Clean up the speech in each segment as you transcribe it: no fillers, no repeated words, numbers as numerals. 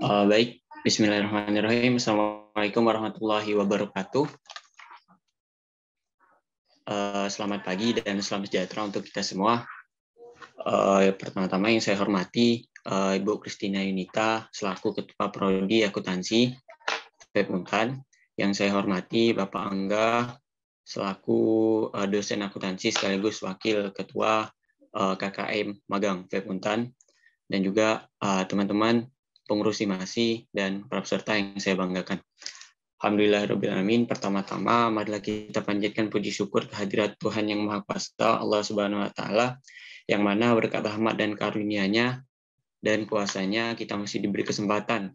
Baik, Bismillahirrahmanirrahim. Assalamualaikum warahmatullahi wabarakatuh. Selamat pagi dan selamat sejahtera untuk kita semua. Pertama-tama yang saya hormati Ibu Christina Yunita selaku Ketua Prodi Akuntansi FEB Untan. Yang saya hormati Bapak Angga selaku dosen akuntansi sekaligus Wakil Ketua KKM Magang FEB Untan, dan juga teman-teman pengurus Himasi dan para peserta yang saya banggakan. Alhamdulillahirrahmanirrahim. Pertama-tama, marilah kita panjatkan puji syukur kehadirat Tuhan Yang Maha Kuasa, Allah Subhanahu wa Ta'ala, yang mana berkat rahmat dan karunia-Nya dan kuasanya kita masih diberi kesempatan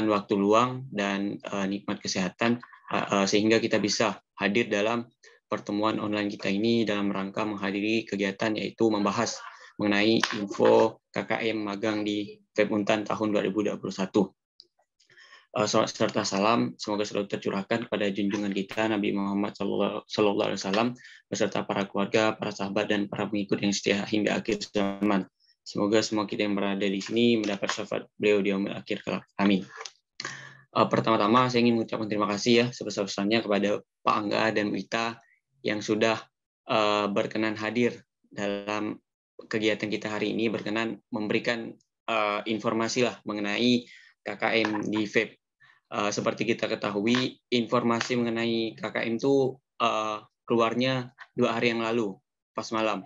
waktu luang dan nikmat kesehatan sehingga kita bisa hadir dalam pertemuan online kita ini dalam rangka menghadiri kegiatan yaitu membahas mengenai info KKM magang di FEB Untan tahun 2021. Salam serta salam semoga selalu tercurahkan kepada junjungan kita Nabi Muhammad SAW beserta para keluarga, para sahabat, dan para pengikut yang setia hingga akhir zaman. Semoga semua kita yang berada di sini mendapat syafaat beliau di yaumil akhir kelak. Amin. Pertama-tama saya ingin mengucapkan terima kasih ya sebesar-besarnya kepada Pak Angga dan Bu Ita yang sudah berkenan hadir dalam kegiatan kita hari ini, berkenan memberikan informasi lah mengenai KKM di FEB. Seperti kita ketahui, informasi mengenai KKM itu keluarnya 2 hari yang lalu, pas malam.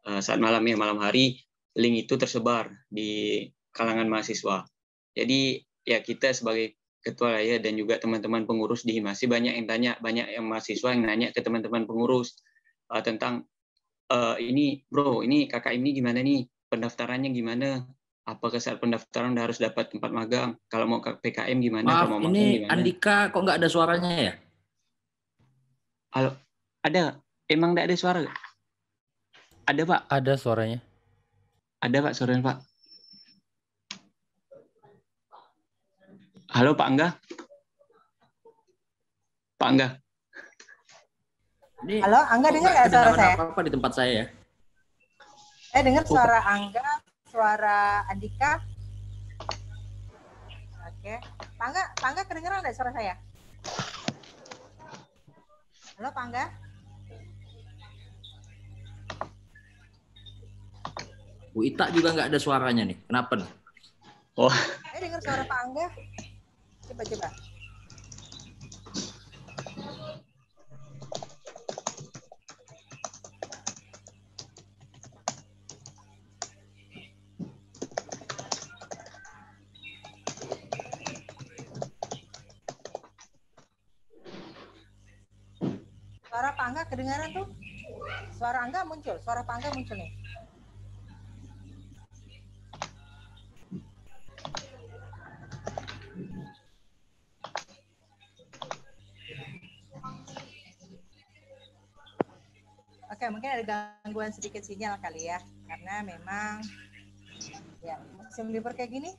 Saat malam hari, link itu tersebar di kalangan mahasiswa. Jadi ya kita sebagai ketua ya dan juga teman-teman pengurus di Himasi banyak yang mahasiswa yang nanya ke teman-teman pengurus tentang ini bro, ini KKM ini gimana nih, pendaftarannya gimana? Apakah saat pendaftaran udah harus dapat tempat magang? Kalau mau ke PKM gimana? Maaf, kalau mau magang ini gimana? Andika kok nggak ada suaranya ya? Halo, ada? Emang nggak ada suara? Ada Pak? Ada suaranya. Ada Pak suaranya Pak. Halo Pak Angga? Pak Angga? Ini, halo, Angga dengar nggak suara saya? Apa di tempat saya ya? Saya dengar suara Angga, suara Andika. Oke, Pak Angga kedengeran nggak suara saya? Halo Pak Angga? Bu Ita juga nggak ada suaranya nih. Kenapa nih? Oh. Saya dengar suara Pak Angga. Coba. Suara Pak Angga kedengaran tuh? Suara Angga muncul, suara Pak Angga muncul nih. Oke, mungkin ada gangguan sedikit sinyal kali ya, karena memang ya musim libur kayak gini,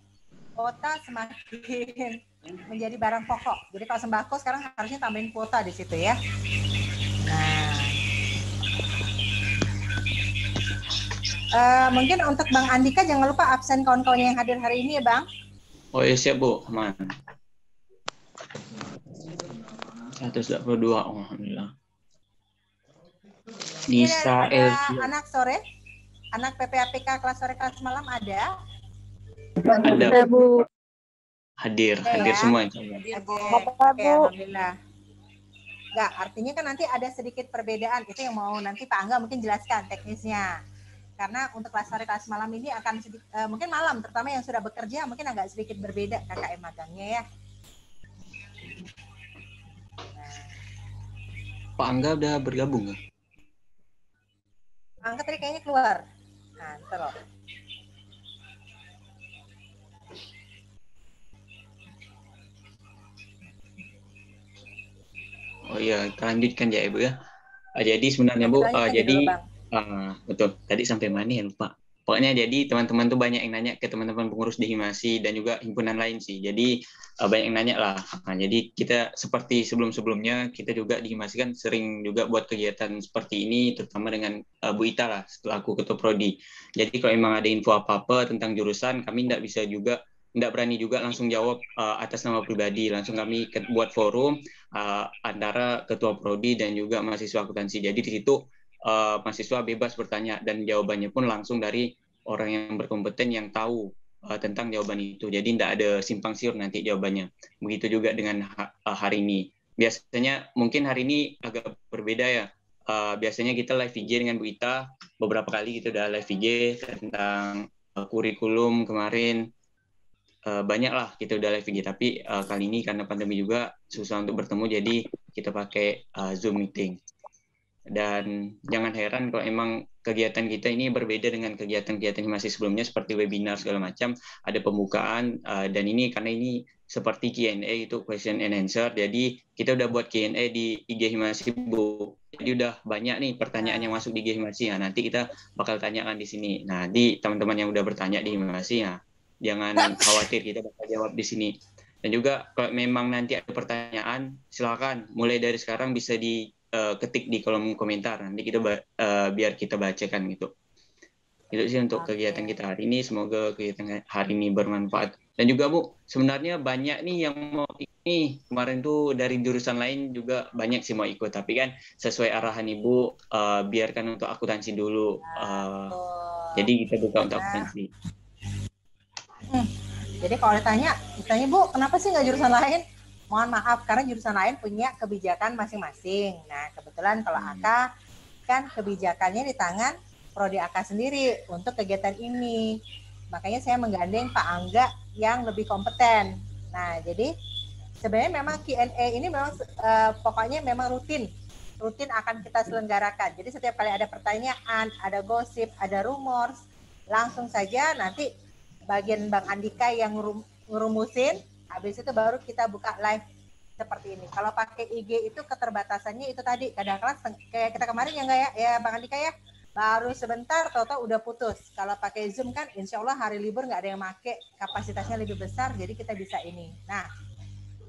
kuota semakin menjadi barang pokok. Jadi kalau sembako sekarang harusnya tambahin kuota di situ ya. Nah, mungkin untuk Bang Andika jangan lupa absen kawan-kawannya yang hadir hari ini ya Bang. Oh ya siap Bu, aman. 122, alhamdulillah. Nisa anak sore, anak PPAPK kelas sore kelas malam ada? Ada Bu. Hadir ya? Semua. Oke, alhamdulillah. Enggak, artinya kan nanti ada sedikit perbedaan, itu yang mau nanti Pak Angga mungkin jelaskan teknisnya. Karena untuk kelas sore kelas malam ini akan mungkin malam, terutama yang sudah bekerja mungkin agak sedikit berbeda KKM magangnya ya. Pak Angga udah bergabung nggak? Angga tadi kayaknya keluar. Nah, terus. Oh iya, kita lanjutkan ya Ibu ya. Jadi sebenarnya Bu, betul. Tadi sampai mana ya lupa. Pokoknya jadi teman-teman tuh banyak yang nanya ke teman-teman pengurus di Himasi dan juga himpunan lain sih. Jadi banyak yang nanya lah. Nah, jadi kita seperti sebelum-sebelumnya kita juga di Himasi kan sering juga buat kegiatan seperti ini, terutama dengan Bu Ita lah selaku ketua prodi. Jadi kalau memang ada info apa-apa tentang jurusan, kami tidak bisa juga nggak berani juga langsung jawab atas nama pribadi. Langsung kami buat forum antara ketua prodi dan juga mahasiswa akuntansi. Jadi di situ mahasiswa bebas bertanya dan jawabannya pun langsung dari orang yang berkompeten yang tahu tentang jawaban itu. Jadi tidak ada simpang siur nanti jawabannya. Begitu juga dengan hari ini. Biasanya mungkin hari ini agak berbeda ya. Biasanya kita live VJ dengan Bu Ita. Beberapa kali kita udah live VJ tentang kurikulum kemarin. Banyak lah kita udah live VJ, tapi kali ini karena pandemi juga susah untuk bertemu, jadi kita pakai Zoom meeting. Dan jangan heran kalau emang kegiatan kita ini berbeda dengan kegiatan-kegiatan yang masih sebelumnya seperti webinar segala macam, ada pembukaan, dan ini karena ini seperti Q&A, itu question and answer, jadi kita udah buat Q&A di IG Himasi, Bu. Jadi udah banyak nih pertanyaan yang masuk di IG Himasi, nah, nanti kita bakal tanyakan di sini. Nah, di teman-teman yang udah bertanya di Himasi, ya jangan khawatir, kita bakal jawab di sini. Dan juga kalau memang nanti ada pertanyaan, silakan mulai dari sekarang bisa diketik di kolom komentar. Nanti kita biar kita bacakan gitu. Itu sih untuk kegiatan kita hari ini. Semoga kegiatan hari ini bermanfaat. Dan juga Bu, sebenarnya banyak nih yang mau ini. Kemarin tuh dari jurusan lain juga banyak sih mau ikut. Tapi kan sesuai arahan Ibu, biarkan untuk akuntansi dulu. Jadi kita buka untuk akuntansi. Jadi kalau ditanya Bu, kenapa sih nggak jurusan lain? Mohon maaf, karena jurusan lain punya kebijakan masing-masing. Nah, kebetulan kalau AK kan kebijakannya di tangan Prodi AK sendiri untuk kegiatan ini. Makanya saya menggandeng Pak Angga yang lebih kompeten. Nah, jadi sebenarnya memang Q&A ini memang pokoknya memang rutin akan kita selenggarakan. Jadi setiap kali ada pertanyaan, ada gosip, ada rumor, langsung saja nanti bagian Bang Andika yang ngerumusin, habis itu baru kita buka live seperti ini. Kalau pakai IG itu keterbatasannya itu tadi, kadang-kadang kayak kita kemarin ya nggak ya Bang Andika ya, baru sebentar tahu-tahu udah putus. Kalau pakai Zoom kan insya Allah hari libur nggak ada yang pakai, kapasitasnya lebih besar, jadi kita bisa ini. Nah,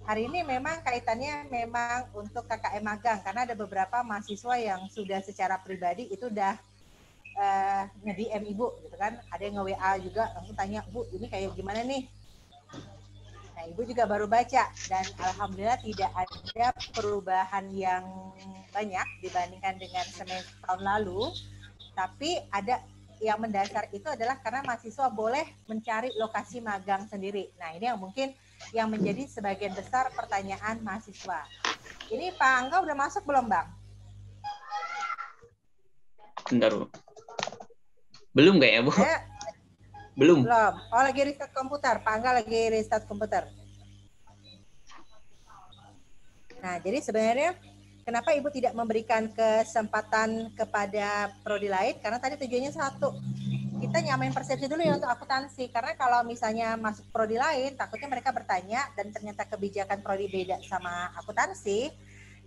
hari ini memang kaitannya memang untuk KKM magang, karena ada beberapa mahasiswa yang sudah secara pribadi itu udah nge-DM Ibu gitu kan, ada yang nge-WA juga langsung tanya, Bu ini kayak gimana nih. Nah, Ibu juga baru baca dan alhamdulillah tidak ada perubahan yang banyak dibandingkan dengan semester tahun lalu, tapi ada yang mendasar itu adalah karena mahasiswa boleh mencari lokasi magang sendiri. Nah, ini yang mungkin yang menjadi sebagian besar pertanyaan mahasiswa. Ini Pak Angga udah masuk belum, Bang? Bentar, Bu. Belum nggak ya, Bu? Belum. Oh, lagi restart komputer. Pak Angga lagi restart komputer. Nah, jadi sebenarnya kenapa Ibu tidak memberikan kesempatan kepada prodi lain? Karena tadi tujuannya satu. Kita nyamain persepsi dulu ya untuk akuntansi. Karena kalau misalnya masuk prodi lain, takutnya mereka bertanya dan ternyata kebijakan prodi beda sama akuntansi.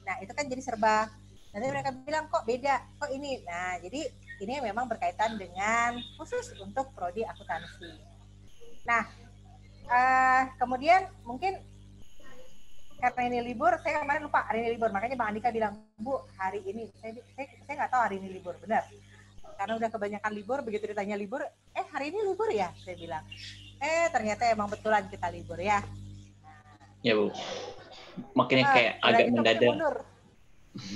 Nah, itu kan jadi serba. Nanti mereka bilang kok beda, kok ini. Nah, jadi ini memang berkaitan dengan khusus untuk prodi akuntansi. Nah, kemudian mungkin karena ini libur, saya kemarin lupa hari ini libur, makanya Bang Andika bilang, Bu, hari ini, saya nggak tahu hari ini libur, benar. Karena udah kebanyakan libur, begitu ditanya libur, hari ini libur ya? Saya bilang, ternyata emang betulan kita libur ya. Ya, Bu. Makanya kayak agak mendadak.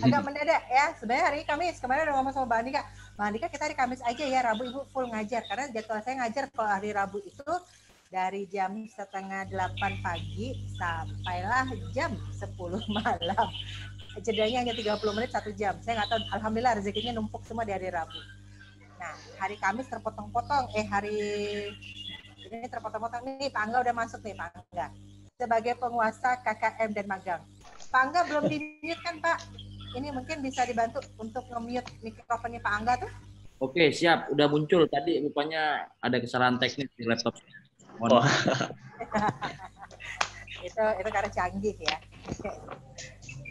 Agak mendadak ya. Sebenarnya hari Kamis, kemarin udah ngomong sama Bang Andika. Bang Andika kita hari Kamis aja ya, Rabu Ibu full ngajar. Karena jadwal saya ngajar kalau hari Rabu itu dari jam 7:30 pagi sampailah jam 10 malam. Jedanya hanya 30 menit 1 jam. Saya nggak tahu, alhamdulillah rezekinya numpuk semua di hari Rabu. Nah, hari Kamis terpotong-potong. Hari ini terpotong-potong nih, Pak Angga udah masuk nih, Pak Angga. Sebagai penguasa KKM dan magang. Pak Angga belum di-mute kan, Pak? Ini mungkin bisa dibantu untuk nge-mute mikrofonnya Pak Angga tuh. Oke, siap. Udah muncul. Tadi rupanya ada kesalahan teknis di laptop. Oh. itu karena canggih ya.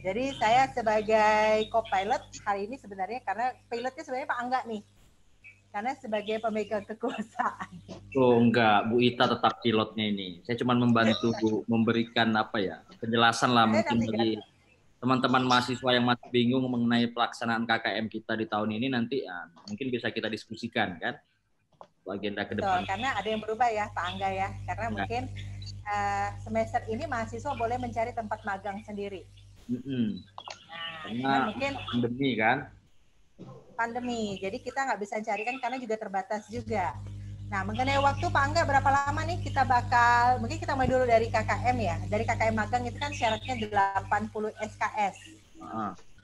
Jadi saya sebagai co-pilot hari ini sebenarnya, karena pilotnya sebenarnya Pak Angga nih. Karena sebagai pemegang kekuasaan. Oh enggak, Bu Ita tetap pilotnya ini. Saya cuma membantu memberikan penjelasan lah mungkin bagi teman-teman mahasiswa yang masih bingung mengenai pelaksanaan KKM kita di tahun ini, nanti mungkin bisa kita diskusikan kan. agenda ke Betul, depan. karena ada yang berubah ya Pak Angga ya. Karena Ya. mungkin semester ini mahasiswa boleh mencari tempat magang sendiri. Nah, Karena mungkin pandemi kan. Pandemi, jadi kita nggak bisa cari kan karena juga terbatas juga. Nah, mengenai waktu Pak Angga, berapa lama nih kita bakal, mungkin kita mulai dulu dari KKM ya. Dari KKM magang itu kan syaratnya 80 SKS.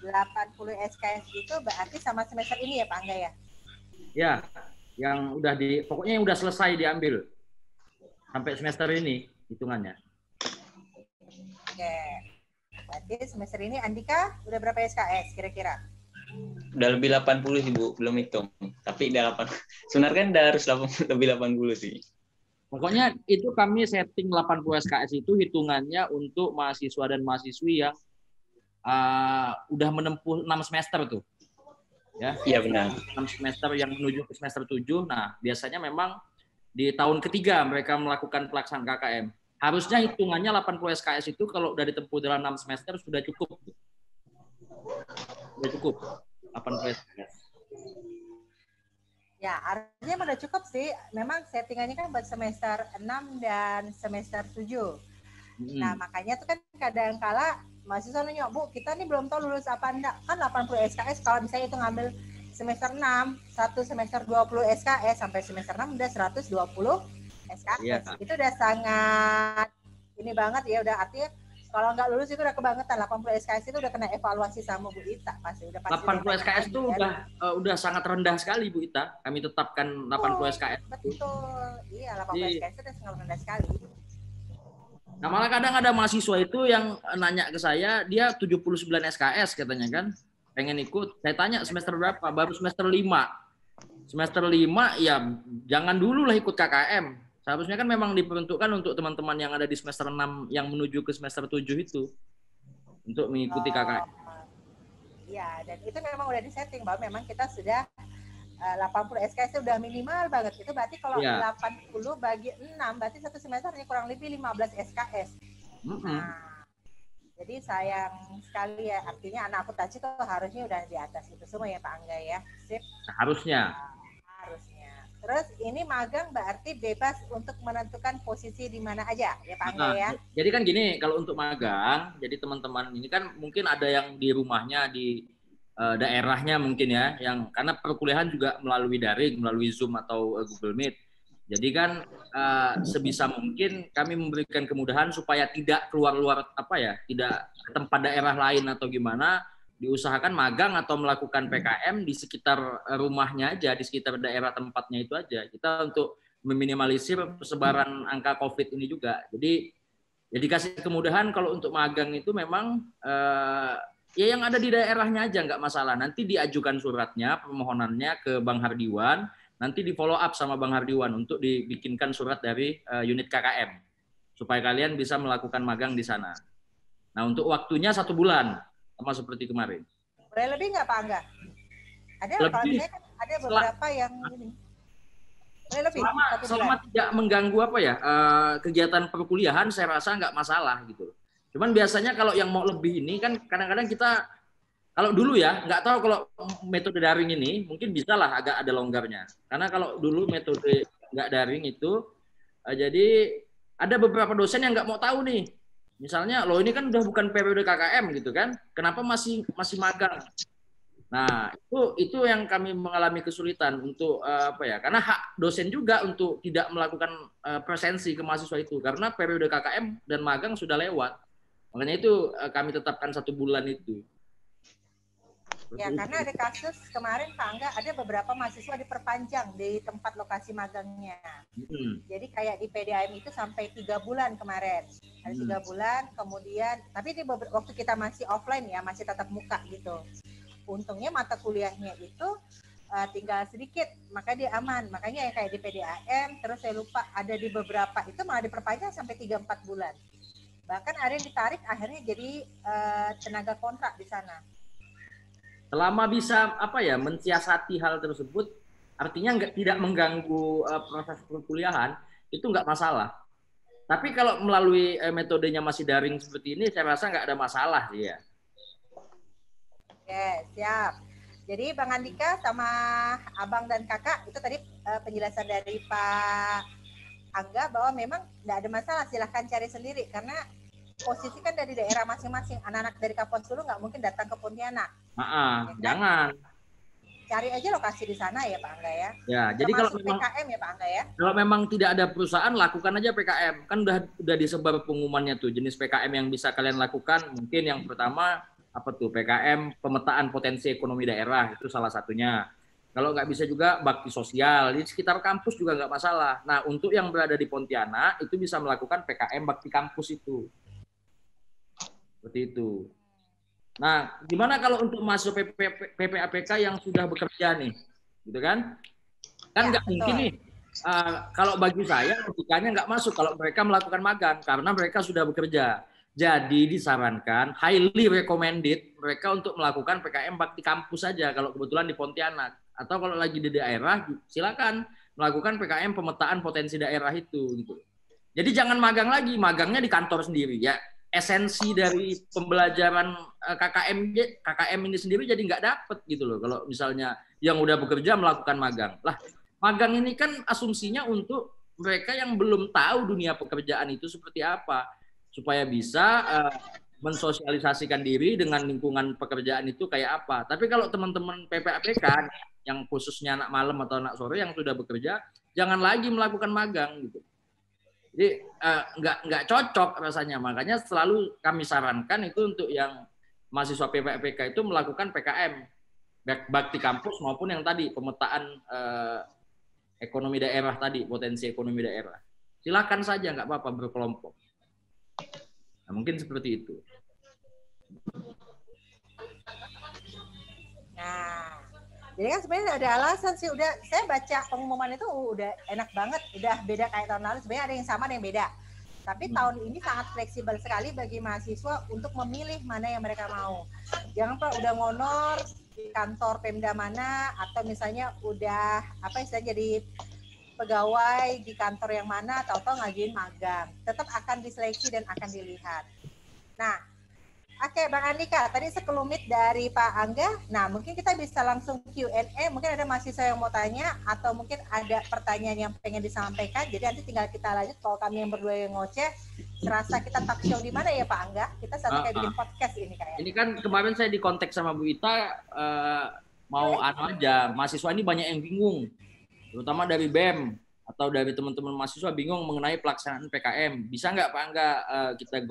80 SKS itu berarti sama semester ini ya Pak Angga ya? Ya, yang udah pokoknya yang udah selesai diambil. Sampai semester ini hitungannya. Oke. Berarti semester ini Andika udah berapa SKS kira-kira? Udah lebih 80 sih Bu, belum hitung. Tapi udah 8. Sebenarnya kan udah harus lebih 80 sih. Pokoknya itu kami setting 80 SKS itu hitungannya untuk mahasiswa dan mahasiswi yang udah menempuh 6 semester tuh. Ya. Iya benar. 6 semester yang menuju ke semester 7. Nah, biasanya memang di tahun ketiga mereka melakukan pelaksanaan KKM. Harusnya hitungannya 80 SKS itu kalau udah ditempuh dalam 6 semester sudah cukup. Sudah cukup. 80 SKS. Ya, artinya udah cukup sih. Memang settingannya kan buat semester 6 dan semester 7. Nah, makanya tuh kan kadang-kala mahasiswa nanya, Bu, kita nih belum tahu lulus apa enggak. Kan 80 SKS kalau misalnya itu ngambil semester 6, satu semester 20 SKS, sampai semester 6 udah 120 SKS. Iya. Itu udah sangat ini banget ya, udah artinya kalau nggak lulus itu udah kebangetan. 80 SKS itu udah kena evaluasi sama Bu Ita pasti. Udah pasti 80 SKS itu udah sangat rendah sekali Bu Ita. Kami tetapkan 80 SKS. Betul. Iya, 80 SKS itu udah sangat rendah sekali. Nah, malah kadang ada mahasiswa itu yang nanya ke saya, dia 79 SKS katanya kan, pengen ikut. Saya tanya semester berapa? Baru semester 5. Semester 5 ya jangan dulu lah ikut KKM. Seharusnya kan memang diperuntukkan untuk teman-teman yang ada di semester 6 yang menuju ke semester 7 itu untuk mengikuti KKM. Iya, dan itu memang udah disetting bahwa memang kita sudah 80 SKS itu udah minimal banget. Itu berarti kalau 80 bagi 6 berarti satu semesternya kurang lebih 15 SKS. Nah, jadi sayang sekali ya, artinya anak akuntansi itu harusnya udah di atas itu semua ya Pak Angga ya. Sip. Harusnya. Harusnya. Terus ini magang berarti bebas untuk menentukan posisi di mana aja ya Pak Angga ya. Jadi kan gini, kalau untuk magang, jadi teman-teman ini kan mungkin ada yang di rumahnya di daerahnya mungkin ya, yang karena perkuliahan juga melalui daring, melalui Zoom atau Google Meet. Jadi kan sebisa mungkin kami memberikan kemudahan supaya tidak keluar apa ya, tidak ke tempat daerah lain atau gimana, diusahakan magang atau melakukan PKM di sekitar rumahnya aja, di sekitar daerah tempatnya itu aja. Kita untuk meminimalisir persebaran angka COVID ini juga. Jadi ya dikasih kemudahan kalau untuk magang itu memang ya yang ada di daerahnya aja nggak masalah. Nanti diajukan suratnya, permohonannya ke Bang Hardiwan, nanti di follow up sama Bang Hardiwan untuk dibikinkan surat dari unit KKM supaya kalian bisa melakukan magang di sana. Nah untuk waktunya 1 bulan sama seperti kemarin. Boleh lebih nggak Pak Angga? Ada kalau misalnya kan ada beberapa yang ini. Boleh lebih. Selama tidak mengganggu apa ya kegiatan perkuliahan, saya rasa nggak masalah gitu. Cuman biasanya kalau yang mau lebih ini kan kadang-kadang kita, kalau dulu ya, nggak tahu kalau metode daring ini mungkin bisa lah agak ada longgarnya. Karena kalau dulu metode nggak daring itu, jadi ada beberapa dosen yang nggak mau tahu nih. Misalnya, loh ini kan udah bukan periode KKM gitu kan, kenapa masih magang? Nah itu yang kami mengalami kesulitan untuk apa ya? Karena hak dosen juga untuk tidak melakukan presensi ke mahasiswa itu, karena periode KKM dan magang sudah lewat. Makanya itu kami tetapkan 1 bulan itu. Ya, karena ada kasus kemarin Pak Angga, ada beberapa mahasiswa diperpanjang di tempat lokasi magangnya. Jadi kayak di PDAM itu sampai 3 bulan kemarin. Ada 3 bulan, kemudian, tapi di waktu kita masih offline ya, masih tatap muka gitu. Untungnya mata kuliahnya itu tinggal sedikit, maka dia aman. Makanya yang kayak di PDAM, terus saya lupa ada di beberapa itu malah diperpanjang sampai 3-4 bulan. Bahkan ada yang ditarik akhirnya jadi tenaga kontrak di sana. Selama bisa apa ya mensiasati hal tersebut, artinya tidak mengganggu proses perkuliahan, itu nggak masalah. Tapi kalau melalui metodenya masih daring seperti ini, saya rasa nggak ada masalah sih ya. Oke, siap. Jadi Bang Andika sama Abang dan Kakak itu tadi penjelasan dari Pak Angga bahwa memang tidak ada masalah, silahkan cari sendiri karena posisi kan dari daerah masing-masing. Anak-anak dari Kapuas Hulu nggak mungkin datang ke Pontianak. Ya kan? Jangan. Cari aja lokasi di sana ya Pak Angga ya. Ya, jadi kalau memang PKM ya Pak Angga ya. Kalau memang tidak ada perusahaan, lakukan aja PKM. Kan udah disebar pengumumannya tuh jenis PKM yang bisa kalian lakukan. Mungkin yang pertama apa tuh, PKM pemetaan potensi ekonomi daerah, itu salah satunya. Kalau nggak bisa juga bakti sosial di sekitar kampus juga nggak masalah. Nah, untuk yang berada di Pontianak itu bisa melakukan PKM bakti kampus itu. Seperti itu. Nah, gimana kalau untuk masuk PPAPK yang sudah bekerja nih, gitu kan? Kan nggak mungkin nih. Kalau bagi saya logikanya nggak masuk kalau mereka melakukan magang karena mereka sudah bekerja. Jadi disarankan, highly recommended mereka untuk melakukan PKM bakti kampus saja kalau kebetulan di Pontianak. Atau kalau lagi di daerah, silakan melakukan PKM pemetaan potensi daerah itu. Gitu. Jadi jangan magang lagi, magangnya di kantor sendiri ya. Esensi dari pembelajaran KKM ini sendiri jadi nggak dapet gitu loh. Kalau misalnya yang udah bekerja melakukan magang. Lah, magang ini kan asumsinya untuk mereka yang belum tahu dunia pekerjaan itu seperti apa. Supaya bisa mensosialisasikan diri dengan lingkungan pekerjaan itu kayak apa. Tapi kalau teman-teman PPAPK yang khususnya anak malam atau anak sore yang sudah bekerja, jangan lagi melakukan magang gitu. Jadi nggak cocok rasanya. Makanya selalu kami sarankan itu untuk yang mahasiswa PPAPK itu melakukan PKM bakti kampus maupun yang tadi pemetaan ekonomi daerah tadi, potensi ekonomi daerah. Silakan saja, nggak apa-apa berkelompok. Nah, mungkin seperti itu. Nah, jadi kan sebenarnya ada alasan sih. Udah saya baca pengumuman itu udah enak banget, udah beda kayak tahun lalu. Sebenarnya ada yang sama, ada yang beda. Tapi tahun ini sangat fleksibel sekali bagi mahasiswa untuk memilih mana yang mereka mau. Jangan Pak udah ngonor di kantor Pemda mana atau misalnya udah istilahnya jadi pegawai di kantor yang mana, tahu-tahu ngajuin magang. Tetap akan diseleksi dan akan dilihat. Nah, oke Bang Andika, tadi sekelumit dari Pak Angga. Nah, mungkin kita bisa langsung Q&A. Mungkin ada mahasiswa yang mau tanya atau mungkin ada pertanyaan yang pengen disampaikan. Jadi nanti tinggal kita lanjut. Kalau kami yang berdua yang ngoceh, serasa kita talk show di mana ya Pak Angga? Kita sampai kayak bikin podcast ini kayaknya. Ini kan kemarin saya di kontak sama Bu Ita, mau aja. Mahasiswa ini banyak yang bingung. Terutama dari BEM atau dari teman-teman mahasiswa bingung mengenai pelaksanaan PKM. Bisa nggak Pak Angga kita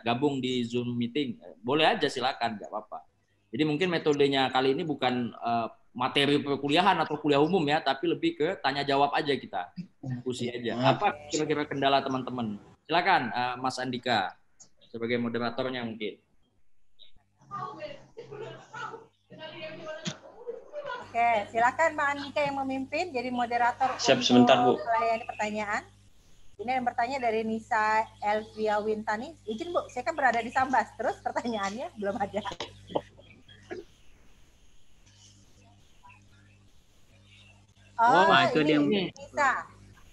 gabung di Zoom meeting? Boleh aja, silakan, nggak apa-apa. Jadi mungkin metodenya kali ini bukan materi perkuliahan atau kuliah umum ya, tapi lebih ke tanya jawab aja kita, diskusi aja. Apa kira-kira kendala teman-teman? Silakan Mas Andika sebagai moderatornya mungkin. Oke, silakan Mbak Andika yang memimpin jadi moderator. Siap, sebentar Bu. Melayani pertanyaan. Ini yang bertanya dari Nisa Elvia Wintani. Izin Bu, saya kan berada di Sambas. Terus pertanyaannya belum ada. Itu dia. Nisa.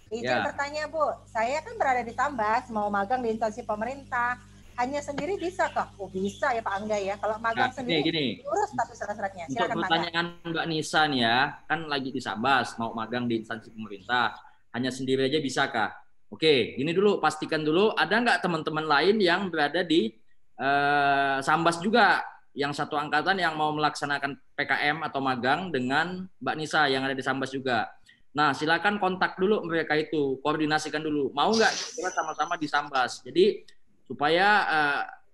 Izin bertanya Bu, saya kan berada di Sambas, mau magang di instansi pemerintah. Hanya sendiri bisa kah? Oh bisa ya Pak Angga ya. Kalau magang sendiri urus status syarat-syaratnya. Untuk pertanyaan Mbak Nisa nih ya, kan lagi di Sambas, mau magang di instansi pemerintah. Hanya sendiri aja bisa kah? Oke, gini dulu, pastikan dulu ada nggak teman-teman lain yang berada di Sambas juga, yang satu angkatan yang mau melaksanakan PKM atau magang dengan Mbak Nisa yang ada di Sambas juga. Nah, silakan kontak dulu mereka itu, koordinasikan dulu. Mau nggak kita sama-sama di Sambas? Jadi supaya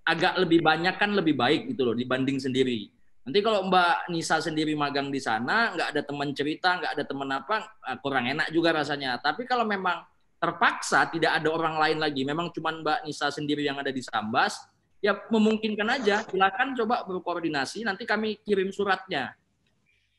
agak lebih banyak kan lebih baik gitu loh dibanding sendiri. Nanti kalau Mbak Nisa sendiri magang di sana, nggak ada teman cerita, nggak ada teman apa, kurang enak juga rasanya. Tapi kalau memang terpaksa tidak ada orang lain lagi, memang cuma Mbak Nisa sendiri yang ada di Sambas, ya memungkinkan aja. Silakan coba berkoordinasi, nanti kami kirim suratnya.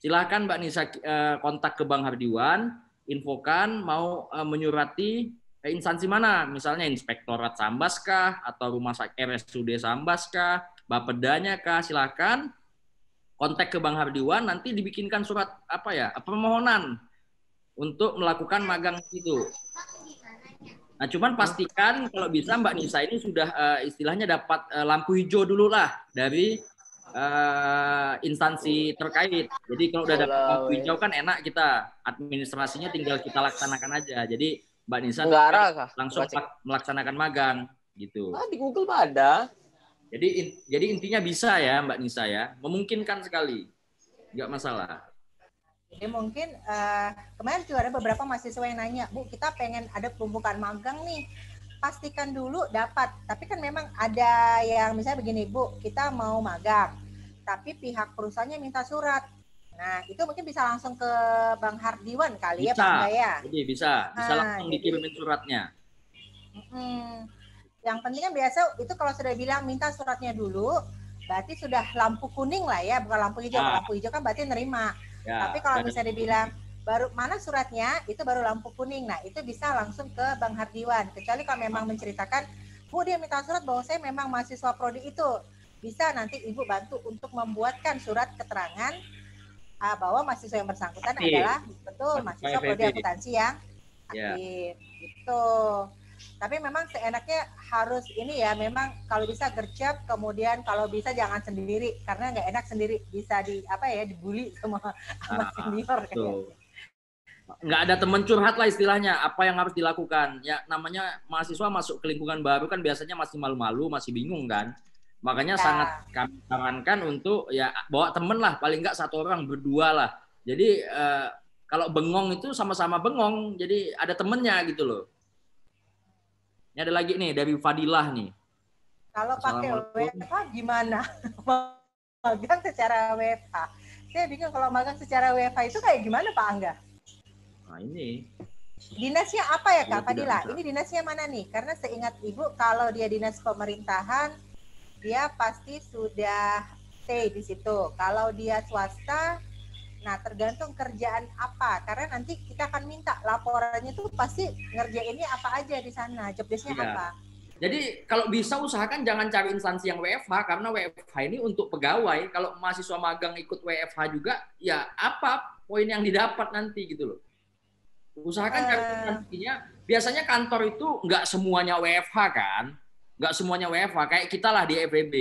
Silakan Mbak Nisa kontak ke Bang Hardiwan, infokan mau menyurati instansi mana, misalnya Inspektorat Sambas kah, atau Rumah Sakit RSUD Sambas kah, Bapedanya kah, silakan kontak ke Bang Hardiwan, nanti dibikinkan surat permohonan untuk melakukan magang itu. Nah, cuman pastikan kalau bisa Mbak Nisa ini sudah istilahnya dapat lampu hijau dulu lah dari instansi terkait. Jadi kalau udah dapat lampu hijau kan enak, kita administrasinya tinggal kita laksanakan aja. Jadi Mbak Nisa langsung melaksanakan magang gitu. Di Google mah ada. Jadi intinya bisa ya Mbak Nisa ya, memungkinkan sekali, nggak masalah. Jadi mungkin kemarin juga ada beberapa mahasiswa yang nanya, Bu, kita pengen ada pembukaan magang nih, pastikan dulu dapat. Tapi kan memang ada yang misalnya begini, Bu, kita mau magang, tapi pihak perusahaannya minta surat. Nah, itu mungkin bisa langsung ke Bang Hardiwan kali ya, Pak Angga ya? Jadi bisa langsung dikirimin suratnya. Yang pentingnya biasa itu kalau sudah bilang minta suratnya dulu, berarti sudah lampu kuning lah ya, bukan lampu hijau. Lampu hijau kan berarti nerima. Ya, tapi kalau misalnya dibilang baru mana suratnya, itu baru lampu kuning. Nah, itu bisa langsung ke Bang Hardiwan. Kecuali kalau memang menceritakan, Bu, dia minta surat bahwa saya memang mahasiswa prodi itu. Bisa nanti Ibu bantu untuk membuatkan surat keterangan bahwa mahasiswa yang bersangkutan adalah betul mahasiswa prodi akuntansi yang aktif. Gitu. Tapi memang seenaknya harus ini ya, memang kalau bisa gercep, kemudian kalau bisa jangan sendiri, karena nggak enak sendiri, bisa dibully sama senior. Nggak ada teman curhat lah istilahnya, apa yang harus dilakukan. Ya namanya mahasiswa masuk ke lingkungan baru kan biasanya masih malu-malu, masih bingung kan. Makanya sangat kami sarankan untuk ya bawa temen lah, paling nggak 1 orang, 2 lah. Jadi kalau bengong itu sama-sama bengong, jadi ada temennya gitu loh. Ini ada lagi nih dari Fadilah nih. Kalau pakai WFH gimana? Magang secara WFH. Saya bingung kalau magang secara WFH itu kayak gimana Pak Angga? Nah ini. Dinasnya apa ya Kak Fadilah? Ini dinasnya mana nih? Karena seingat Ibu kalau dia dinas pemerintahan, dia pasti sudah stay di situ. Kalau dia swasta, nah tergantung kerjaan apa, karena nanti kita akan minta laporannya tuh pasti ngerjainnya apa aja di sana, job desk-nya apa. Jadi kalau bisa usahakan jangan cari instansi yang WFH, karena WFH ini untuk pegawai. Kalau mahasiswa magang ikut WFH juga, ya apa poin yang didapat nanti gitu loh. Usahakan cari instansinya. Biasanya kantor itu nggak semuanya WFH kan, nggak semuanya WFH. Kayak kita lah di FEB,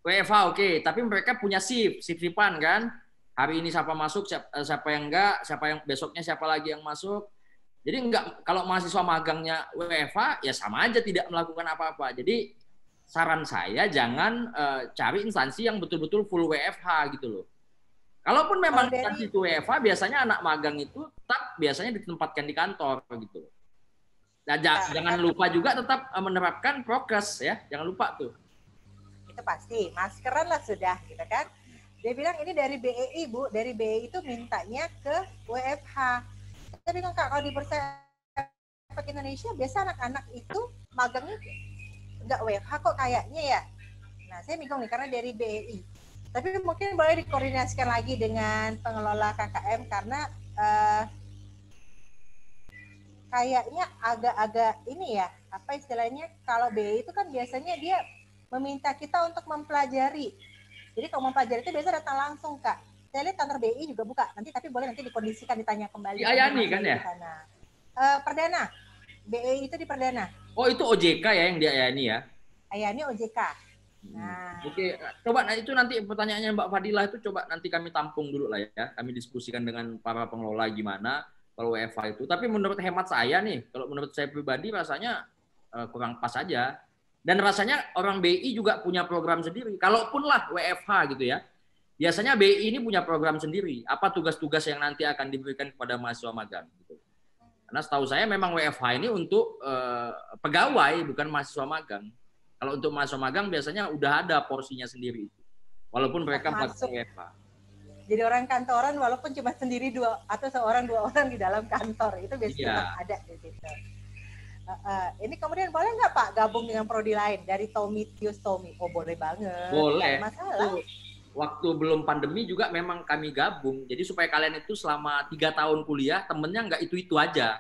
WFH oke, tapi mereka punya shift-shiftan kan. Hari ini siapa masuk, siapa yang enggak, siapa yang besoknya siapa lagi yang masuk. Jadi enggak, kalau mahasiswa magangnya WFH ya sama aja tidak melakukan apa-apa. Jadi saran saya jangan cari instansi yang betul-betul full WFH gitu loh. Kalaupun memang instansi itu WFH, biasanya anak magang itu tetap biasanya ditempatkan di kantor gitu. Nah, jangan lupa juga tetap menerapkan prokes ya, jangan lupa tuh. Itu pasti, maskeran lah sudah gitu kan. Dia bilang ini dari BEI, Bu. Dari BEI itu mintanya ke WFH. Tapi kan Kak, kalau di Bursa Efek Indonesia, biasa anak-anak itu magangnya nggak WFH kok kayaknya ya. Nah, saya bingung nih, karena dari BEI. Tapi mungkin boleh dikoordinasikan lagi dengan pengelola KKM, karena kayaknya agak-agak ini ya, apa istilahnya, kalau BEI itu kan biasanya dia meminta kita untuk mempelajari. Jadi kalau mau pelajari itu biasa datang langsung Kak. Saya lihat kantor BI juga buka. Tapi boleh nanti dikondisikan, ditanya kembali. Di Ayani kan ya? Perdana. BI itu di Perdana. Oh itu OJK ya yang di Ayani ya? Ayani OJK. Nah. Oke, coba itu nanti pertanyaannya Mbak Fadilah itu coba nanti kami tampung dulu lah ya. Kami diskusikan dengan para pengelola gimana kalau WFH itu. Tapi menurut hemat saya nih, kalau menurut saya pribadi rasanya kurang pas aja. Dan rasanya orang BI juga punya program sendiri. Kalaupun lah WFH gitu ya, biasanya BI ini punya program sendiri. Apa tugas-tugas yang nanti akan diberikan kepada mahasiswa magang. Gitu. Karena setahu saya memang WFH ini untuk pegawai, bukan mahasiswa magang. Kalau untuk mahasiswa magang biasanya udah ada porsinya sendiri. Walaupun mereka melakukan WFH. Jadi orang kantoran walaupun cuma sendiri 2 atau 1 2 orang di dalam kantor. Itu biasanya ada di situ. Ini kemudian boleh nggak Pak gabung dengan prodi lain dari Tius Tommy? Oh boleh banget. Boleh. Masalah. Waktu belum pandemi juga memang kami gabung. Jadi supaya kalian itu selama 3 tahun kuliah temennya nggak itu aja.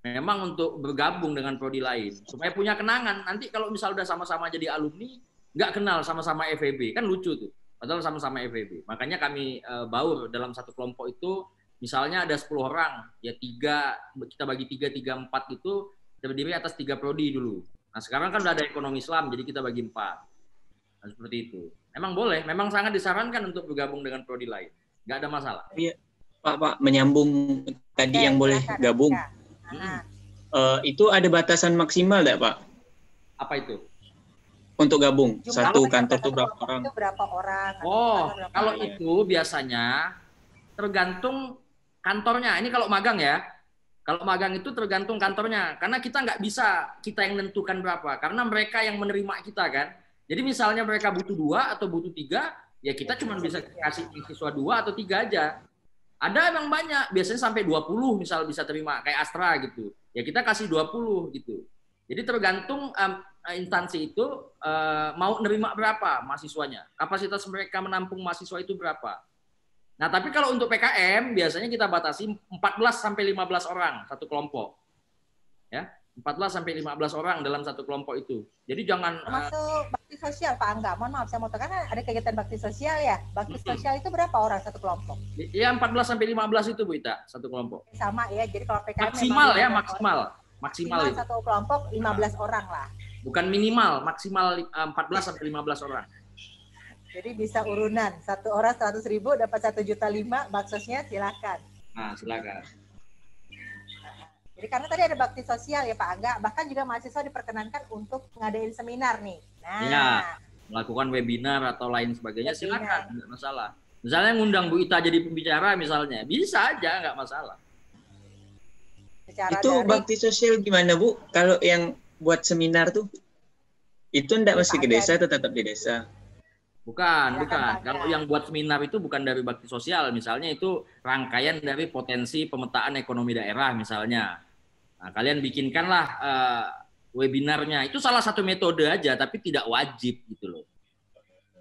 Memang untuk bergabung dengan prodi lain supaya punya kenangan. Nanti kalau misal udah sama-sama jadi alumni nggak kenal sama-sama FEB kan lucu tuh. Padahal sama-sama FEB. Makanya kami baur dalam satu kelompok itu. Misalnya ada 10 orang, ya 3 kita bagi 3, 3, 4 gitu. Terdiri atas 3 prodi dulu. Nah sekarang kan udah ada ekonomi Islam, jadi kita bagi 4. Nah, seperti itu. Memang boleh, memang sangat disarankan untuk bergabung dengan prodi lain. Nggak ada masalah. Iya, Pak, menyambung tadi yang boleh silakan, gabung. Itu ada batasan maksimal nggak, Pak? Apa itu? Untuk gabung satu Jumlah kantor tuh berapa kelompok orang? itu berapa orang? Oh, Berapa kalau orang? itu biasanya tergantung kantornya. Ini kalau magang ya. Kalau magang itu tergantung kantornya. Karena kita nggak bisa kita yang menentukan berapa. Karena mereka yang menerima kita kan. Jadi misalnya mereka butuh 2 atau butuh 3, ya kita cuma bisa kasih mahasiswa 2 atau 3 aja. Ada yang banyak, biasanya sampai 20 misal bisa terima, kayak Astra gitu. Ya kita kasih 20 gitu. Jadi tergantung instansi itu mau nerima berapa mahasiswanya. Kapasitas mereka menampung mahasiswa itu berapa. Nah, tapi kalau untuk PKM biasanya kita batasi 14 sampai 15 orang satu kelompok. Ya, 14 sampai 15 orang dalam satu kelompok itu. Jadi jangan Termasuk bakti sosial, Pak Angga. Mohon maaf, saya mau tekan, ada kegiatan bakti sosial ya. Bakti sosial itu berapa orang satu kelompok? ya 14 sampai 15 itu Bu Ita, satu kelompok. Sama ya. Jadi kalau PKM Maksimal ya, memang maksimal itu. satu kelompok 15 orang lah. Bukan minimal, maksimal 14 sampai 15 orang. Jadi bisa urunan, satu orang 100.000 dapat 1,5 juta, baksosnya silakan. Nah, silakan. Jadi karena tadi ada bakti sosial ya Pak Angga, bahkan juga mahasiswa diperkenankan untuk ngadain seminar nih. Nah, ya, melakukan webinar atau lain sebagainya silakan, nggak masalah. Misalnya ngundang Bu Ita jadi pembicara misalnya, bisa aja, nggak masalah. Secara itu daring, bakti sosial gimana Bu? Kalau yang buat seminar tuh, itu enggak mesti ke desa atau tetap di desa? Bukan. Pak Kalau Angga. yang buat seminar itu bukan dari bakti sosial, misalnya itu rangkaian dari potensi pemetaan ekonomi daerah misalnya. Nah, kalian bikinkanlah webinarnya. Itu salah satu metode aja, tapi tidak wajib gitu loh.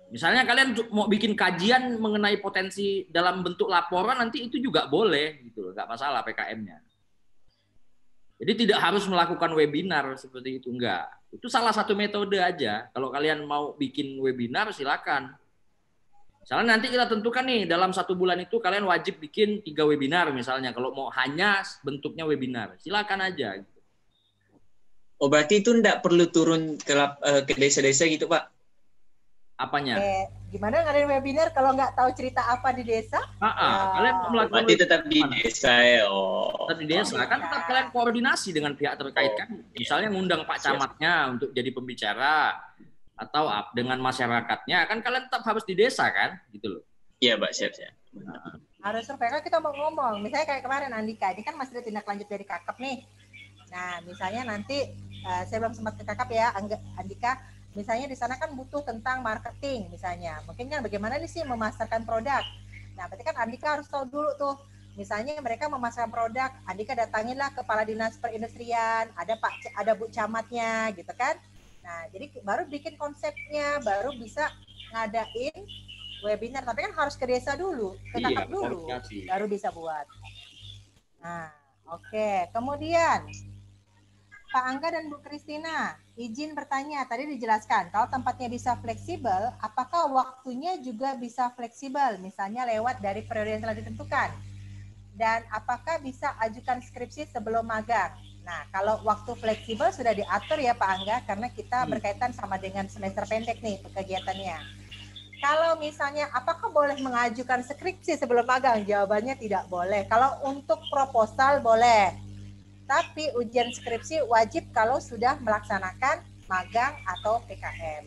Misalnya kalian mau bikin kajian mengenai potensi dalam bentuk laporan, nanti itu juga boleh gitu loh, nggak masalah PKM-nya. Jadi tidak harus melakukan webinar seperti itu, enggak. Itu salah satu metode aja. Kalau kalian mau bikin webinar, silakan. Misalnya nanti kita tentukan nih, dalam 1 bulan itu kalian wajib bikin 3 webinar misalnya. Kalau mau hanya bentuknya webinar, silakan aja. Oh, berarti itu enggak perlu turun ke desa-desa gitu, Pak? Apanya? Gimana ngadain webinar kalau nggak tahu cerita apa di desa? Kalian melakukan berarti tetap di desa ya. Tetap di desa kan, tetap kalian koordinasi dengan pihak terkait kan. Misalnya ngundang Pak Camatnya untuk jadi pembicara atau dengan masyarakatnya, kan kalian tetap harus di desa kan, gitu loh. Iya, Pak, siap. Harus survei, kita mau ngomong. Misalnya kayak kemarin Andika, ini kan masih ada tindak lanjut dari Kakap nih. Nah, misalnya nanti saya belum sempat ke Kakap ya, Andika. Misalnya di sana kan butuh tentang marketing misalnya. Mungkin kan bagaimana nih sih memasarkan produk. Nah, berarti kan Andika harus tahu dulu tuh. Misalnya mereka memasarkan produk, Andika datanginlah kepala dinas perindustrian, ada Bu Camatnya gitu kan. Nah, jadi baru bikin konsepnya, baru bisa ngadain webinar. Tapi kan harus ke desa dulu, ke Kakap dulu, baru bisa buat. Nah, oke. Kemudian Pak Angga dan Bu Kristina, izin bertanya, tadi dijelaskan kalau tempatnya bisa fleksibel, apakah waktunya juga bisa fleksibel, misalnya lewat dari periode yang telah ditentukan? Dan apakah bisa ajukan skripsi sebelum magang? Nah, kalau waktu fleksibel sudah diatur ya Pak Angga, karena kita berkaitan sama dengan semester pendek nih kegiatannya. Kalau misalnya apakah boleh mengajukan skripsi sebelum magang? Jawabannya tidak boleh. Kalau untuk proposal boleh. Tapi ujian skripsi wajib kalau sudah melaksanakan magang atau PKM.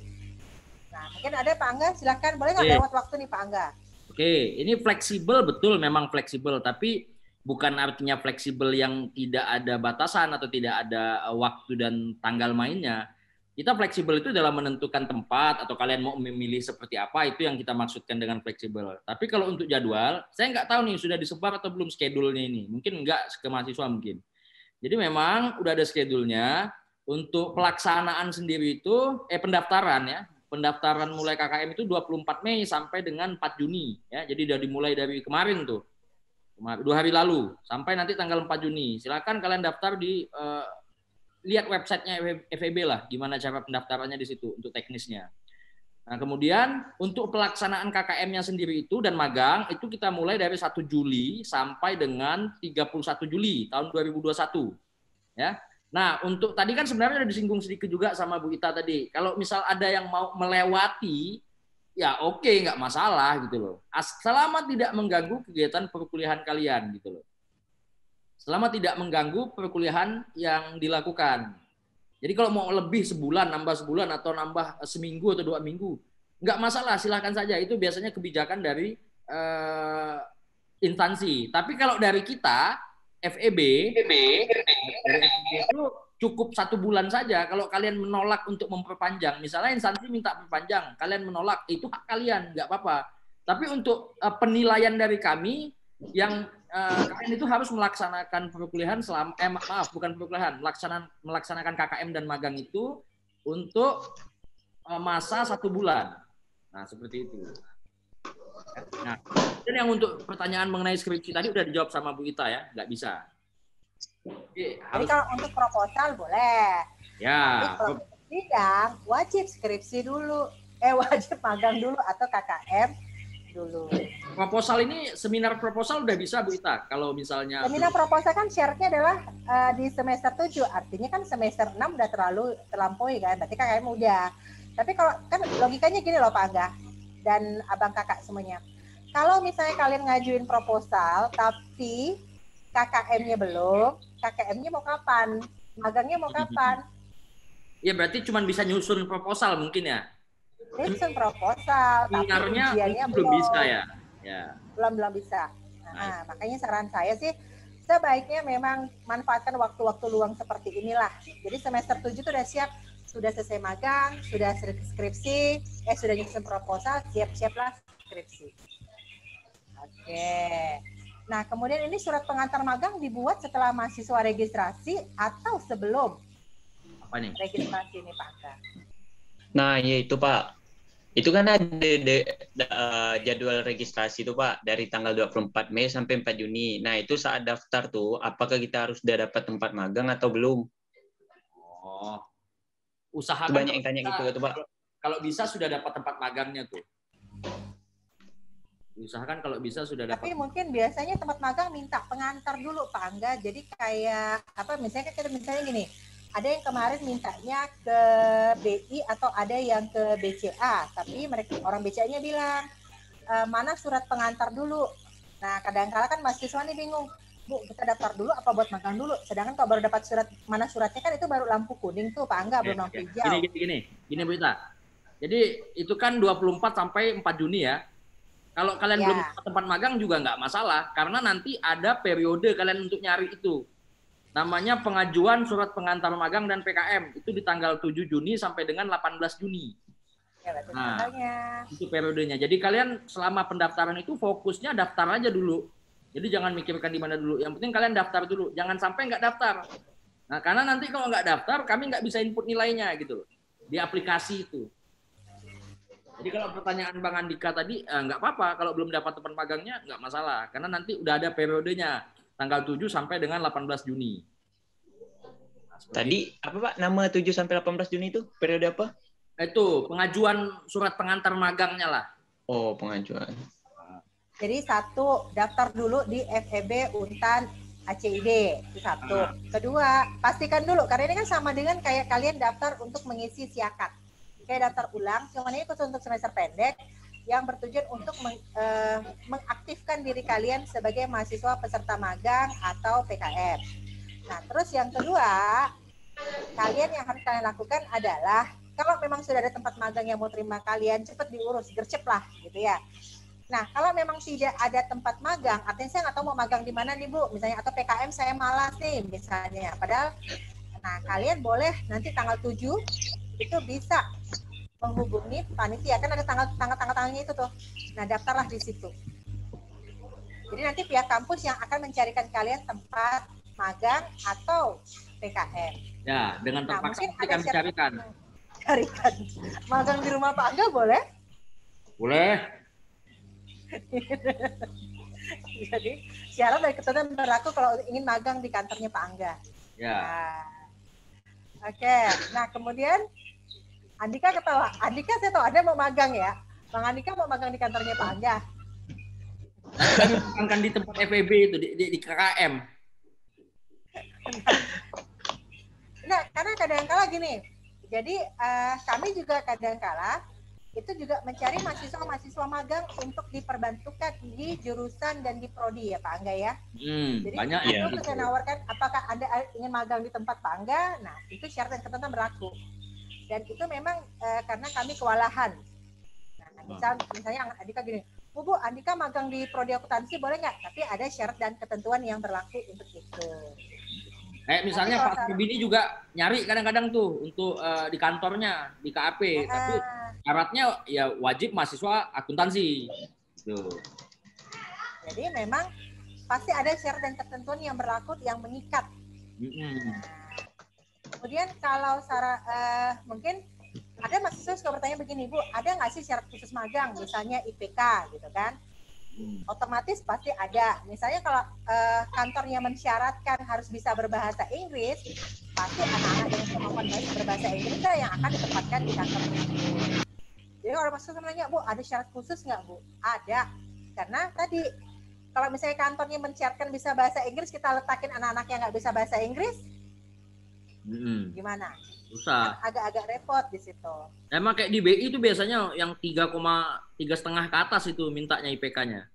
Nah, mungkin ada Pak Angga, silakan. Boleh nggak lewat waktu nih Pak Angga? Oke, ini fleksibel, betul memang fleksibel. Tapi bukan artinya fleksibel yang tidak ada batasan atau tidak ada waktu dan tanggal mainnya. Kita fleksibel itu dalam menentukan tempat atau kalian mau memilih seperti apa, itu yang kita maksudkan dengan fleksibel. Tapi kalau untuk jadwal, saya nggak tahu nih sudah disebar atau belum schedule-nya ini. Mungkin nggak ke mahasiswa mungkin. Jadi memang udah ada schedule-nya. Untuk pelaksanaan sendiri itu pendaftaran ya. Pendaftaran mulai KKM itu 24 Mei sampai dengan 4 Juni ya. Jadi udah dimulai dari kemarin tuh. 2 hari lalu sampai nanti tanggal 4 Juni. Silakan kalian daftar di lihat websitenya FEB lah gimana cara pendaftarannya di situ untuk teknisnya. Nah, kemudian untuk pelaksanaan KKM-nya sendiri itu dan magang itu kita mulai dari 1 Juli sampai dengan 31 Juli tahun 2021. Ya. Nah, untuk tadi kan sebenarnya sudah disinggung sedikit juga sama Bu Ita tadi. Kalau misal ada yang mau melewati ya oke, nggak masalah gitu loh. Selama tidak mengganggu kegiatan perkuliahan kalian gitu loh. Selama tidak mengganggu perkuliahan yang dilakukan. Jadi kalau mau lebih sebulan, nambah sebulan atau nambah seminggu atau 2 minggu, nggak masalah, silahkan saja. Itu biasanya kebijakan dari instansi. Tapi kalau dari kita, FEB, dari FEB itu cukup 1 bulan saja. Kalau kalian menolak untuk memperpanjang, misalnya instansi minta perpanjang, kalian menolak, itu hak kalian, nggak apa-apa. Tapi untuk penilaian dari kami, yang kalian itu harus melaksanakan perkuliahan selama bukan perkuliahan, melaksanakan KKM dan magang itu untuk masa 1 bulan. Nah, seperti itu. Nah, dan yang untuk pertanyaan mengenai skripsi tadi udah dijawab sama Bu Ita ya, nggak bisa. Jadi kalau untuk proposal boleh. Ya. Tapi kalau sidang wajib skripsi dulu, wajib magang dulu atau KKM dulu. Proposal ini, seminar proposal udah bisa Bu Ita. Kalau misalnya seminar proposal kan syaratnya adalah di semester 7, artinya kan semester 6 udah terlampaui kan, berarti KKM udah. Tapi kalau kan logikanya gini loh Pak Angga dan Abang Kakak semuanya. Kalau misalnya kalian ngajuin proposal tapi KKM-nya belum, KKM-nya mau kapan? Magangnya mau kapan? Ya berarti cuma bisa nyusun proposal mungkin ya. Nyusun proposal, tapi ujiannya belum bisa ya. Ya. Belum bisa. Nah, makanya saran saya sih sebaiknya memang manfaatkan waktu-waktu luang seperti inilah. Jadi semester 7 itu udah siap, sudah selesai magang, sudah skripsi, sudah nyusun proposal, siap-siaplah skripsi. Oke. Nah, kemudian ini surat pengantar magang dibuat setelah mahasiswa registrasi atau sebelum registrasi ini Pak Angga? Nah, ya itu Pak. Itu kan ada jadwal registrasi itu Pak, dari tanggal 24 Mei sampai 4 Juni. Nah, itu saat daftar tuh, apakah kita harus sudah dapat tempat magang atau belum? Oh, usahakan. Banyak yang tanya gitu tuh Pak. Kalau bisa sudah dapat tempat magangnya tuh. Usahakan kalau bisa sudah dapat. Tapi mungkin biasanya tempat magang minta pengantar dulu Pak Angga. Jadi kayak apa? Misalnya gini. Ada yang kemarin mintanya ke BI atau ada yang ke BCA, tapi orang BCA-nya bilang mana surat pengantar dulu. Nah, kadang-kala kan mahasiswa nih bingung, Bu, kita daftar dulu apa buat magang dulu? Sedangkan kalau baru dapat mana suratnya kan itu baru lampu kuning tuh, Pak Angga, belum lampu hijau. Gini Bu Ita. Jadi itu kan 24 sampai 4 Juni ya. Kalau kalian belum dapat tempat magang juga nggak masalah, karena nanti ada periode kalian untuk nyari itu. Namanya pengajuan surat pengantar magang dan PKM. Itu di tanggal 7 Juni sampai dengan 18 Juni. Ya, betul. Nah, itu periodenya. Jadi kalian selama pendaftaran itu fokusnya daftar aja dulu. Jadi jangan mikirkan di mana dulu. Yang penting kalian daftar dulu. Jangan sampai nggak daftar. Nah, karena nanti kalau nggak daftar, kami nggak bisa input nilainya gitu loh. Di aplikasi itu. Jadi kalau pertanyaan Bang Andika tadi, nggak apa-apa. Kalau belum dapat tempat magangnya, nggak masalah. Karena nanti udah ada periodenya. Tanggal 7 sampai dengan 18 Juni. Nah, tadi apa Pak? Nama 7 sampai 18 Juni itu periode apa? Itu pengajuan surat pengantar magangnya lah. Oh, pengajuan. Jadi satu, daftar dulu di FEB Untan ACID, itu satu. Kedua, pastikan dulu karena ini kan sama dengan kayak kalian daftar untuk mengisi siakat. Kayak daftar ulang, cuman ini khusus untuk semester pendek yang bertujuan untuk mengaktifkan diri kalian sebagai mahasiswa peserta magang atau PKM. Nah, terus yang kedua, kalian yang harus kalian lakukan adalah kalau memang sudah ada tempat magang yang mau terima kalian, cepat diurus, gercep lah gitu ya. Nah, kalau memang tidak ada tempat magang, artinya saya nggak tahu mau magang di mana nih Bu, misalnya, atau PKM saya malas nih misalnya. Padahal, nah kalian boleh nanti tanggal 7 itu bisa menghubungi panitia, kan ada tanggal-tanggalnya itu tuh. Nah, daftarlah di situ. Jadi nanti pihak kampus yang akan mencarikan kalian tempat magang atau PKM. Ya, dengan terpaksa kami carikan. Carikan. Magang di rumah Pak Angga boleh? Boleh. Jadi syarat dari ketentuan berlaku kalau ingin magang di kantornya Pak Angga. Ya. Nah, oke. Nah, kemudian Andika ketawa. Andika saya tahu Anda mau magang ya. Bang Andika mau magang di kantornya Pak Angga. Kami magang di tempat FEB itu di KKM. Nah, karena kadang-kala gini. Jadi kami juga kadang-kala itu juga mencari mahasiswa-mahasiswa magang untuk diperbantukan di jurusan dan di prodi ya Pak Angga ya. Jadi banyak itu kita nawarkan apakah Anda ingin magang di tempat Pak Angga, nah itu syarat dan ketentuan berlaku. Dan itu memang karena kami kewalahan. Nah, misalnya Andika gini, Bu, Andika magang di prodi akuntansi boleh nggak? Tapi ada syarat dan ketentuan yang berlaku untuk itu. Misalnya Pak Bini juga nyari kadang-kadang tuh untuk di kantornya di KAP, tapi syaratnya ya wajib mahasiswa akuntansi. Tuh. Jadi memang pasti ada syarat dan ketentuan yang berlaku yang mengikat. Kemudian kalau mungkin ada mahasiswa suka bertanya begini, Bu, ada nggak sih syarat khusus magang, misalnya IPK gitu kan? Otomatis pasti ada. Misalnya kalau kantornya mensyaratkan harus bisa berbahasa Inggris, pasti anak-anak yang kemampuan berbahasa Inggris yang akan ditempatkan di kantor tersebut. Jadi kalau mahasiswa nanya, Bu, ada syarat khusus nggak, Bu? Ada. Karena tadi kalau misalnya kantornya mensyaratkan bisa bahasa Inggris, kita letakin anak-anak yang nggak bisa bahasa Inggris, gimana? Susah. Agak-agak repot di situ. Emang kayak di BI itu biasanya yang 3,5 ke atas itu mintanya IPK-nya.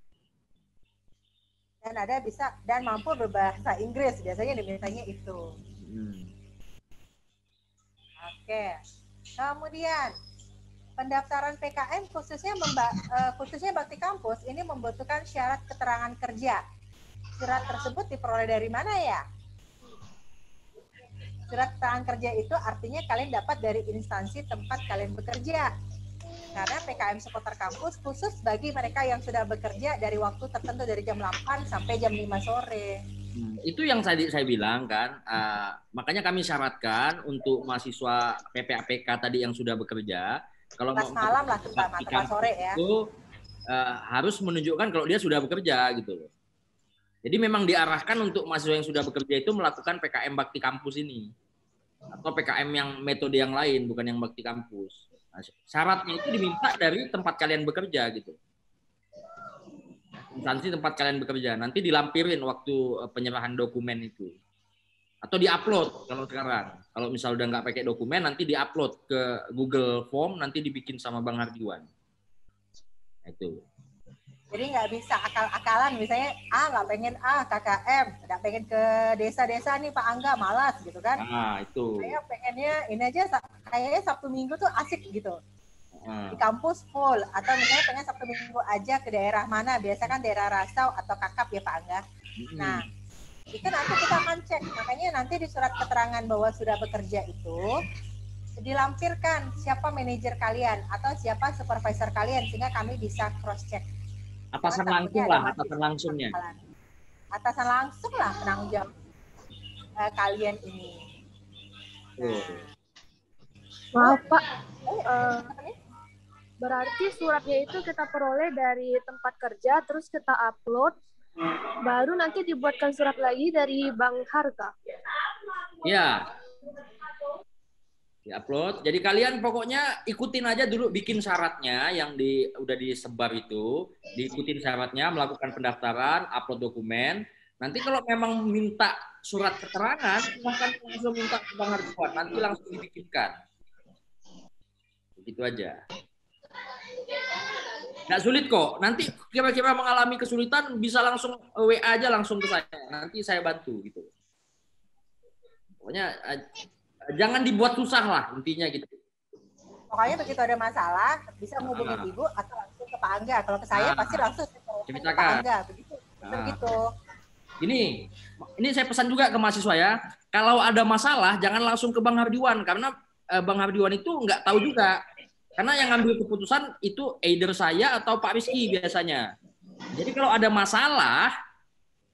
Dan ada bisa dan mampu berbahasa Inggris, biasanya dimintanya itu. Oke. Kemudian pendaftaran PKM khususnya Bakti Kampus ini membutuhkan syarat keterangan kerja. Surat tersebut diperoleh dari mana ya? Surat keterangan kerja itu artinya kalian dapat dari instansi tempat kalian bekerja. Karena PKM seputar kampus khusus bagi mereka yang sudah bekerja dari waktu tertentu dari jam 8 sampai jam 5 sore. Itu yang saya bilang kan, makanya kami syaratkan untuk mahasiswa PPAPK tadi yang sudah bekerja, kalau kelas malam lah terutama, kelas sore ya. Itu harus menunjukkan kalau dia sudah bekerja gitu. Jadi memang diarahkan untuk mahasiswa yang sudah bekerja itu melakukan PKM Bakti Kampus ini. Atau PKM yang metode yang lain, bukan yang Bakti Kampus. Nah, syaratnya itu diminta dari tempat kalian bekerja gitu. Instansi tempat kalian bekerja. Nanti dilampirin waktu penyerahan dokumen itu. Atau diupload kalau sekarang. Kalau misal udah nggak pakai dokumen, nanti diupload ke Google Form, nanti dibikin sama Bang Hardiwan. Nah, itu. Jadi nggak bisa akal-akalan, misalnya nggak pengen KKM, nggak pengen ke desa-desa nih Pak Angga, malas gitu kan? Itu. Saya pengennya ini aja, kayaknya Sabtu Minggu tuh asik gitu. Di kampus full, atau misalnya pengen Sabtu Minggu aja ke daerah mana, biasa kan daerah Rasau atau Kakap ya Pak Angga. Nah, itu nanti kita akan cek, makanya nanti di surat keterangan bahwa sudah bekerja itu dilampirkan siapa manajer kalian atau siapa supervisor kalian sehingga kami bisa cross check. Atasan langsung lah, atasan langsungnya. Atasan langsung lah penanggung jawab kalian ini. Maaf Pak, berarti suratnya itu kita peroleh dari tempat kerja, terus kita upload, baru nanti dibuatkan surat lagi dari Bank Harga. Iya. Di-upload. Jadi kalian pokoknya ikutin aja dulu bikin syaratnya yang udah disebar itu, diikutin syaratnya, melakukan pendaftaran, upload dokumen. Nanti kalau memang minta surat keterangan, silahkan langsung minta ke Bang Hardiwan, nanti langsung dibikinkan. Begitu aja. Nggak sulit kok. Nanti kira-kira mengalami kesulitan bisa langsung WA aja langsung ke saya. Nanti saya bantu gitu. Pokoknya jangan dibuat susah lah intinya gitu. Pokoknya begitu ada masalah bisa menghubungi Ibu atau langsung ke Pak Angga. Kalau ke saya pasti langsung ke Pak Angga. Begitu. Begitu. Ini saya pesan juga ke mahasiswa ya. Kalau ada masalah jangan langsung ke Bang Hardiwan karena Bang Hardiwan itu nggak tahu juga. Karena yang ngambil keputusan itu either saya atau Pak Rizky biasanya. Jadi kalau ada masalah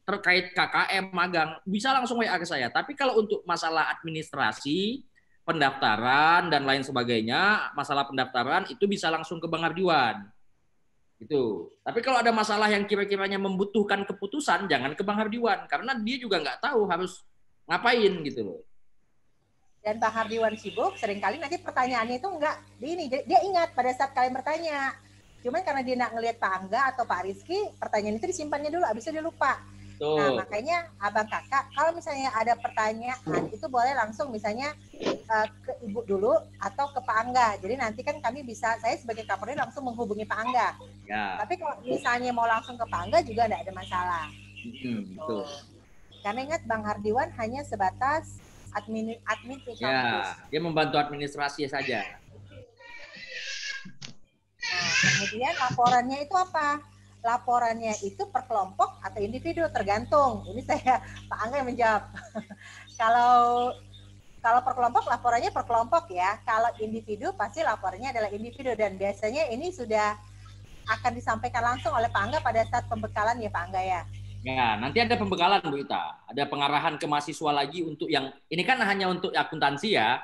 terkait KKM magang bisa langsung WA ke saya. Tapi kalau untuk masalah administrasi, pendaftaran dan lain sebagainya, masalah pendaftaran itu bisa langsung ke Bang Hardiwan. Gitu. Tapi kalau ada masalah yang kira-kiranya membutuhkan keputusan, jangan ke Bang Hardiwan karena dia juga nggak tahu harus ngapain gitu loh. Dan Bang Hardiwan sibuk, seringkali nanti pertanyaannya itu enggak ini dia ingat pada saat kalian bertanya. Cuman karena dia nggak ngelihat Pak Angga atau Pak Rizky, pertanyaan itu disimpannya dulu, abis itu dia lupa. Betul. Nah, makanya abang kakak, kalau misalnya ada pertanyaan, itu boleh langsung misalnya ke ibu dulu atau ke Pak Angga. Jadi nanti kan kami bisa, saya sebagai Kapolri langsung menghubungi Pak Angga. Ya. Tapi kalau misalnya mau langsung ke Pak Angga juga tidak ada masalah. Betul. Karena ingat Bang Hardiwan hanya sebatas admin di kampus. Ya, dia membantu administrasi saja. Nah, kemudian laporannya itu apa? Laporannya itu per kelompok atau individu, tergantung. Ini saya Pak Angga yang menjawab. Kalau per kelompok laporannya per kelompok ya. Kalau individu pasti laporannya adalah individu, dan biasanya ini sudah akan disampaikan langsung oleh Pak Angga pada saat pembekalan ya Pak Angga ya. Ya, nanti ada pembekalan Bu Ita. Ada pengarahan ke mahasiswa lagi untuk yang ini kan hanya untuk akuntansi ya.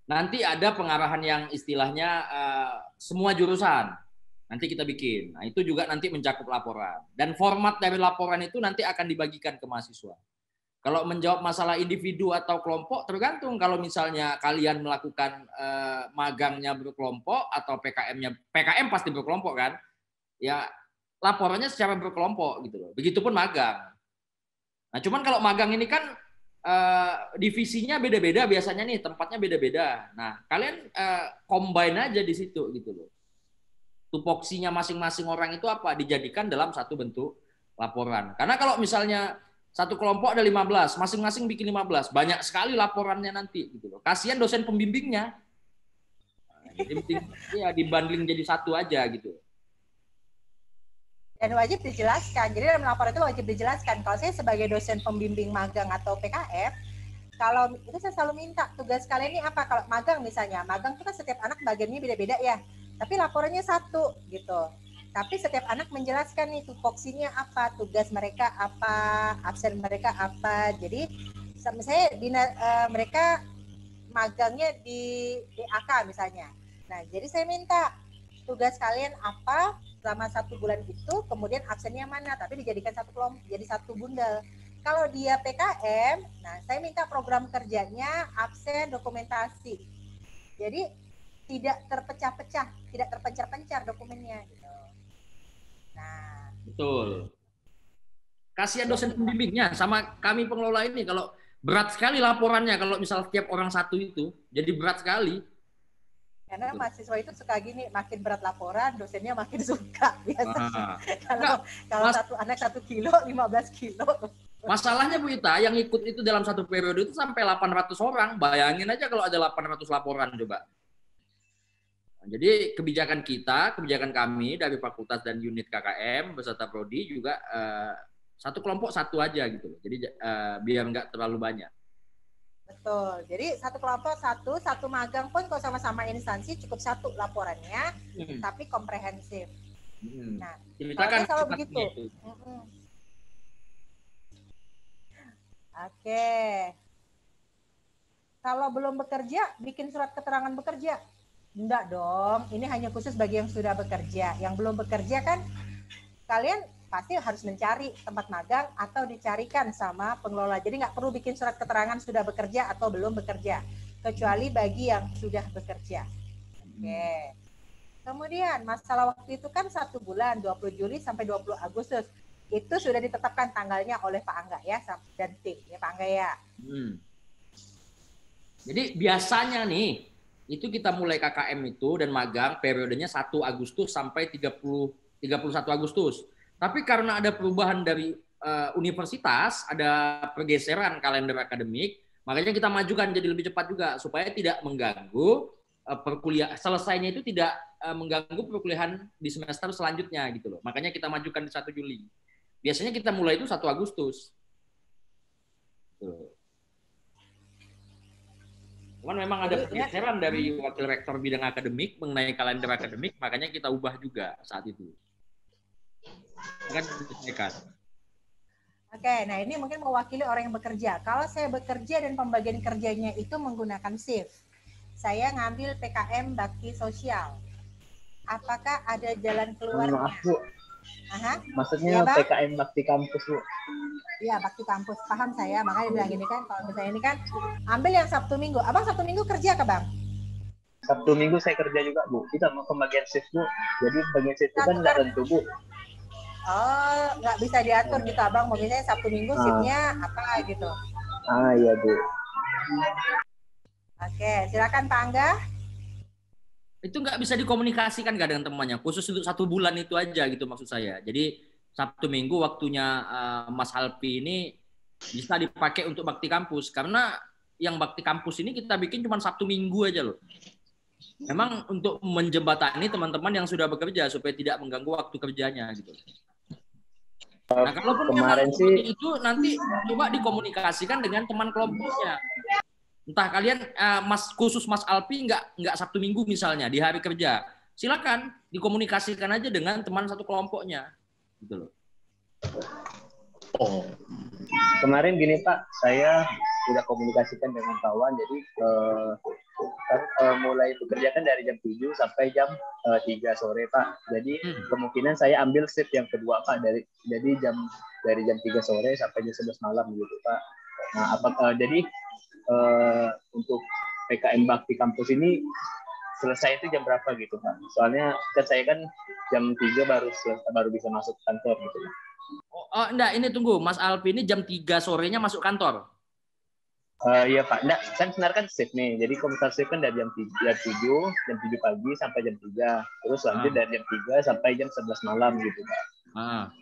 Nanti ada pengarahan yang istilahnya semua jurusan. Nanti kita bikin. Nah, itu juga nanti mencakup laporan. Dan format dari laporan itu nanti akan dibagikan ke mahasiswa. Kalau menjawab masalah individu atau kelompok, tergantung. Kalau misalnya kalian melakukan magangnya berkelompok atau PKM pasti berkelompok kan? Ya, laporannya secara berkelompok gitu loh. Begitupun magang. Nah, cuman kalau magang ini kan divisinya beda-beda biasanya nih, tempatnya beda-beda. Nah, kalian combine aja di situ gitu loh. Tupoksinya masing-masing orang itu apa? Dijadikan dalam satu bentuk laporan. Karena kalau misalnya satu kelompok ada 15, masing-masing bikin 15, banyak sekali laporannya nanti gitu loh. Kasihan dosen pembimbingnya. Jadi ya dibanding jadi satu aja gitu. Dan wajib dijelaskan. Jadi dalam laporan itu wajib dijelaskan. Kalau saya sebagai dosen pembimbing magang atau PKF, kalau itu saya selalu minta tugas kalian ini apa? Kalau magang misalnya, magang itu kan setiap anak bagiannya beda-beda ya. Tapi laporannya satu gitu. Tapi setiap anak menjelaskan nih tupoksinya apa, tugas mereka apa, absen mereka apa. Jadi misalnya mereka magangnya di DAK misalnya. Nah, jadi saya minta tugas kalian apa selama 1 bulan itu, kemudian absennya mana, tapi dijadikan satu kelompok, jadi satu bundel. Kalau dia PKM, nah saya minta program kerjanya, absen, dokumentasi. Jadi tidak terpecah-pecah, tidak terpencar-pencar dokumennya. Gitu. Nah, betul. Kasihan dosen pembimbingnya sama kami pengelola ini, kalau berat sekali laporannya kalau misal setiap orang satu itu, jadi berat sekali. Karena mahasiswa itu suka gini, makin berat laporan, dosennya makin suka biasanya. Kalau satu anak 1 kilo, 15 kilo. Masalahnya Bu Ita, yang ikut itu dalam satu periode itu sampai 800 orang. Bayangin aja kalau ada 800 laporan coba. Jadi kebijakan kami dari fakultas dan unit KKM beserta prodi juga satu kelompok satu aja gitu. Jadi biar nggak terlalu banyak. Betul. Jadi satu kelompok satu magang pun kalau sama-sama instansi cukup satu laporannya, tapi komprehensif. Nah, ceritakan selalu begitu. Oke. Kalau belum bekerja, bikin surat keterangan bekerja. Enggak dong, ini hanya khusus bagi yang sudah bekerja. Yang belum bekerja kan kalian pasti harus mencari tempat magang atau dicarikan sama pengelola. Jadi nggak perlu bikin surat keterangan sudah bekerja atau belum bekerja. Kecuali bagi yang sudah bekerja. Oke. Kemudian masalah waktu itu kan 1 bulan, 20 Juli sampai 20 Agustus. Itu sudah ditetapkan tanggalnya oleh Pak Angga ya, dan tim ya Pak Angga ya. Jadi biasanya nih, itu kita mulai KKM itu dan magang periodenya 1 Agustus sampai 31 Agustus. Tapi karena ada perubahan dari universitas, ada pergeseran kalender akademik, makanya kita majukan jadi lebih cepat juga supaya tidak mengganggu perkuliahan. Selesainya itu tidak mengganggu perkuliahan di semester selanjutnya gitu loh. Makanya kita majukan di 1 Juli. Biasanya kita mulai itu 1 Agustus. Tuh. Cuman memang ada pergeseran dari wakil rektor bidang akademik mengenai kalender akademik, makanya kita ubah juga saat itu. Oke, nah ini mungkin mewakili orang yang bekerja. Kalau saya bekerja dan pembagian kerjanya itu menggunakan shift, saya ngambil PKM Bakti Sosial. Apakah ada jalan keluarnya? Maaf Bu, maksudnya ya, PKM Bakti Kampus Bu. Iya, Bakti Kampus. Paham saya, makanya bilang gini kan, kalau misalnya ini kan, ambil yang Sabtu Minggu. Abang Sabtu Minggu kerja ke Bang? Sabtu Minggu saya kerja juga Bu. Kita mau pembagian shift Bu. Jadi pembagian shift itu kan nggak tentu Bu. Oh, nggak bisa diatur gitu abang. Mau misalnya Sabtu Minggu shiftnya apa gitu. Iya Bu. Oke, silakan Pak Angga. Itu nggak bisa dikomunikasikan nggak dengan temannya, khusus untuk 1 bulan itu aja gitu maksud saya. Jadi Sabtu Minggu waktunya Mas Alpi ini bisa dipakai untuk bakti kampus, karena yang bakti kampus ini kita bikin cuma Sabtu Minggu aja loh. Memang untuk menjembatani teman-teman yang sudah bekerja supaya tidak mengganggu waktu kerjanya gitu. Nah, kalaupun Kemarin memang sih itu nanti coba dikomunikasikan dengan teman kelompoknya. Entah kalian khusus Mas Alpi nggak Sabtu Minggu misalnya di hari kerja, silakan dikomunikasikan aja dengan teman satu kelompoknya, gitu loh. Oh. Kemarin gini Pak, saya sudah komunikasikan dengan kawan, jadi mulai bekerja kan dari jam 7 sampai jam 3 sore Pak. Jadi kemungkinan saya ambil shift yang kedua Pak, dari jam 3 sore sampai jam 11 malam gitu Pak. Nah, jadi untuk PKM Bakti Kampus ini selesai itu jam berapa gitu Pak? Soalnya kan saya kan jam 3 baru bisa masuk kantor gitu Pak. Oh, enggak, ini tunggu. Mas Alpi ini jam 3 sorenya masuk kantor? Iya Pak, enggak, kan sebenarnya kan shift nih. Jadi komuter shift kan dari jam 7 pagi sampai jam 3. Terus lanjut dari jam 3 sampai jam 11 malam gitu Pak.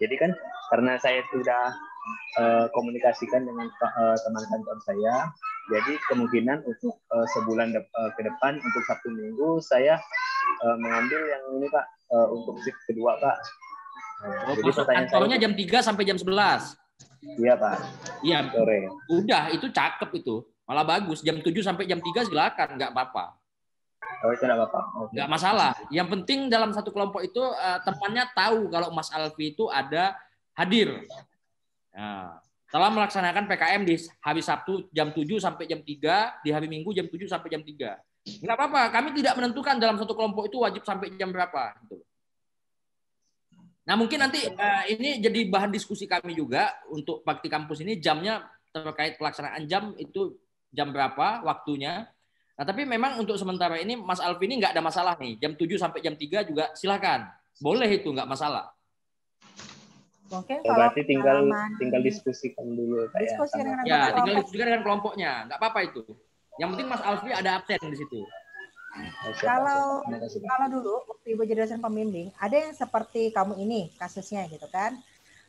Jadi kan karena saya sudah komunikasikan dengan teman kantor saya, jadi kemungkinan untuk sebulan ke depan untuk Sabtu Minggu saya mengambil yang ini Pak, untuk shift kedua Pak. Jadi kantornya jam 3 sampai jam 11. Iya Pak. Iya. Sore. Udah, itu cakep itu. Malah bagus. Jam 7 sampai jam 3 silakan, nggak apa-apa. Oh, itu nggak apa-apa. Okay. Nggak masalah. Yang penting dalam satu kelompok itu temannya tahu kalau Mas Alfi itu ada hadir. Nah, setelah melaksanakan PKM di hari Sabtu jam 7 sampai jam 3, di hari Minggu jam 7 sampai jam 3. Nggak apa-apa, kami tidak menentukan dalam satu kelompok itu wajib sampai jam berapa. Gitu. Nah, mungkin nanti ini jadi bahan diskusi kami juga untuk Bakti Kampus ini, jamnya terkait pelaksanaan jam itu jam berapa waktunya. Nah, tapi memang untuk sementara ini Mas Alfi ini nggak ada masalah nih. Jam 7 sampai jam 3 juga silakan. Boleh itu, nggak masalah. Mungkin ya, berarti tinggal diskusikan dulu kayak. Ya, tinggal diskusikan dengan kelompoknya. Nggak apa-apa itu. Yang penting Mas Alfi ada absen di situ. Kalau dulu waktu Ibu jadi dosen pembimbing, ada yang seperti kamu ini kasusnya gitu kan.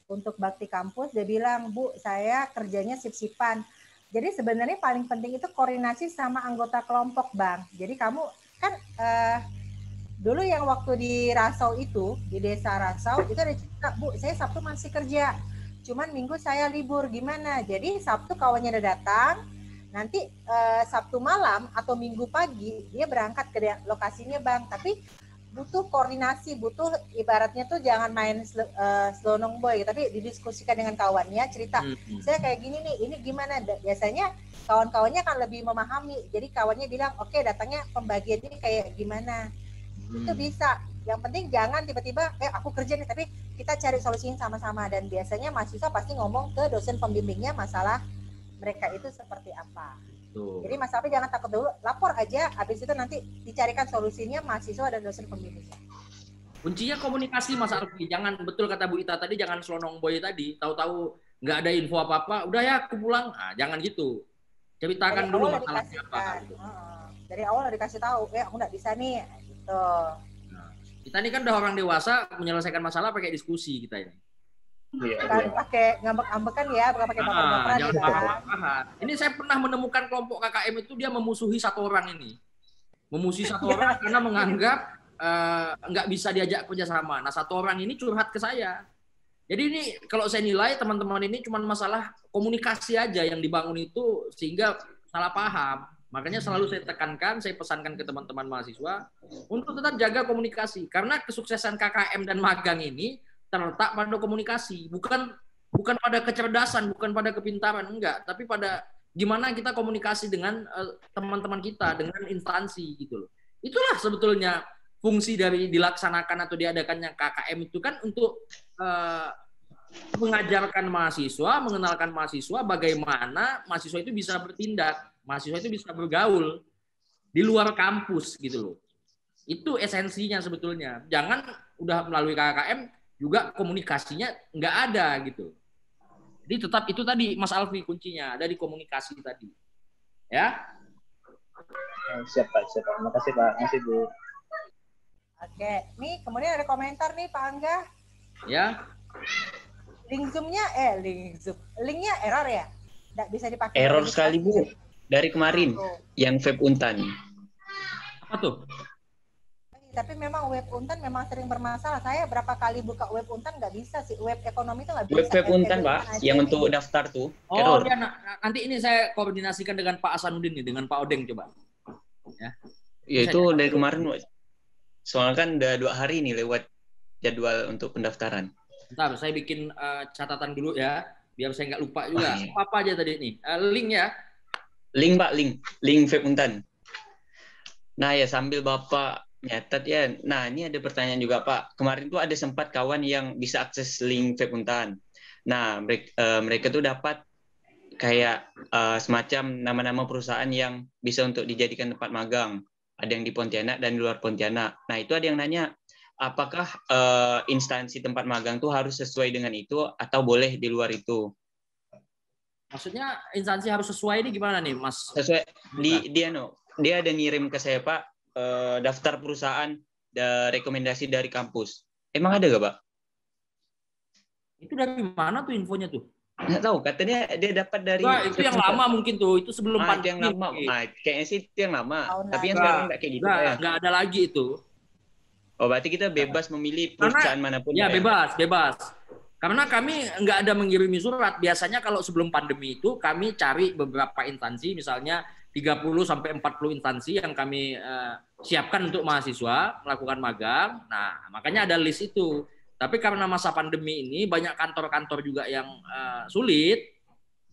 Untuk Bakti Kampus dia bilang, Bu, saya kerjanya sip-sipan. Jadi sebenarnya paling penting itu koordinasi sama anggota kelompok, Bang. Jadi kamu kan dulu yang waktu di Rasau itu, di desa Rasau, itu ada cerita, Bu, saya Sabtu masih kerja. Cuman Minggu saya libur, gimana? Jadi Sabtu kawannya udah datang, nanti Sabtu malam atau Minggu pagi dia berangkat ke lokasinya Bang, tapi butuh koordinasi, butuh ibaratnya tuh jangan main selonong boy, tapi didiskusikan dengan kawannya, cerita saya kayak gini nih, ini gimana? Biasanya kawan-kawannya kan lebih memahami, jadi kawannya bilang oke, datangnya pembagiannya kayak gimana, itu bisa. Yang penting jangan tiba-tiba aku kerja nih, tapi kita cari solusinya sama-sama. Dan biasanya mahasiswa pasti ngomong ke dosen pembimbingnya masalah mereka itu seperti apa. Tuh. Jadi Mas Alfi jangan takut dulu, lapor aja, habis itu nanti dicarikan solusinya mahasiswa dan dosen pembimbingnya. Kuncinya komunikasi Mas Alfi, jangan, betul kata Bu Ita tadi, jangan selonong boy tadi, tahu-tahu nggak ada info apa-apa, udah ya aku pulang, jangan gitu. Ceritakan dulu masalahnya apa. Gitu. Dari awal dikasih tahu, aku nggak bisa nih, gitu. Nah, kita ini kan udah orang dewasa, menyelesaikan masalah pakai diskusi kita ini. Bukan pakai ngambek-ngambekan ya, bukan pakai baper-baperan gitu. Ini saya pernah menemukan kelompok KKM itu dia memusuhi satu orang ini. Memusuhi satu orang karena menganggap nggak bisa diajak kerjasama. Nah, satu orang ini curhat ke saya. Jadi ini kalau saya nilai teman-teman ini cuma masalah komunikasi aja yang dibangun itu sehingga salah paham. Makanya selalu saya tekankan, saya pesankan ke teman-teman mahasiswa untuk tetap jaga komunikasi. Karena kesuksesan KKM dan magang ini terletak pada komunikasi, bukan pada kecerdasan, bukan pada kepintaran, enggak, tapi pada gimana kita komunikasi dengan teman-teman kita, dengan instansi gitu loh. Itulah sebetulnya fungsi dari dilaksanakan atau diadakannya KKM itu kan untuk mengajarkan mahasiswa, mengenalkan mahasiswa bagaimana mahasiswa itu bisa bertindak, mahasiswa itu bisa bergaul di luar kampus gitu loh. Itu esensinya sebetulnya. Jangan udah melalui KKM juga komunikasinya nggak ada gitu. Jadi tetap itu tadi Mas Alfi kuncinya ada di komunikasi tadi. Ya. Siap Pak, siap Pak. Makasih Pak, makasih Bu. Oke, nih kemudian ada komentar nih Pak Angga. Ya. Linknya error ya? Nggak bisa dipakai. Error sekali Bu, dari kemarin yang web Untan. Apa tuh? Tapi memang web Untan memang sering bermasalah. Saya berapa kali buka web Untan nggak bisa sih. Web ekonomi itu nggak bisa. Web Untan Pak, yang untuk daftar tuh. Oh error. ya, nanti ini saya koordinasikan dengan Pak Hasanuddin nih, dengan Pak Odeng coba. Ya itu dari kemarin, soalnya kan udah 2 hari nih lewat jadwal untuk pendaftaran. Bentar, saya bikin catatan dulu ya, biar saya nggak lupa juga. Apa aja tadi nih? Link ya? Link Pak, link web Untan. Nah ya sambil Bapak nyatet ya. Nah ini ada pertanyaan juga Pak. Kemarin tuh ada sempat kawan yang bisa akses link web Untan. Nah mereka tuh dapat kayak semacam nama-nama perusahaan yang bisa untuk dijadikan tempat magang. Ada yang di Pontianak dan di luar Pontianak. Nah itu ada yang nanya, apakah instansi tempat magang tuh harus sesuai dengan itu atau boleh di luar itu? Maksudnya instansi harus sesuai ini gimana nih Mas? Sesuai, dia ada ngirim ke saya Pak, daftar perusahaan rekomendasi dari kampus. Emang ada gak Pak? Itu dari mana tuh infonya tuh? Nggak tahu, katanya dia dapat dari... Wah, itu yang lama mungkin tuh, itu sebelum pandemi. Itu yang lama, kayaknya sih itu yang lama. Tapi yang Nggak, sekarang nggak kayak gitu. Nggak ada lagi itu. Oh, berarti kita bebas memilih perusahaan manapun. Ya, bebas. Karena kami nggak ada mengirimi surat. Biasanya kalau sebelum pandemi itu kami cari beberapa instansi, misalnya 30-40 instansi yang kami siapkan untuk mahasiswa melakukan magang. Nah, makanya ada list itu. Tapi karena masa pandemi ini banyak kantor-kantor juga yang sulit,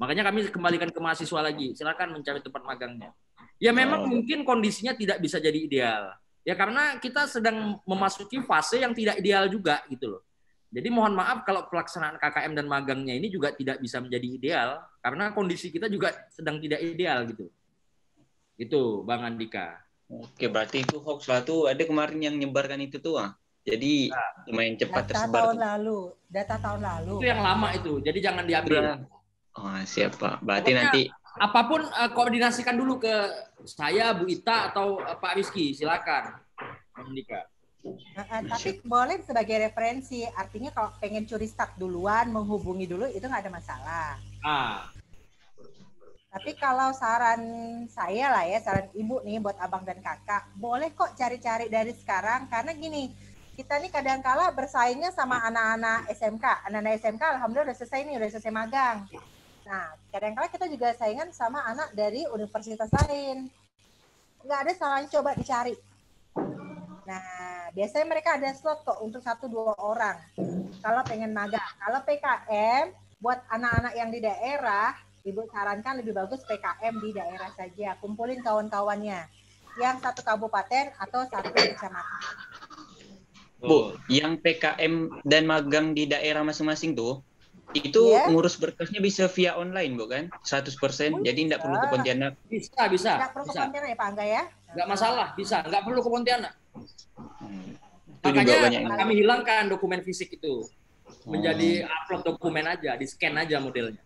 makanya kami kembalikan ke mahasiswa lagi. Silakan mencari tempat magangnya. Ya memang mungkin kondisinya tidak bisa jadi ideal. Ya karena kita sedang memasuki fase yang tidak ideal juga gitu loh. Jadi mohon maaf kalau pelaksanaan KKM dan magangnya ini juga tidak bisa menjadi ideal karena kondisi kita juga sedang tidak ideal gitu. Itu Bang Andika. Oke, berarti itu hoax lah tuh. Ada kemarin yang nyebarkan itu tuh. Jadi lumayan cepat tersebar. Data tahun lalu. Itu yang lama itu. Jadi jangan diambil. Oh, siap Pak. Berarti nanti apapun koordinasikan dulu ke saya, Bu Ita atau Pak Rizky, silakan. Andika. Tapi boleh sebagai referensi. Artinya kalau pengen curi start duluan, menghubungi dulu itu nggak ada masalah. Tapi kalau saran saya lah ya, saran ibu nih buat abang dan kakak, boleh kok cari-cari dari sekarang karena gini. Kita nih kadang-kala bersaingnya sama anak-anak SMK. Anak-anak SMK alhamdulillah udah selesai nih, udah selesai magang. Nah, kadang-kala kita juga saingan sama anak dari universitas lain. Nggak ada salahnya coba dicari. Nah, biasanya mereka ada slot kok untuk 1-2 orang. Kalau pengen magang. Kalau PKM, buat anak-anak yang di daerah, Ibu sarankan lebih bagus PKM di daerah saja. Kumpulin kawan-kawannya. Yang 1 kabupaten atau 1 kecamatan. Bu, yang PKM dan magang di daerah masing-masing tuh, itu ngurus berkasnya bisa via online, Bu kan? 100%, jadi nggak perlu ke Pontianak. Bisa. Nggak perlu ke Pontianak ya, Pak Angga ya? Nggak masalah, bisa. Nggak perlu ke Pontianak. Itu makanya juga banyak kami hilangkan dokumen fisik itu. Menjadi upload dokumen aja, di-scan aja modelnya.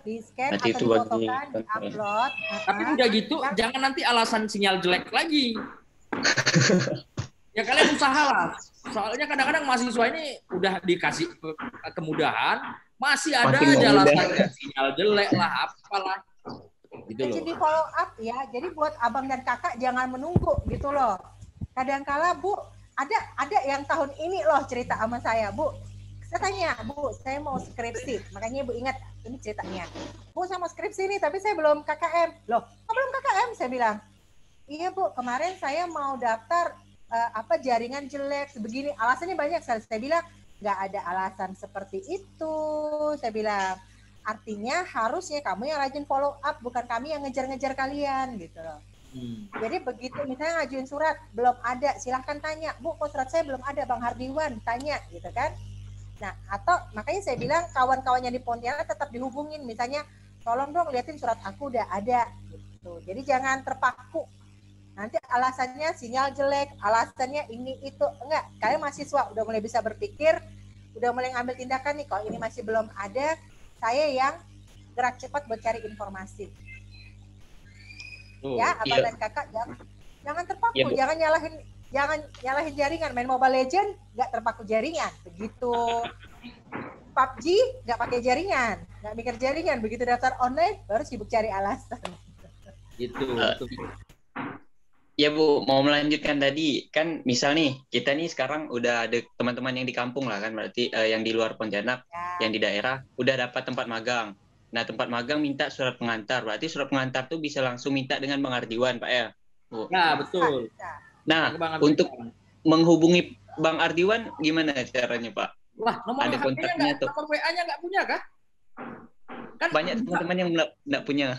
Di-scan atau difotokan, di-upload. Tapi udah gitu, jangan nanti alasan sinyal jelek lagi. Ya kalian usahalah. Soalnya kadang-kadang mahasiswa ini udah dikasih kemudahan, masih ada aja alasan sinyal jelek lah, apalah. Gitu loh. Jadi follow up ya. Jadi buat abang dan kakak jangan menunggu gitu loh. Kadang-kala Bu, ada yang tahun ini loh cerita sama saya, Bu. Saya tanya, Bu, saya mau skripsi. Makanya Ibu ingat ini ceritanya. Bu, saya mau skripsi nih, tapi saya belum KKM. Loh, kok belum KKM? Saya bilang. Iya Bu, kemarin saya mau daftar jaringan jelek sebegini, alasannya banyak. Saya bilang nggak ada alasan seperti itu. Saya bilang artinya harusnya kamu yang rajin follow up, bukan kami yang ngejar-ngejar kalian gitu loh. Jadi begitu misalnya ngajuin surat belum ada, silahkan tanya, Bu kok surat saya belum ada, Bang Hardiwan tanya gitu kan. Nah atau makanya saya bilang kawan-kawannya di Pontianak tetap dihubungin, misalnya tolong dong liatin surat aku udah ada gitu. Jadi jangan terpaku Nanti alasannya sinyal jelek, alasannya ini itu. Enggak, kalian mahasiswa udah mulai bisa berpikir, udah mulai ngambil tindakan nih. Kalau ini masih belum ada, saya yang gerak cepat buat cari informasi. Ya, abang dan kakak jangan terpaku, jangan nyalahin jaringan. Main Mobile Legends nggak terpaku jaringan, begitu. PUBG nggak pakai jaringan, nggak mikir jaringan. Begitu daftar online baru sibuk cari alasan. Itu. Ya Bu, mau melanjutkan tadi, kan misal nih, kita nih sekarang udah ada teman-teman yang di kampung lah kan, berarti yang di luar Pontianak, yang di daerah, udah dapat tempat magang. Nah, tempat magang minta surat pengantar, berarti surat pengantar tuh bisa langsung minta dengan Bang Ardiwan, Pak ya? Bu. Ya, betul. Nah, untuk menghubungi Bang Ardiwan, gimana caranya Pak? Wah, nomor ada kontaknya tuh. Nomor WA-nya nggak punya kah? Kan banyak teman-teman yang nggak punya.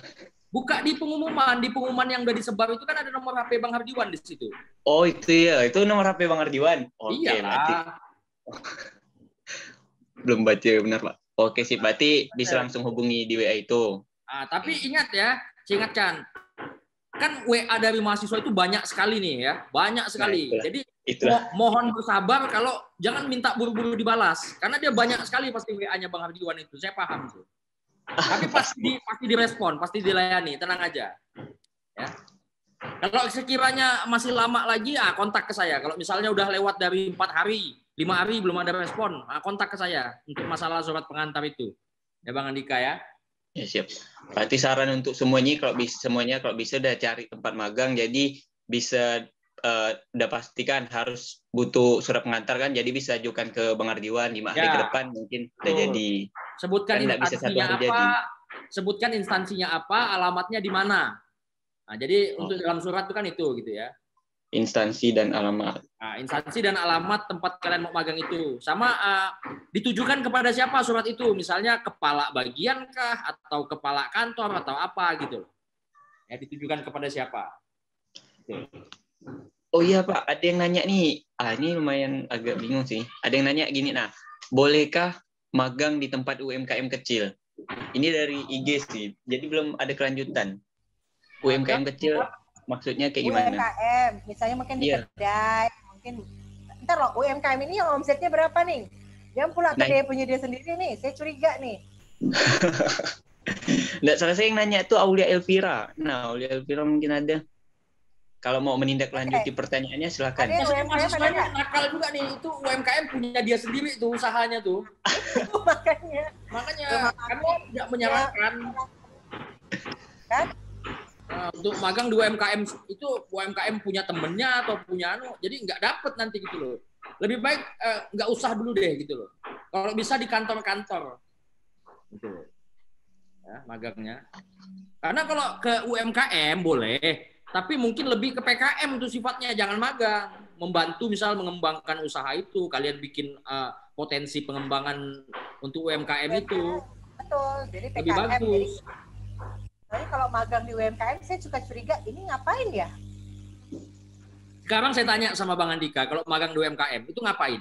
Buka di pengumuman yang udah disebar itu kan ada nomor HP Bang Hardiwan di situ. Oh itu ya, itu nomor HP Bang Hardiwan. Oke, berarti belum baca benar Pak. Oke sih, berarti bisa langsung hubungi di WA itu. Tapi ingat ya, saya ingatkan, kan WA dari mahasiswa itu banyak sekali nih ya, banyak sekali. Nah, jadi mohon bersabar kalau jangan minta buru-buru dibalas, karena dia banyak sekali pasti WA-nya Bang Hardiwan itu. Saya paham tuh. Tapi pasti direspon, pasti dilayani, tenang aja. Ya. Kalau sekiranya masih lama lagi, kontak ke saya. Kalau misalnya udah lewat dari 4 hari, 5 hari belum ada respon, kontak ke saya untuk masalah surat pengantar itu. Ya Bang Andika ya. Ya siap. Berarti saran untuk semuanya kalau bisa udah cari tempat magang, jadi bisa udah pastikan harus butuh surat pengantar kan, jadi bisa ajukan ke Bang Ardiwan 5 hari ke depan mungkin udah jadi. Sebutkan kan instansinya apa, sebutkan instansinya apa, alamatnya di mana. Nah, jadi untuk dalam surat itu kan itu gitu ya. Instansi dan alamat. Nah, instansi dan alamat tempat kalian mau magang itu. Sama ditujukan kepada siapa surat itu? Misalnya kepala bagian kah atau kepala kantor atau apa gitu. Ya, ditujukan kepada siapa? Gitu. Oh iya Pak, ada yang nanya nih. Ini lumayan agak bingung sih. Ada yang nanya gini, nah, bolehkah magang di tempat UMKM kecil? Ini dari IG sih, jadi belum ada kelanjutan. UMKM kecil maksudnya kayak gimana? UMKM, misalnya mungkin di kedai, mungkin ntar loh UMKM ini yang omsetnya berapa nih? Dia pula kedai punya dia sendiri nih, saya curiga nih. Nggak salah, saya yang nanya tuh Aulia Elvira. Nah, Aulia Elvira mungkin ada. Kalau mau menindaklanjuti pertanyaannya silakan. Mahasiswanya nakal juga nih, itu UMKM punya dia sendiri tuh usahanya tuh. makanya kami tidak menyarankan. Kan? Untuk magang di UMKM itu UMKM punya temennya atau punya jadi nggak dapet nanti gitu loh. Lebih baik nggak usah dulu deh gitu loh. Kalau bisa di kantor-kantor. Gitu. Ya, magangnya. Karena kalau ke UMKM boleh. Tapi mungkin lebih ke PKM itu sifatnya, jangan magang. Membantu misal mengembangkan usaha itu, kalian bikin potensi pengembangan untuk UMKM itu. Betul, jadi PKM. Lebih bagus. Jadi kalau magang di UMKM, saya suka curiga, ini ngapain ya? Sekarang saya tanya sama Bang Andika, kalau magang di UMKM, itu ngapain?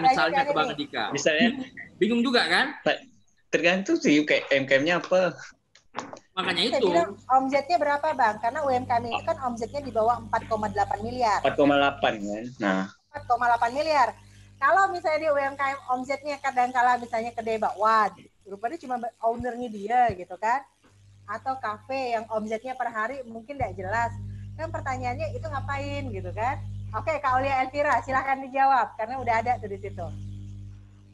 Misalnya ke Bang Andika. Misalnya, bingung juga kan? Tergantung sih kayak UMKM-nya apa. Makanya itu. Omsetnya berapa Bang? Karena UMKM itu kan omsetnya di bawah 4,8 miliar. 4,8 kan? Nah. 4,8 miliar. Kalau misalnya di UMKM omsetnya kadang-kala misalnya kedai bakwan, rupanya cuma ownernya dia gitu kan. Atau kafe yang omsetnya per hari mungkin tidak jelas. Kan pertanyaannya itu ngapain gitu kan. Oke, Kak Aulia Elvira, silahkan dijawab. Karena udah ada tuh di situ.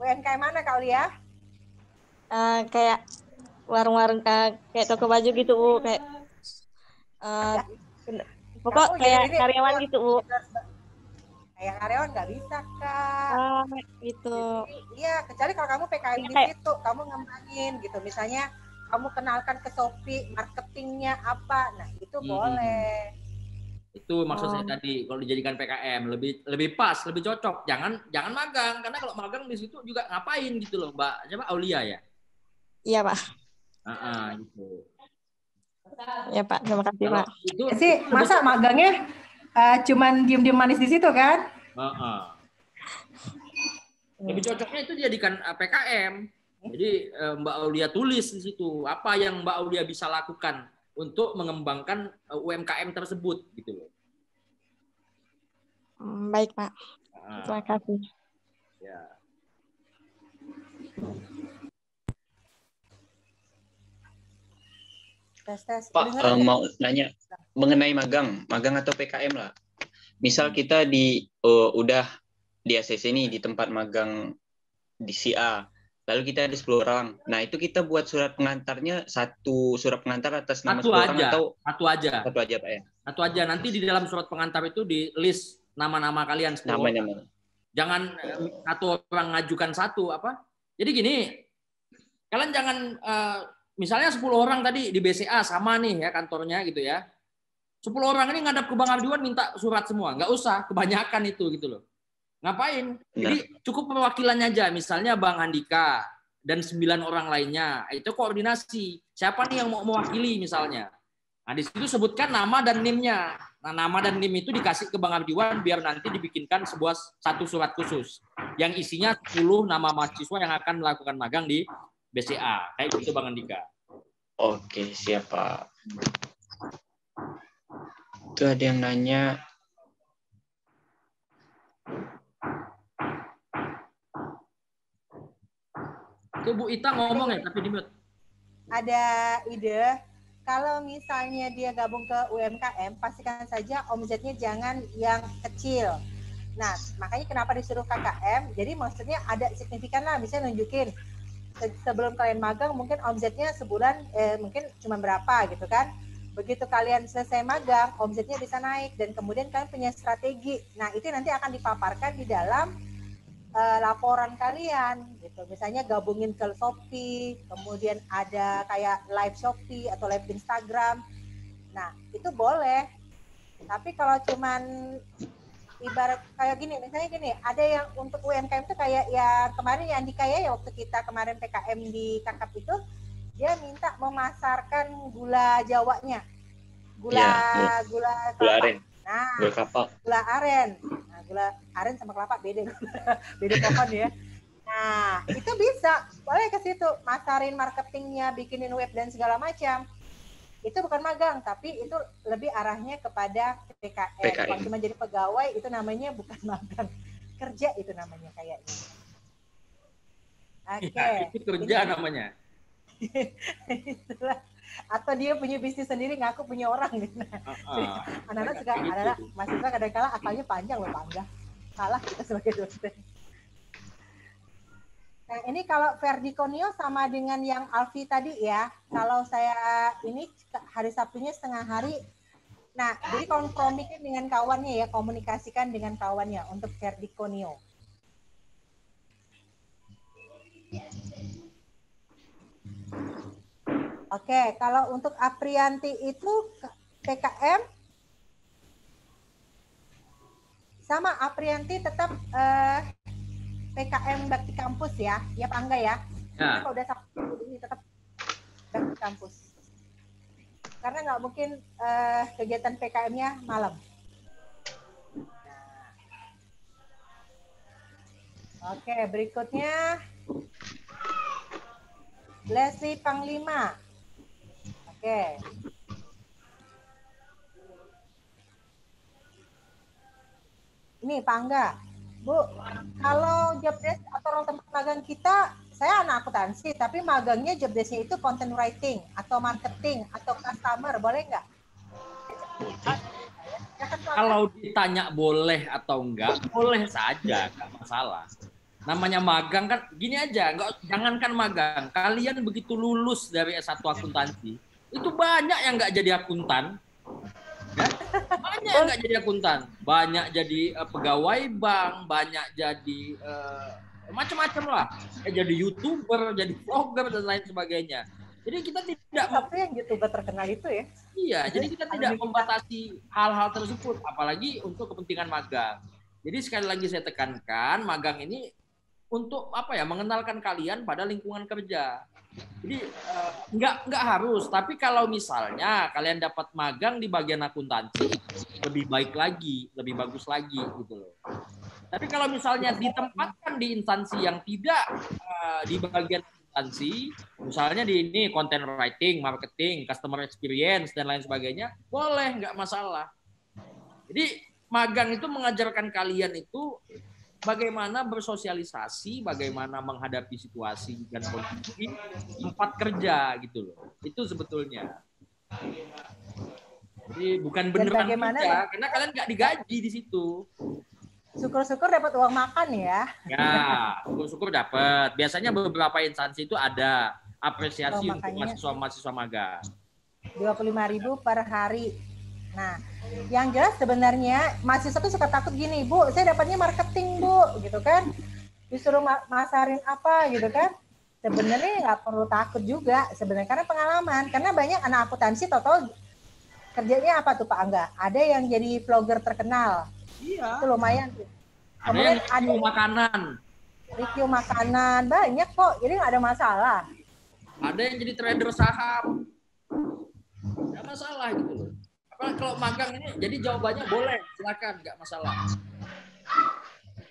UMKM mana Kak Aulia? Kayak warung-warung kayak toko baju gitu Bu, kayak pokok kayak karyawan gitu Bu. Kayak karyawan nggak bisa Kak. Gitu. Iya, kecuali kalau kamu PKM di situ, kamu ngembangin gitu. Misalnya kamu kenalkan ke Shopee marketingnya apa, nah itu boleh. Itu maksud saya tadi, kalau dijadikan PKM lebih pas, lebih cocok. Jangan magang, karena kalau magang di situ juga ngapain gitu loh, Mbak. Siapa Aulia ya? Iya Pak. Gitu. Ya Pak, terima kasih Pak. Itu sih masa magangnya cuman diem-diem manis di situ kan? Lebih cocoknya itu dijadikan PKM. Jadi Mbak Aulia tulis di situ apa yang Mbak Aulia bisa lakukan untuk mengembangkan UMKM tersebut gitu loh. Baik, Pak. Terima kasih. Ya. Pak, mau nanya mengenai magang atau PKM lah. Misal kita udah di ACC ini di tempat magang di CA, lalu kita ada 10 orang. Nah, itu kita buat surat pengantarnya satu surat pengantar atas nama 10 orang atau satu aja, Pak ya? Satu aja. Nanti di dalam surat pengantar itu di list nama-nama kalian semua. Nama-nama. Jangan satu orang ngajukan satu apa? Jadi gini, kalian jangan misalnya 10 orang tadi di BCA sama nih ya kantornya gitu ya. 10 orang ini ngadap ke Bang Ardiwan minta surat semua. Nggak usah, kebanyakan itu gitu loh. Ngapain? Jadi cukup perwakilannya aja. Misalnya Bang Andika dan 9 orang lainnya. Itu koordinasi. Siapa nih yang mau mewakili misalnya. Nah di situ sebutkan nama dan NIM-nya. Nah nama dan NIM itu dikasih ke Bang Ardiwan biar nanti dibikinkan satu surat khusus. Yang isinya 10 nama mahasiswa yang akan melakukan magang di BCA. Kayak gitu Bang Andika. Oke, siap Pak. Itu ada yang nanya. Itu Bu Ita ngomong ya, tapi di-mute. Ada ide, kalau misalnya dia gabung ke UMKM, pastikan saja omsetnya jangan yang kecil. Nah, makanya kenapa disuruh KKM, jadi maksudnya ada signifikan lah, bisa nunjukin sebelum kalian magang mungkin omsetnya sebulan mungkin cuma berapa gitu kan. Begitu kalian selesai magang, omsetnya bisa naik dan kemudian kalian punya strategi. Nah, itu nanti akan dipaparkan di dalam laporan kalian gitu. Misalnya gabungin ke Shopee, kemudian ada kayak live Shopee atau live Instagram. Nah, itu boleh. Tapi kalau cuman ibarat kayak gini, misalnya gini, ada yang untuk UMKM itu kayak ya kemarin ya Andika ya waktu kita kemarin PKM di Kakap itu, dia minta memasarkan gula Jawanya, gula aren. Nah, gula kapal. Gula aren. Nah, gula aren sama kelapa beda pohon ya. Nah, itu bisa boleh ke situ masarin marketingnya, bikinin web dan segala macam. Itu bukan magang, tapi itu lebih arahnya kepada PKM. Kalau cuma jadi pegawai itu namanya bukan magang, kerja itu namanya kayaknya. Oke. Ya, itu kerja namanya. Itulah. Atau dia punya bisnis sendiri ngaku punya orang gitu. Anak-anak suka, anak-anak mahasiswa kadang-kala akalnya panjang loh Pak. Salah kita sebagai dosen. Nah, ini kalau Ferdi Konio sama dengan yang Alfi tadi ya. Kalau saya ini hari Sabtunya setengah hari. Nah, jadi kompromikan dengan kawannya ya, komunikasikan dengan kawannya untuk Ferdi Konio. Oke, kalau untuk Aprianti itu PKM sama Aprianti tetap PKM Bakti Kampus ya Pak Angga ya. Ya. Kalau udah Sabtu ini tetap Bakti Kampus. Karena nggak mungkin kegiatan PKM-nya malam. Oke, berikutnya Leslie Panglima. Oke. Ini Pak Angga. Bu, kalau job desk atau tempat magang kita, saya anak akuntansi, tapi magangnya job desk-nya itu content writing, atau marketing, atau customer, boleh nggak? Kalau ditanya boleh atau enggak, boleh saja, nggak masalah. Namanya magang kan, gini aja, jangankan magang, kalian begitu lulus dari S1 akuntansi, itu banyak yang nggak jadi akuntan. Ya? Banyak yang nggak jadi akuntan, banyak jadi pegawai bank, banyak jadi macam-macam lah, jadi YouTuber, jadi vlogger dan lain sebagainya. Jadi kita tidak tapi yang YouTuber terkenal itu ya. Iya, jadi kita tidak membatasi hal-hal tersebut, apalagi untuk kepentingan magang. Jadi sekali lagi saya tekankan, magang ini untuk apa ya, mengenalkan kalian pada lingkungan kerja. Jadi nggak harus, tapi kalau misalnya kalian dapat magang di bagian akuntansi, lebih baik lagi, lebih bagus lagi gitu loh. Tapi kalau misalnya ditempatkan di instansi yang tidak di bagian instansi, misalnya di ini content writing, marketing, customer experience dan lain sebagainya, boleh, nggak masalah. Jadi magang itu mengajarkan kalian itu bagaimana bersosialisasi, bagaimana menghadapi situasi dan kondisi tempat kerja gitu loh. Itu sebetulnya. Jadi bukan beneran kerja, karena kalian nggak digaji di situ. Syukur-syukur dapat uang makan ya. Ya, syukur-syukur dapat. Biasanya beberapa instansi itu ada apresiasi untuk mahasiswa-mahasiswa magang. 25.000 per hari. Nah, yang jelas sebenarnya mahasiswa tuh suka takut gini, Bu, saya dapatnya marketing, Bu, gitu kan. Disuruh masarin apa gitu kan. Sebenarnya nggak perlu takut juga sebenarnya karena pengalaman. Karena banyak anak akuntansi total kerjanya apa tuh Pak Angga? Ada yang jadi vlogger terkenal. Iya. Itu lumayan tuh. Kemudian ada review makanan. Review makanan banyak kok, jadi nggak ada masalah. Ada yang jadi trader saham, nggak masalah gitu loh. Apalagi kalau magang ini, jadi jawabannya boleh, silakan, nggak masalah.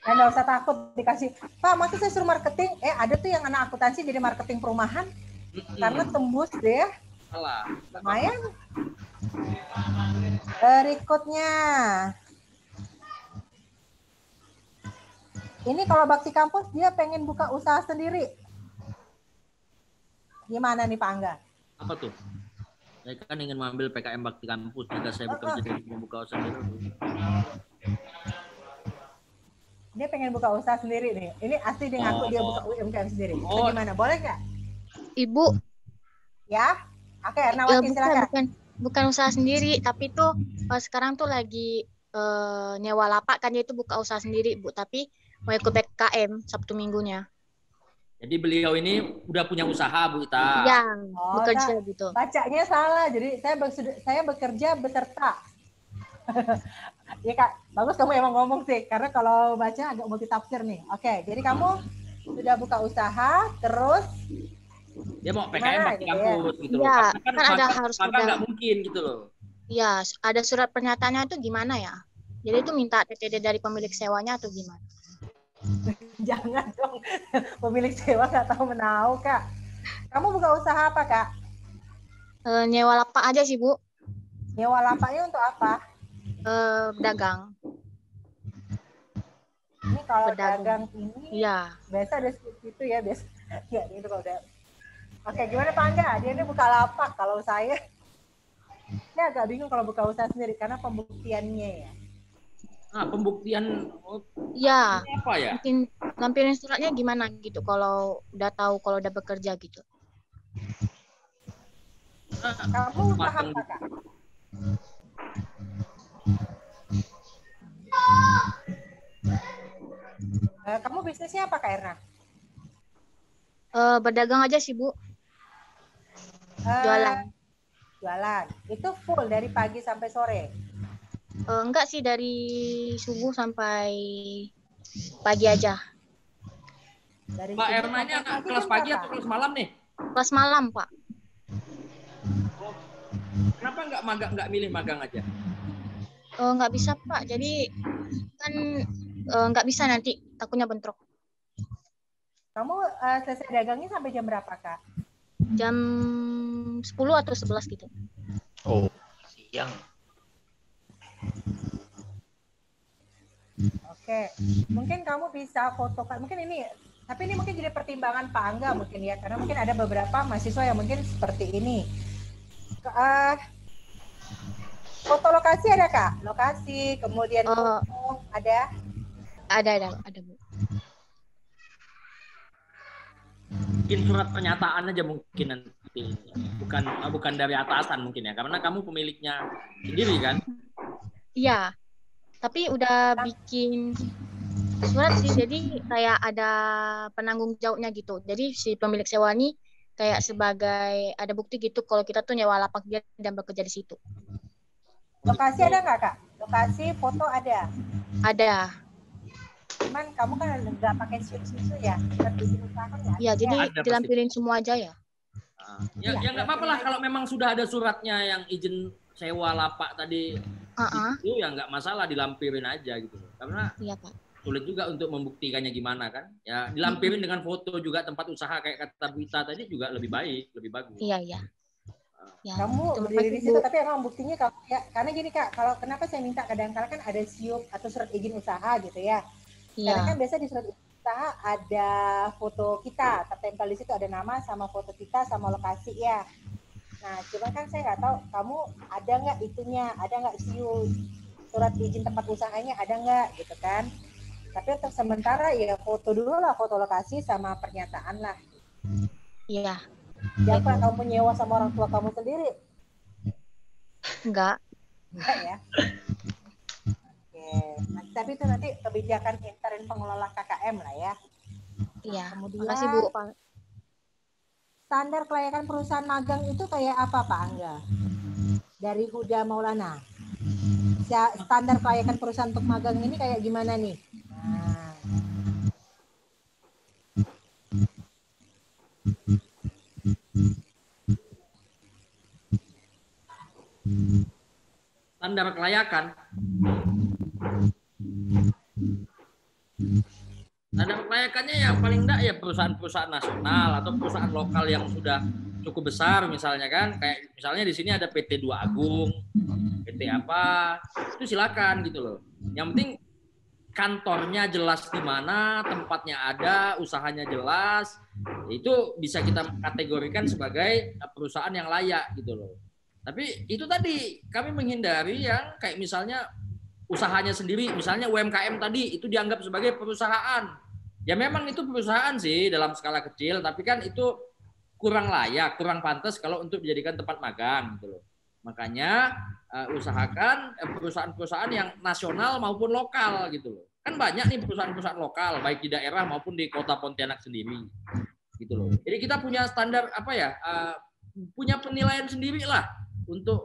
Dan nggak usah takut dikasih, Pak, masa saya suruh marketing? Ada tuh yang anak akuntansi jadi marketing perumahan, karena tembus deh. Salah. Lumayan. Berikutnya. Ini kalau Bakti Kampus dia pengen buka usaha sendiri. Gimana nih Pak Angga? Apa tuh? Saya kan ingin mengambil PKM Bakti Kampus jika saya bekerja di buka usaha sendiri. Dia pengen buka usaha sendiri nih. Ini asli dia ngaku dia buka UMKM sendiri. Itu gimana? Boleh nggak? Ibu. Ya? Oke, Ernawati silakan. Bukan usaha sendiri, tapi tuh sekarang tuh lagi nyewa lapak kan, dia itu buka usaha sendiri, Bu. Tapi mau ikut PKM Sabtu minggunya. Jadi beliau ini udah punya usaha, Bu Ita. Iya, bekerja gitu. Bacanya salah. Jadi saya bekerja beserta. Ya Kak, bagus kamu emang ngomong sih. Karena kalau baca agak multitafsir nih. Oke, jadi kamu sudah buka usaha, terus dia mau PKM Bakti Kampus gitu loh. Ya, kan ada harus nggak mungkin gitu loh. Iya, ada surat pernyataannya itu gimana ya? Jadi itu minta TTD dari pemilik sewanya atau gimana? Jangan dong, pemilik sewa nggak tahu menahu Kak. Kamu buka usaha apa Kak? Nyewa lapak aja sih Bu. Nyewa lapaknya untuk apa? Dagang. Ini kalau dagang ini, ya. Biasa ada itu ya biasa. Ya itu kalau udah. Oke, gimana Pak Angga? Dia ini buka lapak. Kalau saya agak bingung kalau buka usaha sendiri karena pembuktiannya ya. Pembuktian ya apa ya? Mungkin lampirin suratnya gimana gitu kalau udah tahu kalau udah bekerja gitu. Kamu usaha apa Kak? Kamu bisnisnya apa Kak Erna? Berdagang aja sih Bu. Jualan. Itu full dari pagi sampai sore? Enggak sih, dari subuh sampai pagi aja. Dari Mbak Erna ini anak kelas pagi atau kelas malam nih? Kelas malam Pak. Kenapa nggak milih magang aja? Nggak bisa Pak, jadi kan nggak bisa nanti takutnya bentrok. Kamu selesai dagangnya sampai jam berapa Kak? Jam 10 atau 11 gitu. Oh, siang. Oke, mungkin kamu bisa fotokan, mungkin ini, tapi ini mungkin jadi pertimbangan Pak Angga mungkin ya, karena mungkin ada beberapa mahasiswa yang mungkin seperti ini. Foto lokasi ada Kak? Lokasi, kemudian foto ada? Ada Bu. Mungkin surat pernyataan aja mungkin nanti, bukan dari atasan mungkin ya, karena kamu pemiliknya sendiri kan? Iya, tapi udah bikin surat sih, jadi kayak ada penanggung jawabnya gitu. Jadi si pemilik sewa ini kayak sebagai ada bukti gitu kalau kita tuh nyewa lapak dia dan bekerja di situ. Lokasi ada nggak Kak? Lokasi, foto ada? Ada. Cuman kamu kan nggak pakai susu ya? Iya, jadi dilampirin semua aja ya. Ya nggak apa-apa lah kalau memang sudah ada suratnya yang izin sewa lapak tadi, itu ya nggak masalah, dilampirin aja gitu. Karena iya, Pak. sulit juga untuk membuktikannya gimana kan. Ya dilampirin dengan foto juga tempat usaha kayak kata Bu Ita tadi juga lebih baik, lebih bagus. Iya. Ya, kamu berdiri di situ, tapi emang buktinya kalau ya, karena gini Kak, kalau kenapa saya minta kadang-kadang kan ada SIUP atau surat izin usaha gitu ya. Karena kan biasa di surat izin usaha ada foto kita, tertempel di situ ada nama sama foto kita sama lokasi ya. Nah, cuma kan saya nggak tahu kamu ada nggak itunya, ada nggak SIUP, surat izin tempat usahanya ada nggak gitu kan. Tapi untuk sementara ya foto dulu lah, foto lokasi sama pernyataan lah. Iya. Siapa kamu nyewa sama orang tua kamu sendiri? Enggak ya. Oke. Nah, tapi itu nanti kebijakan intern pengelola KKM lah ya. Iya. Kemudian, makasih Bu. Standar kelayakan perusahaan magang itu kayak apa Pak Angga? Dari Huda Maulana. Standar kelayakan perusahaan untuk magang ini kayak gimana nih? Nah. Standar kelayakan. Standar kelayakannya ya paling enggak ya perusahaan-perusahaan nasional atau perusahaan lokal yang sudah cukup besar misalnya kan, kayak misalnya di sini ada PT 2 Agung, PT apa, itu silakan gitu loh. Yang penting kantornya jelas di mana, tempatnya ada, usahanya jelas, itu bisa kita kategorikan sebagai perusahaan yang layak gitu loh. Tapi itu tadi kami menghindari yang kayak misalnya usahanya sendiri, misalnya UMKM tadi itu dianggap sebagai perusahaan. Ya memang itu perusahaan sih dalam skala kecil, tapi kan itu kurang layak, kurang pantas kalau untuk dijadikan tempat magang gitu loh. Makanya usahakan perusahaan-perusahaan yang nasional maupun lokal gitu loh. Kan banyak nih perusahaan-perusahaan lokal baik di daerah maupun di Kota Pontianak sendiri gitu loh. Jadi kita punya standar apa ya? Punya penilaian sendiri lah untuk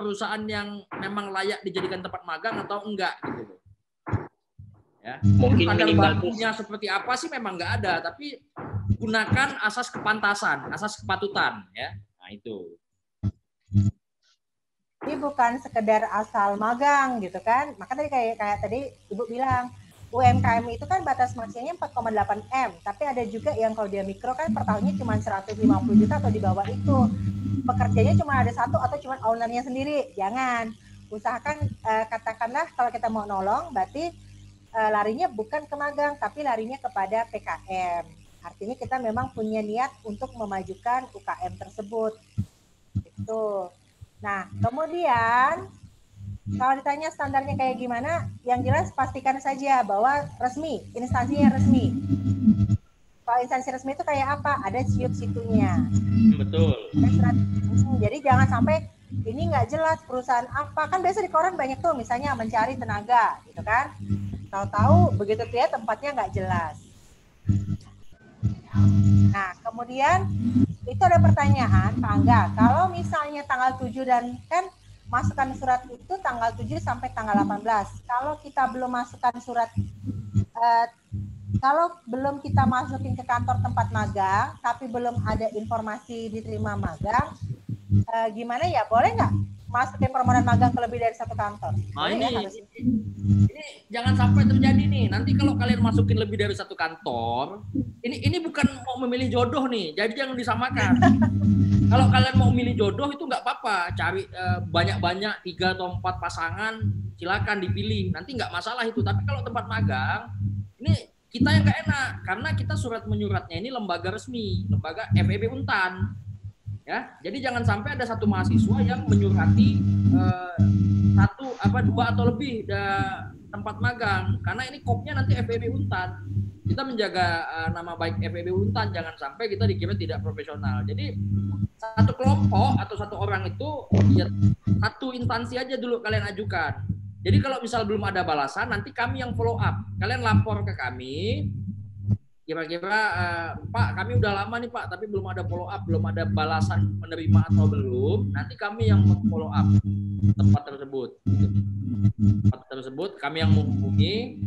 perusahaan yang memang layak dijadikan tempat magang atau enggak gitu loh. Ya. Mungkin standar minimal bakunya seperti apa sih memang enggak ada, tapi gunakan asas kepantasan, asas kepatutan ya. Nah, itu. Ini bukan sekedar asal magang gitu kan. Maka tadi kayak tadi Ibu bilang UMKM itu kan batas maksimalnya 4,8 M, tapi ada juga yang kalau dia mikro kan per tahunnya cuma 150 juta atau di bawah itu. Pekerjanya cuma ada satu atau cuma ownernya sendiri. Jangan. Usahakan katakanlah kalau kita mau nolong berarti larinya bukan ke magang tapi larinya kepada PKM. Artinya kita memang punya niat untuk memajukan UKM tersebut. Itu. Nah, kemudian kalau ditanya standarnya kayak gimana, yang jelas pastikan saja bahwa resmi, instansinya resmi. Kalau instansi resmi itu kayak apa? Ada SIUP situnya. Betul. Jadi jangan sampai ini nggak jelas perusahaan apa. Kan biasa di koran banyak tuh, misalnya mencari tenaga, gitu kan? Tahu-tahu begitu dia tempatnya nggak jelas. Nah, kemudian itu ada pertanyaan, Pak Angga. Kalau misalnya tanggal 7 dan kan masukkan surat itu tanggal 7 sampai tanggal 18. Kalau kita belum masukkan surat, kalau belum kita masukin ke kantor tempat magang, tapi belum ada informasi diterima magang, gimana ya? Boleh nggak masukin permohonan magang ke lebih dari satu kantor? Nah, ini jangan sampai terjadi nih. Nanti kalau kalian masukin lebih dari satu kantor, ini bukan mau memilih jodoh nih. Jadi jangan disamakan. Kalau kalian mau milih jodoh itu nggak apa-apa. Cari banyak-banyak 3 atau 4 pasangan, silakan dipilih. Nanti nggak masalah itu. Tapi kalau tempat magang, ini kita yang nggak enak karena kita surat menyuratnya ini lembaga resmi, lembaga FEB Untan. Ya, jadi jangan sampai ada satu mahasiswa yang menyurati 1, 2 atau lebih tempat magang, karena ini kopnya nanti FEB Untan. Kita menjaga nama baik FEB Untan, jangan sampai kita dikira tidak profesional. Jadi satu kelompok atau satu orang itu ya, satu instansi aja dulu kalian ajukan. Jadi kalau misal belum ada balasan, nanti kami yang follow up. Kalian lapor ke kami. Kira-kira Pak, kami udah lama nih Pak, tapi belum ada follow up, belum ada balasan menerima atau belum. Nanti kami yang follow up tempat tersebut. Tempat tersebut kami yang menghubungi,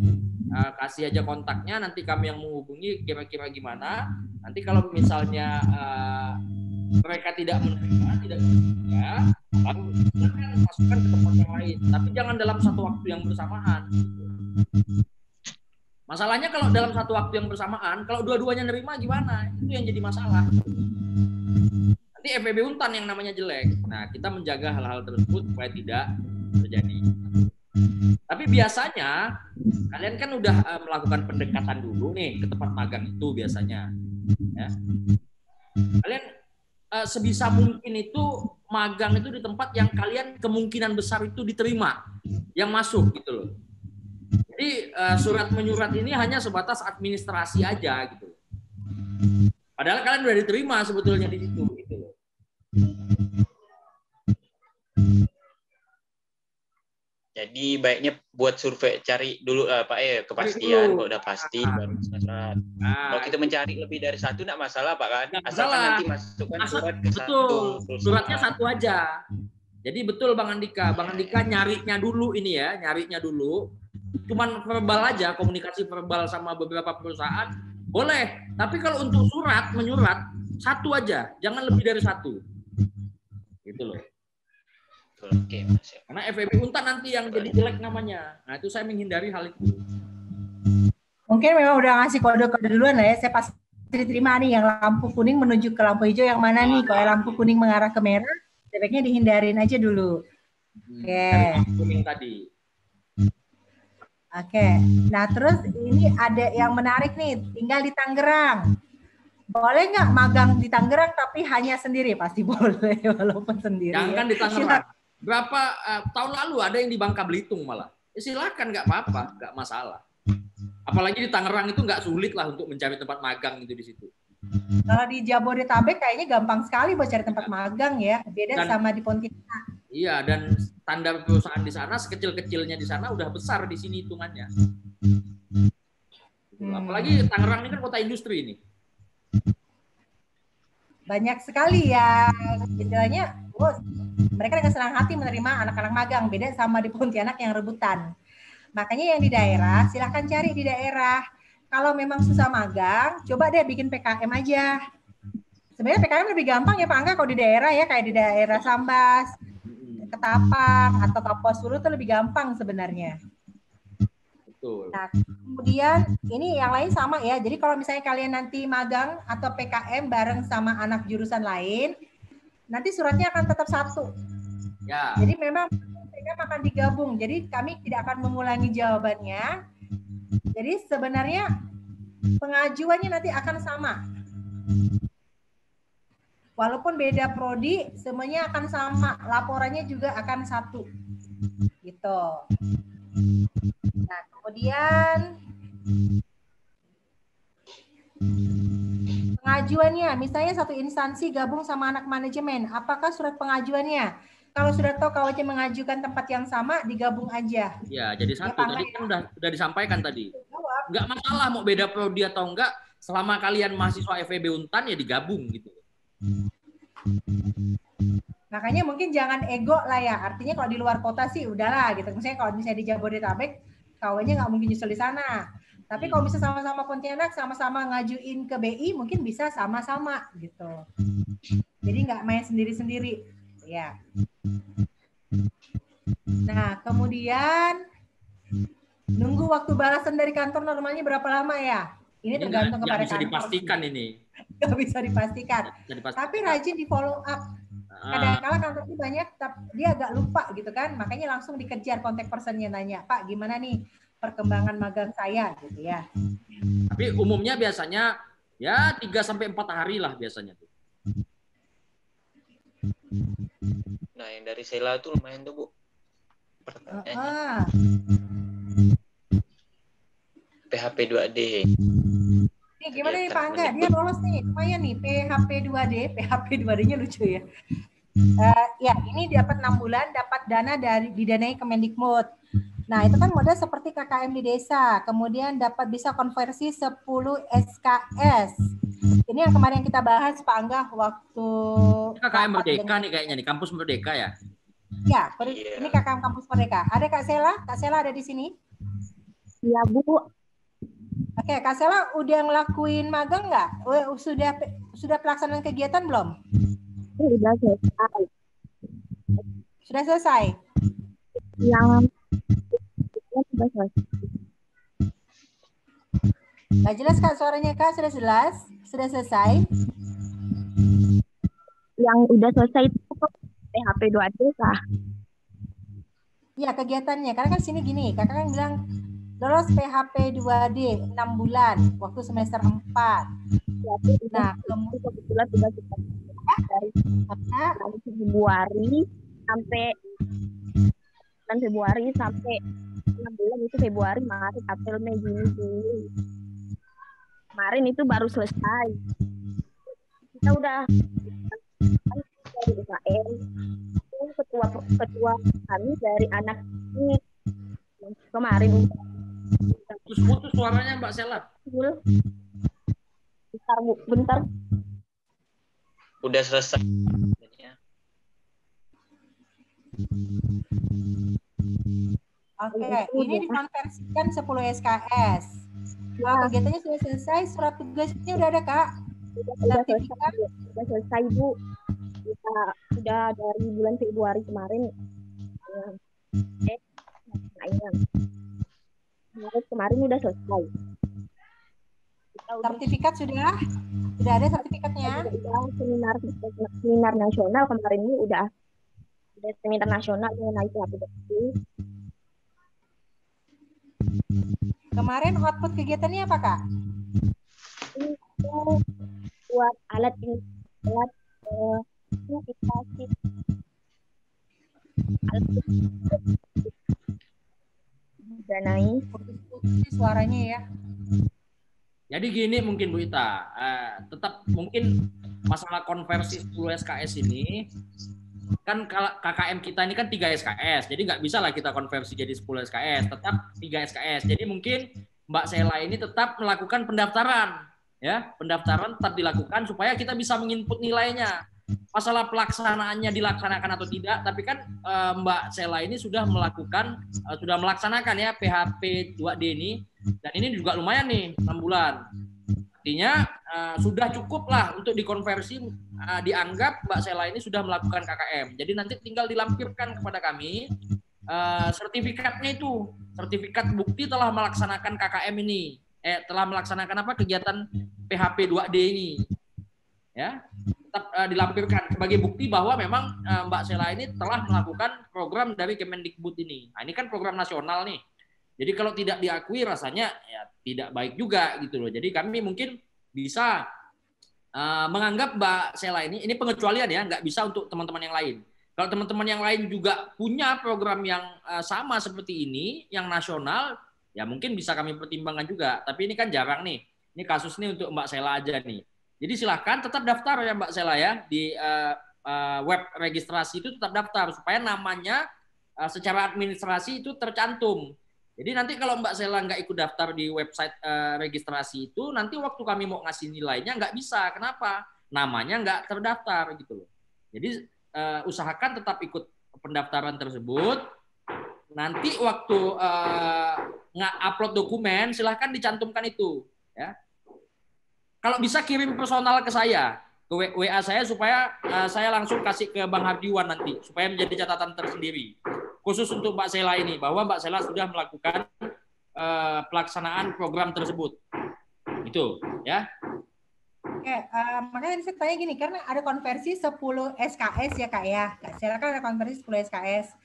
kasih aja kontaknya. Nanti kami yang menghubungi kira-kira gimana. Nanti kalau misalnya mereka tidak menerima, baru silakan masukkan ke tempat yang lain. Tapi jangan dalam satu waktu yang bersamaan. Masalahnya kalau dalam satu waktu yang bersamaan, kalau dua-duanya nerima gimana? Itu yang jadi masalah. Nanti FEB Untan yang namanya jelek. Nah, kita menjaga hal-hal tersebut supaya tidak terjadi. Tapi biasanya kalian kan udah melakukan pendekatan dulu nih ke tempat magang itu biasanya. Ya. Kalian sebisa mungkin itu magang itu di tempat yang kalian kemungkinan besar itu diterima, yang masuk gitu loh. Jadi surat menyurat ini hanya sebatas administrasi aja gitu. Padahal kalian udah diterima sebetulnya di situ gitu loh. Jadi baiknya buat survei, cari dulu Pak kepastian, kalau udah pasti baru surat. Kalau kita mencari lebih dari satu enggak masalah Pak kan? Asalkan nanti masukkan surat ke betul. satu. Suratnya satu aja. Jadi betul Bang Andika nyarinya dulu ini ya, nyarinya dulu. Cuman verbal aja, komunikasi verbal sama beberapa perusahaan boleh. Tapi kalau untuk surat menyurat satu aja, jangan lebih dari satu. Gitu loh. Oke, Mas. Karena FEB Untan nanti yang jadi jelek namanya. Nah, itu saya menghindari hal itu. Mungkin memang udah ngasih kode-kode duluan ya. Saya pasti diterima nih yang lampu kuning menuju ke lampu hijau yang mana nih? Kalau lampu kuning mengarah ke merah, sebaiknya dihindarin aja dulu. Oke. Lampu kuning tadi. Oke. Nah, terus ini ada yang menarik nih, tinggal di Tangerang. Boleh nggak magang di Tangerang tapi hanya sendiri? Pasti boleh walaupun sendiri. Jangan di Tangerang. Berapa tahun lalu ada yang di Bangka Belitung malah. Silakan, nggak apa-apa, nggak masalah. Apalagi di Tangerang itu nggak sulit lah untuk mencari tempat magang itu di situ. Kalau di Jabodetabek kayaknya gampang sekali buat cari tempat magang ya. Beda sama di Pontianak. Iya, dan standar perusahaan di sana sekecil-kecilnya di sana udah besar di sini hitungannya. Apalagi Tangerang ini kan kota industri ini. Banyak sekali ya, istilahnya, mereka dengan senang hati menerima anak-anak magang, beda sama di Pontianak yang rebutan. Makanya yang di daerah, silahkan cari di daerah. Kalau memang susah magang, coba deh bikin PKM aja. Sebenarnya PKM lebih gampang ya Pak Angga kalau di daerah ya, kayak di daerah Sambas, Ketapang, atau Kapuas Hulu itu lebih gampang sebenarnya. Nah, kemudian ini yang lain sama ya. Jadi kalau misalnya kalian nanti magang atau PKM bareng sama anak jurusan lain, nanti suratnya akan tetap satu. Ya. Jadi memang PKM akan digabung. Jadi kami tidak akan mengulangi jawabannya. Jadi sebenarnya pengajuannya nanti akan sama. Walaupun beda prodi, semuanya akan sama. Laporannya juga akan satu. Gitu. Nah, kemudian pengajuannya, misalnya satu instansi gabung sama anak manajemen, apakah surat pengajuannya? Kalau sudah tahu KWC mengajukan tempat yang sama, digabung aja. Ya, jadi satu. Ya, tadi kan udah disampaikan tadi. Enggak masalah mau beda prodi atau enggak, selama kalian mahasiswa FEB Untan ya digabung gitu. Makanya mungkin jangan ego lah ya. Artinya kalau di luar kota sih udahlah gitu. Misalnya kalau misalnya di Jabodetabek, KW-nya nggak mungkin nyusul di sana. Tapi kalau bisa sama-sama Pontianak, sama-sama ngajuin ke BI, mungkin bisa sama-sama gitu. Jadi nggak main sendiri-sendiri. Ya. Nah, kemudian nunggu waktu balasan dari kantor normalnya berapa lama ya? Ini tergantung kepada kantor. Bisa dipastikan ini. Nggak bisa dipastikan. Tapi rajin di follow up. Kadang-kadang kantor itu banyak, tapi dia agak lupa gitu kan. Makanya langsung dikejar kontak personnya, nanya, Pak gimana nih perkembangan magang saya gitu ya. Tapi umumnya biasanya ya 3-4 hari lah biasanya tuh. Nah, yang dari Sheila tuh lumayan tuh, Bu. Pertanyaannya. PHP 2D. Nih, gimana nih Pak Angga? Dia lolos nih, lumayan nih PHP 2D. PHP 2D-nya lucu ya. Ya, ini dapat 6 bulan, dapat dana dari didanai Kemendikbud. Nah, itu kan modal seperti KKM di desa. Kemudian dapat bisa konversi 10 SKS. Ini yang kemarin kita bahas Pak Angga waktu KKM Merdeka nih kayaknya nih, Kampus Merdeka ya? Ya, ini KKM Kampus Merdeka. Ada Kak Sela? Kak Sela ada di sini? Iya, Bu. Oke, Kak Sela udah ngelakuin magang nggak? Sudah pelaksanaan kegiatan belum? Sudah selesai. Sudah selesai? Yang sudah selesai. Nggak jelas Kak suaranya Kak, sudah jelas? Sudah selesai? Yang udah selesai itu PHP 2D kah? Iya kegiatannya, karena kan sini gini, kakak kan bilang lolos PHP 2D 6 bulan waktu semester 4. Nah, kebetulan sudah kita dari Februari sampai Februari sampai 6 bulan itu Februari, Maret, April, Mei, Juni, Juli. Kemarin itu baru selesai. Kita udah dari UKM, ketua kami dari anak ini kemarin. Putus suaranya Mbak Sela. Bentar Bu, bentar. Udah selesai. Oke, ini dikonversikan 10 SKS. Kalau kegiatannya sudah selesai, surat tugasnya udah ada Kak? Sudah selesai Bu. Kita sudah dari bulan Februari kemarin. Kemarin udah selesai. Sertifikat sudah ada sertifikatnya? Seminar nasional kemarin ini udah seminar nasional mengenai PHP. Kemarin output kegiatannya apa Kak? Itu buat alat aplikasi. Danai. Suaranya ya. Jadi gini mungkin Bu Ita, tetap mungkin masalah konversi 10 SKS ini, kan KKM kita ini kan 3 SKS, jadi nggak bisa lah kita konversi jadi 10 SKS, tetap 3 SKS. Jadi mungkin Mbak Sela ini tetap melakukan pendaftaran, ya, pendaftaran tetap dilakukan supaya kita bisa menginput nilainya. Masalah pelaksanaannya dilaksanakan atau tidak, tapi kan Mbak Sela ini sudah melaksanakan ya PHP 2D ini, dan ini juga lumayan nih 6 bulan. Artinya sudah cukup lah untuk dikonversi, dianggap Mbak Sela ini sudah melakukan KKM. Jadi nanti tinggal dilampirkan kepada kami sertifikatnya itu, sertifikat bukti telah melaksanakan KKM ini, telah melaksanakan apa kegiatan PHP 2D ini, ya. Tetap dilampirkan sebagai bukti bahwa memang Mbak Sela ini telah melakukan program dari Kemendikbud ini. Nah, ini kan program nasional nih. Jadi kalau tidak diakui rasanya ya tidak baik juga gitu loh. Jadi kami mungkin bisa menganggap Mbak Sela ini pengecualian ya, nggak bisa untuk teman-teman yang lain. Kalau teman-teman yang lain juga punya program yang sama seperti ini, yang nasional, ya mungkin bisa kami pertimbangkan juga. Tapi ini kan jarang nih. Ini kasus ini untuk Mbak Sela aja nih. Jadi silahkan tetap daftar ya Mbak Sela ya, di web registrasi itu tetap daftar supaya namanya secara administrasi itu tercantum. Jadi nanti kalau Mbak Sela nggak ikut daftar di website registrasi itu, nanti waktu kami mau ngasih nilainya nggak bisa. Kenapa? Namanya nggak terdaftar gitu loh. Jadi usahakan tetap ikut pendaftaran tersebut. Nanti waktu nge-upload dokumen, silahkan dicantumkan itu. Ya. Kalau bisa kirim personal ke saya, ke WA saya supaya saya langsung kasih ke Bang Hardiwan nanti, supaya menjadi catatan tersendiri. Khusus untuk Mbak Sela ini, bahwa Mbak Sela sudah melakukan pelaksanaan program tersebut. Itu, ya. Oke, makanya saya tanya gini, karena ada konversi 10 SKS ya Kak ya. Kak Sela kan ada konversi 10 SKS.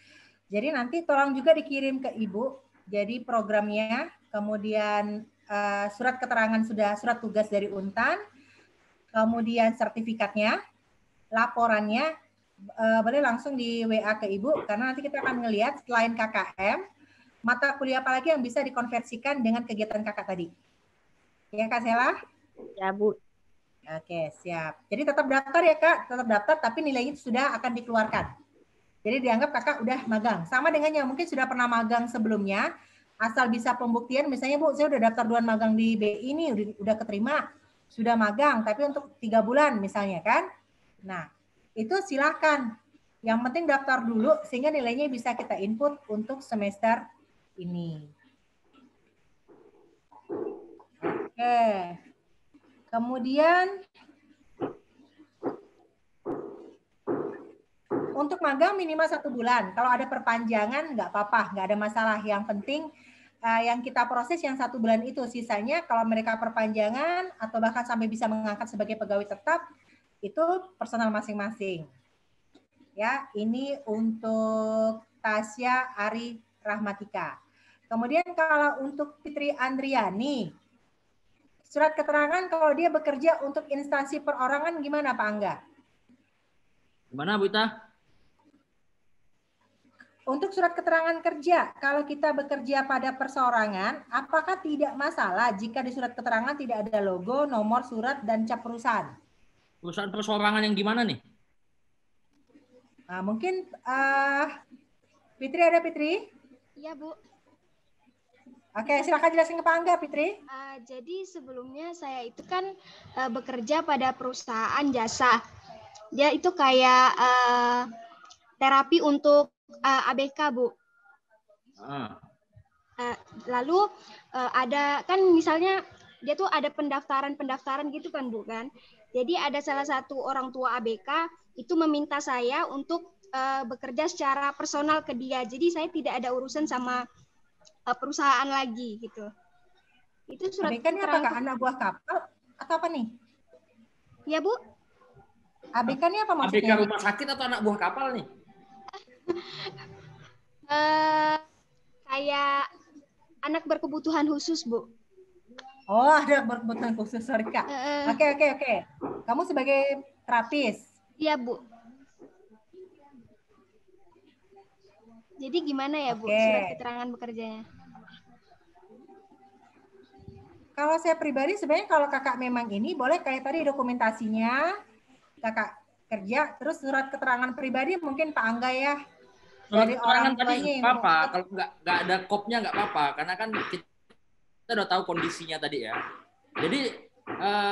Jadi nanti tolong juga dikirim ke Ibu, jadi programnya, kemudian surat keterangan surat tugas dari Untan, kemudian sertifikatnya, laporannya, boleh langsung di WA ke Ibu, karena nanti kita akan melihat selain KKM, mata kuliah apa lagi yang bisa dikonversikan dengan kegiatan kakak tadi. Ya Kak Sela? Ya Bu. Oke, siap. Jadi tetap daftar ya Kak, tetap daftar, tapi nilainya sudah akan dikeluarkan. Jadi dianggap kakak udah magang. Sama dengan yang mungkin sudah pernah magang sebelumnya, asal bisa pembuktian, misalnya Bu, saya udah daftar duluan magang di BI ini, udah keterima, sudah magang, tapi untuk 3 bulan misalnya kan. Nah, itu silahkan. Yang penting daftar dulu, sehingga nilainya bisa kita input untuk semester ini. Oke. Kemudian, untuk magang minimal 1 bulan. Kalau ada perpanjangan, nggak apa-apa, nggak ada masalah. Yang penting yang kita proses yang 1 bulan itu. Sisanya kalau mereka perpanjangan atau bahkan sampai bisa mengangkat sebagai pegawai tetap, itu personal masing-masing. Ya, ini untuk Tasya Ari Rahmatika. Kemudian kalau untuk Fitri Andriani, surat keterangan kalau dia bekerja untuk instansi perorangan gimana Pak Angga? Gimana Bu Ita? Untuk surat keterangan kerja, kalau kita bekerja pada perseorangan, apakah tidak masalah jika di surat keterangan tidak ada logo, nomor surat, dan cap perusahaan? Perusahaan perseorangan yang gimana nih? Nah, mungkin Fitri ada Fitri? Iya Bu. Oke, silakan jelasin ke Pak Angga, Fitri. Jadi sebelumnya saya itu kan bekerja pada perusahaan jasa. Dia itu kayak terapi untuk ABK, Bu. Lalu ada kan misalnya dia tuh ada pendaftaran gitu kan, Bu kan. Jadi ada salah satu orang tua ABK itu meminta saya untuk bekerja secara personal ke dia. Jadi saya tidak ada urusan sama perusahaan lagi gitu. Itu surat ABK ini apakah anak buah kapal atau apa nih? Ya Bu. ABK ini apa maksudnya? ABK rumah sakit atau anak buah kapal nih? Kayak anak berkebutuhan khusus, Bu. Oh, ada berkebutuhan khusus, sorry Kak. Oke. Kamu sebagai terapis? Iya, Bu. Jadi gimana ya, Bu, surat keterangan bekerjanya? Kalau saya pribadi sebenarnya kalau kakak memang ini boleh kayak tadi dokumentasinya kakak kerja, terus surat keterangan pribadi mungkin Pak Angga ya. Surat Dari keterangan orang tadi tuanya nggak apa-apa, kalau nggak ada kopnya nggak apa-apa, karena kan kita udah tahu kondisinya tadi ya. Jadi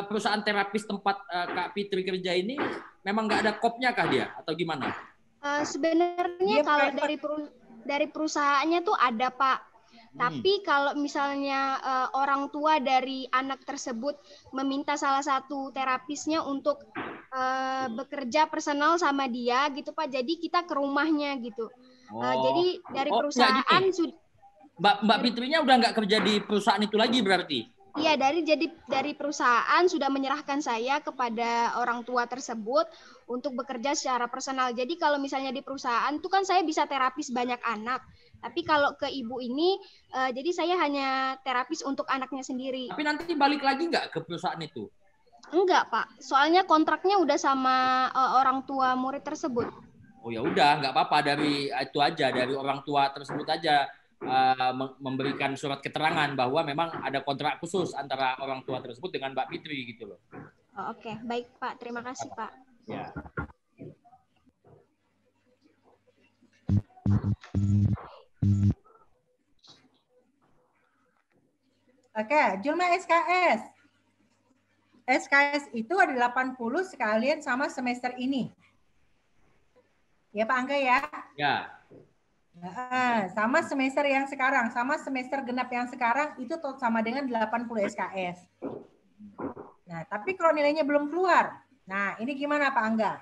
perusahaan terapis tempat Kak Fitri kerja ini memang nggak ada kopnya kah dia atau gimana? Sebenarnya kalau dari perusahaannya tuh ada Pak. Tapi kalau misalnya orang tua dari anak tersebut meminta salah satu terapisnya untuk bekerja personal sama dia gitu Pak. Jadi kita ke rumahnya gitu. Jadi dari perusahaan Mbak Fitrinya udah nggak kerja di perusahaan itu lagi berarti? Iya, dari perusahaan sudah menyerahkan saya kepada orang tua tersebut untuk bekerja secara personal. Jadi kalau misalnya di perusahaan itu kan saya bisa terapis banyak anak. Tapi kalau ke ibu ini, jadi saya hanya terapis untuk anaknya sendiri. Tapi nanti balik lagi nggak ke perusahaan itu? Enggak, Pak. Soalnya kontraknya udah sama orang tua murid tersebut. Oh ya udah, nggak apa-apa, dari itu aja, dari orang tua tersebut aja memberikan surat keterangan bahwa memang ada kontrak khusus antara orang tua tersebut dengan Mbak Fitri gitu loh. Oke, baik Pak. Terima kasih Pak. Ya. Oke, Julma SKS. SKS itu ada 80 sekalian sama semester ini. Ya Pak Angga ya? Ya. Sama semester yang sekarang, sama semester genap yang sekarang itu sama dengan 80 SKS. Nah, tapi kalau nilainya belum keluar, nah ini gimana Pak Angga?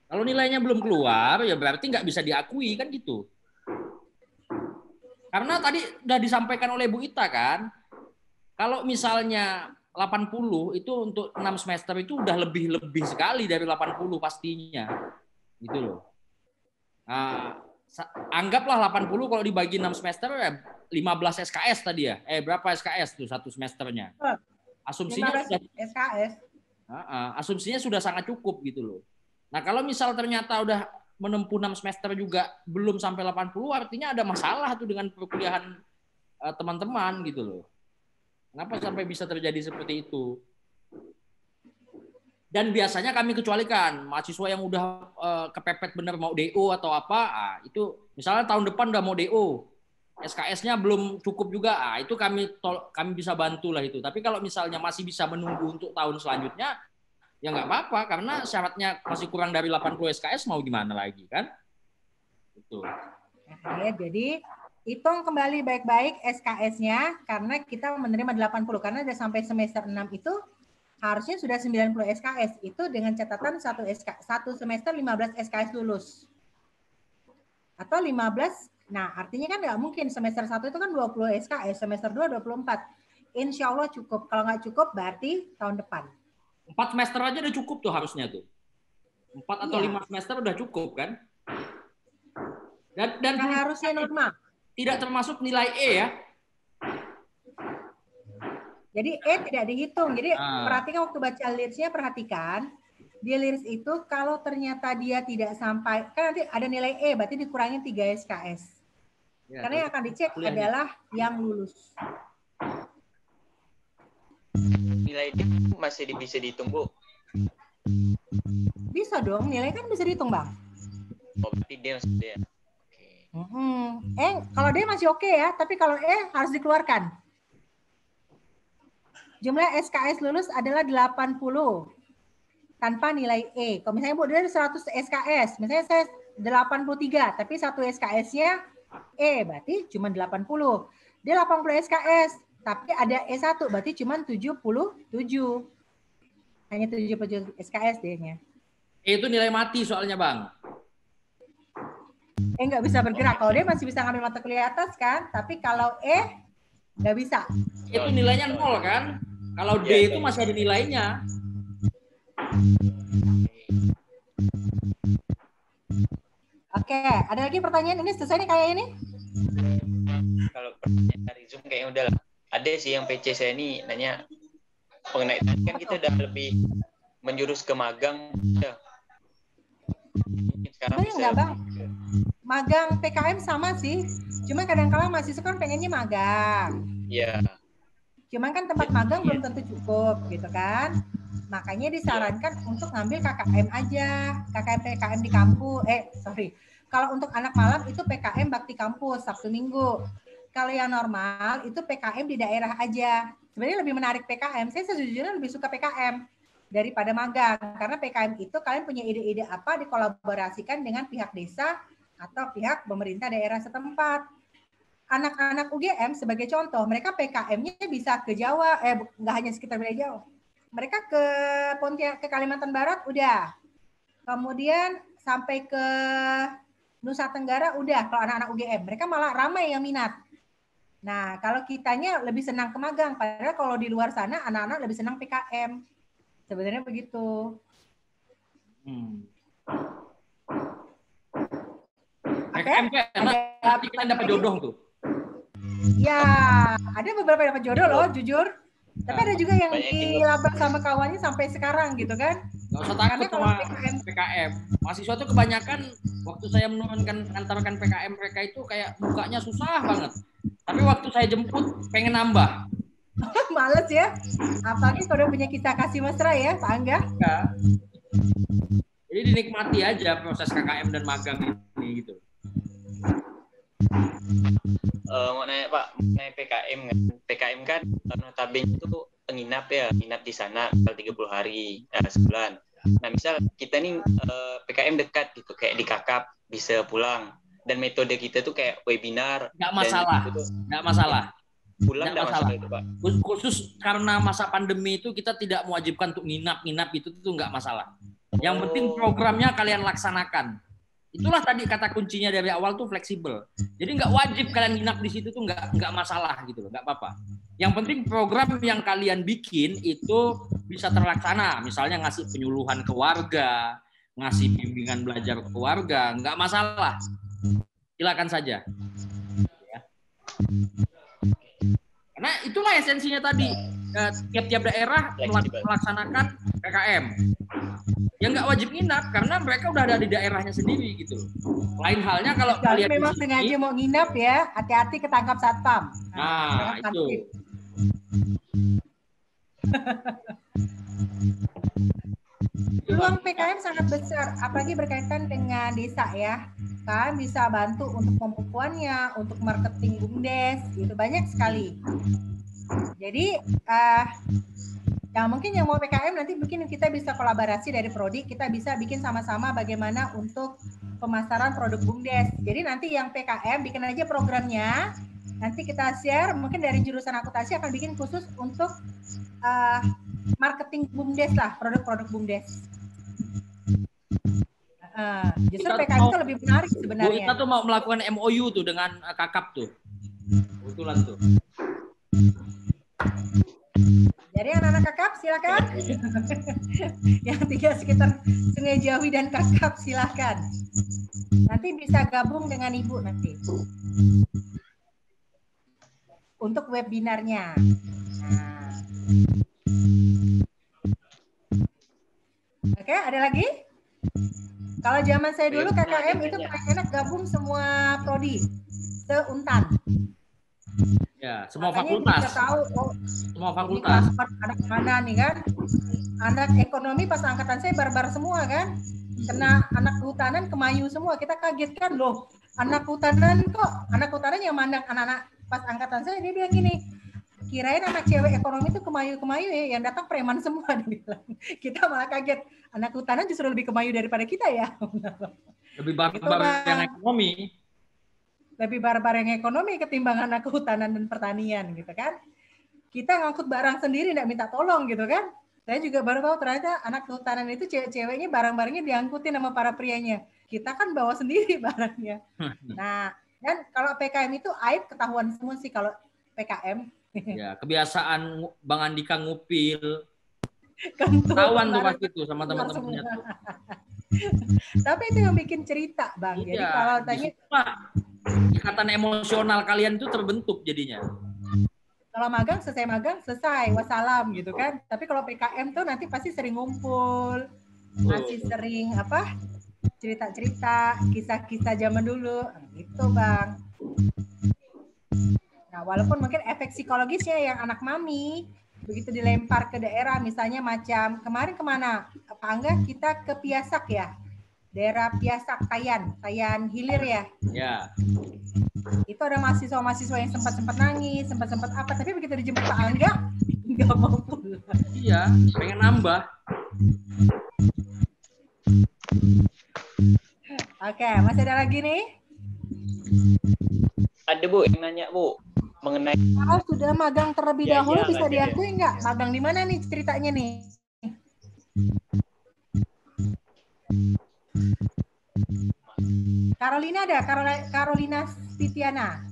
Kalau nilainya belum keluar, ya berarti nggak bisa diakui kan gitu. Karena tadi udah disampaikan oleh Bu Ita kan, kalau misalnya 80 itu untuk 6 semester itu udah lebih sekali dari 80 pastinya. Gitu loh. Nah, anggaplah 80 kalau dibagi 6 semester ya 15 SKS tadi ya. Berapa SKS tuh satu semesternya? Asumsinya sudah SKS. Asumsinya sudah sangat cukup gitu loh. Nah, kalau misal ternyata udah menempuh 6 semester juga belum sampai 80, artinya ada masalah tuh dengan perkuliahan teman-teman gitu loh. Kenapa sampai bisa terjadi seperti itu? Dan biasanya kami kecualikan mahasiswa yang udah kepepet bener mau DO atau apa, itu misalnya tahun depan udah mau DO, SKS-nya belum cukup juga, itu kami bisa bantu lah itu. Tapi kalau misalnya masih bisa menunggu untuk tahun selanjutnya, ya nggak apa-apa karena syaratnya masih kurang dari 80 SKS, mau gimana lagi kan? Itu. Oke, jadi hitung kembali baik-baik SKS-nya karena kita menerima 80 karena udah sampai semester 6 itu harusnya sudah 90 SKS. Itu dengan catatan satu semester 15 SKS lulus. Atau 15, nah artinya kan nggak mungkin semester 1 itu kan 20 SKS, semester 2 24. Insya Allah cukup. Kalau nggak cukup berarti tahun depan. 4 semester aja udah cukup tuh harusnya tuh. 4 atau 5 semester udah cukup kan? Dan harusnya normal. Tidak termasuk nilai E ya. Jadi E tidak dihitung. Jadi perhatikan waktu baca lirisnya, perhatikan. Di liris itu kalau ternyata dia tidak sampai, kan nanti ada nilai E, berarti dikurangin 3 SKS. Ya, karena yang akan dicek adalah yang lulus. Nilai D masih bisa dihitung, Bu? Bisa dong, nilai kan bisa dihitung, Bang. Oh, berarti D masih D. Kalau D masih oke ya, tapi kalau E harus dikeluarkan. Jumlah SKS lulus adalah 80 tanpa nilai E. Kalau misalnya Bu dari 100 SKS, misalnya saya 83, tapi 1 SKS-nya E, berarti cuma 80. Dia 80 SKS, tapi ada E1, berarti cuma 77. Hanya 77 SKS D-nya. E itu nilai mati soalnya, Bang. E nggak bisa bergerak. Kalau dia masih bisa ngambil mata kuliah atas kan, tapi kalau E nggak bisa. Itu nilainya 0 kan? Kalau D itu masih ada nilainya. Oke, ada lagi pertanyaan? Ini selesai nih kayak ini? Kalau pertanyaan dari Zoom kayaknya udah lah. Ada sih yang PC saya ini nanya mengenai kan kita udah lebih menjurus ke magang. Ya. Sekarang bisa enggak, Bang. Magang PKM sama sih. Cuma kadang-kala mahasiswa kan pengennya magang. Iya. Cuman kan tempat magang belum tentu cukup gitu kan. Makanya disarankan untuk ngambil KKM aja. KKM PKM di kampus. Kalau untuk anak malam itu PKM bakti kampus Sabtu Minggu. Kalau yang normal itu PKM di daerah aja. Sebenarnya lebih menarik PKM. Saya sejujurnya lebih suka PKM daripada magang. Karena PKM itu kalian punya ide-ide apa dikolaborasikan dengan pihak desa atau pihak pemerintah daerah setempat. Anak-anak UGM sebagai contoh, mereka PKM-nya bisa ke Jawa, nggak hanya sekitar wilayah Jawa. Mereka ke Pontianak, ke Kalimantan Barat udah. Kemudian sampai ke Nusa Tenggara udah kalau anak-anak UGM. Mereka malah ramai yang minat. Nah, kalau kitanya lebih senang ke magang, padahal kalau di luar sana anak-anak lebih senang PKM. Sebenarnya begitu. PKM nanti kalian dapat jodoh tuh. Ya, ada beberapa yang dapat jodoh loh, jujur. Tapi ada juga yang dilabrak sama kawannya sampai sekarang gitu kan. Nggak usah takut sama PKM. Mahasiswa tuh kebanyakan waktu saya mengantarkan PKM mereka itu kayak bukanya susah banget. Tapi waktu saya jemput pengen nambah. Males ya. Apalagi kalau udah punya kisah kasih mesra ya, Pak Angga. Ya. Jadi dinikmati aja proses KKM dan magang ini gitu. Mau nanya Pak, mengenai PKM. PKM kan notabene itu nginap ya, nginap di sana 30 hari, sebulan. Nah misal kita nih PKM dekat gitu, kayak di Kakap bisa pulang. Dan metode kita tuh kayak webinar. Nggak masalah, nggak masalah. Pulang nggak masalah itu Pak. Khusus karena masa pandemi itu kita tidak mewajibkan untuk nginap itu tuh nggak masalah. Yang penting programnya kalian laksanakan. Itulah tadi kata kuncinya dari awal tuh fleksibel. Jadi nggak wajib kalian nginap di situ tuh nggak masalah gitu loh, nggak apa-apa. Yang penting program yang kalian bikin itu bisa terlaksana. Misalnya ngasih penyuluhan ke warga, ngasih bimbingan belajar ke warga, nggak masalah. Silakan saja. Ya. Karena itulah esensinya tadi. Tiap-tiap daerah melaksanakan PKM. Ya nggak wajib nginap karena mereka udah ada di daerahnya sendiri gitu. Lain halnya kalau kalian memang sengaja mau nginap ya, hati-hati ketangkap satpam. Nah, itu. Peluang PKM sangat besar, apalagi berkaitan dengan desa ya. Kan bisa bantu untuk pembukuannya, untuk marketing BUMDes, itu banyak sekali. Jadi yang mungkin yang mau PKM nanti mungkin kita bisa kolaborasi dari prodi, kita bisa bikin sama-sama bagaimana untuk pemasaran produk BUMDes. Jadi nanti yang PKM bikin aja programnya, nanti kita share, mungkin dari jurusan akuntansi akan bikin khusus untuk marketing BUMDes lah, produk-produk BUMDes. Justru PKM itu lebih menarik sebenarnya. Bu Ita tuh mau melakukan MOU tuh dengan Kakap tuh. Kebetulan tuh. Jadi anak-anak Kakap silakan. Yang tinggal sekitar Sungai Jawi dan Kakap silakan. Nanti bisa gabung dengan Ibu nanti. Untuk webinarnya. Nah. Oke, ada lagi? Kalau zaman saya dulu KKM itu paling enak gabung semua prodi se-Untan. Ya, semua makanya fakultas. Bisa tahu, semua fakultas. Anak mana nih kan? Anak ekonomi pas angkatan saya barbar semua kan? Kena anak kehutanan kemayu semua. Kita kaget kan loh. Anak kehutanan kok? Anak kehutanan yang mandang anak-anak pas angkatan saya dia bilang gini. Kirain anak cewek ekonomi itu kemayu-kemayu ya, yang datang preman semua. Kita malah kaget. Anak kehutanan justru lebih kemayu daripada kita ya. Lebih barbar yang ekonomi. Lebih barbar yang ekonomi ketimbang anak kehutanan dan pertanian gitu kan. Kita ngangkut barang sendiri nggak minta tolong gitu kan. Saya juga baru tahu ternyata anak kehutanan itu cewek-ceweknya barang-barangnya diangkutin sama para prianya. Kita kan bawa sendiri barangnya. Nah, dan kalau PKM itu aib ketahuan semua sih kalau PKM. Ya, kebiasaan Bang Andika ngupil. Ketahuan tuh pasti tuh sama teman-temannya tuh. Tapi itu yang bikin cerita, Bang. Jadi kalau tanya ikatan emosional kalian itu terbentuk jadinya. Kalau magang selesai, wassalam gitu kan. Tapi kalau PKM tuh nanti pasti sering ngumpul, masih sering cerita-cerita, kisah-kisah zaman dulu, gitu Bang. Nah, walaupun mungkin efek psikologisnya yang anak mami begitu dilempar ke daerah, misalnya macam kemarin kemana? Pak Angga kita ke Piasak ya, daerah Piasak, Tayan Hilir ya. Ya. Itu ada mahasiswa yang sempat nangis, sempat apa, tapi begitu dijemput Pak Angga nggak mau pulang. Iya, pengen nambah. Oke, masih ada lagi nih? Ada Bu yang nanya Bu mengenai kalau sudah magang terlebih dahulu bisa diakui nggak? Magang di mana nih ceritanya nih? Carolina ada, Carolina Spitiana.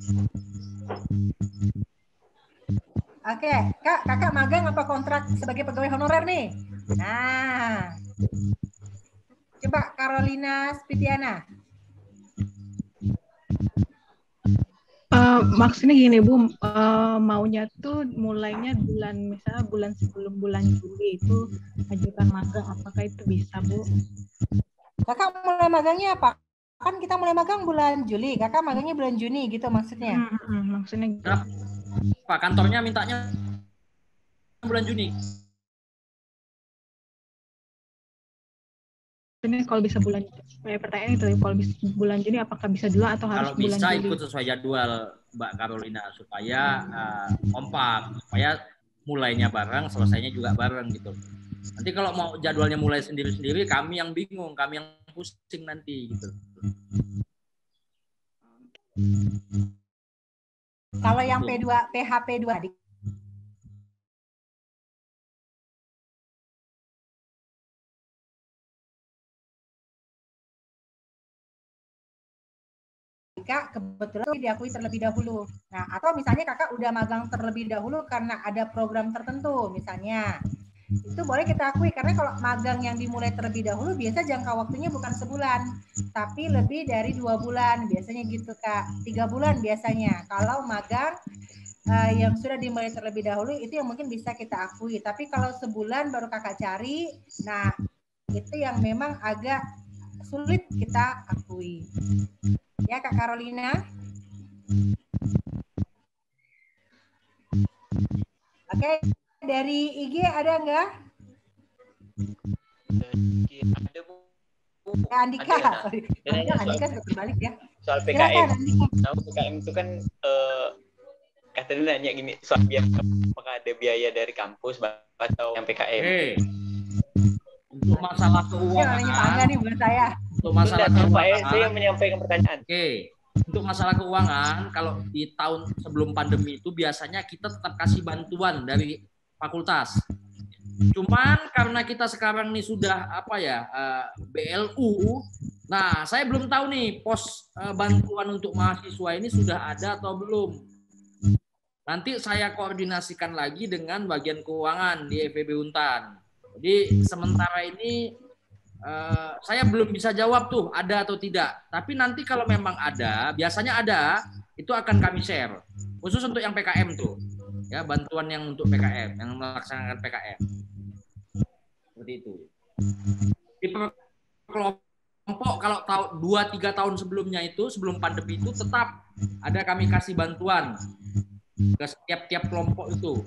Oke, kakak magang apa kontrak sebagai pegawai honorer nih? Nah, coba Carolina Spitiana. Maksudnya gini Bu, maunya tuh mulainya misalnya bulan sebelum bulan Juli itu ajukan magang, apakah itu bisa Bu? Kakak mulai magangnya apa? Kan kita mulai magang bulan Juli, kakak magangnya bulan Juni gitu maksudnya? Maksudnya gitu. Pak kantornya mintanya bulan Juni. Ini kalau bisa bulan, pertanyaan itu kalau bisa bulan Juni apakah bisa dulu atau harus bulan Juli? Kalau bisa ikut sesuai jadwal Mbak Carolina supaya kompak, supaya mulainya bareng, selesainya juga bareng gitu. Nanti kalau mau jadwalnya mulai sendiri-sendiri, kami yang bingung, kami yang pusing nanti gitu. Kalau yang PHP2 adik. Kebetulan diakui terlebih dahulu. Nah, atau misalnya kakak udah magang terlebih dahulu karena ada program tertentu, misalnya. Itu boleh kita akui, karena kalau magang yang dimulai terlebih dahulu, biasa jangka waktunya bukan sebulan, tapi lebih dari 2 bulan, biasanya gitu Kak. 3 bulan biasanya. Kalau magang yang sudah dimulai terlebih dahulu, itu yang mungkin bisa kita akui. Tapi kalau sebulan baru kakak cari, nah itu yang memang agak sulit kita akui. Ya Kak Carolina. Oke, dari IG ada nggak? Ada Bu. Andika. Ada. Andika sudah terbalik ya. Soal PKM. Tahu PKM itu kan katanya nanya gini, soal biaya, apakah ada biaya dari kampus atau yang PKM? Untuk masalah keuangan. Nih bukan saya. Untuk masalah keuangan, saya menyampaikan pertanyaan. Untuk masalah keuangan, kalau di tahun sebelum pandemi itu biasanya kita tetap kasih bantuan dari fakultas. Cuman karena kita sekarang nih sudah BLU, Nah, saya belum tahu nih pos bantuan untuk mahasiswa ini sudah ada atau belum. Nanti saya koordinasikan lagi dengan bagian keuangan di FEB Untan. Jadi sementara ini saya belum bisa jawab tuh ada atau tidak. Tapi nanti kalau memang ada, biasanya ada, itu akan kami share. Khusus untuk yang PKM tuh. Ya, bantuan yang untuk PKM, yang melaksanakan PKM. Seperti itu. Di kelompok kalau 2-3 tahun sebelumnya itu, sebelum pandemi itu tetap ada kami kasih bantuan ke setiap kelompok itu.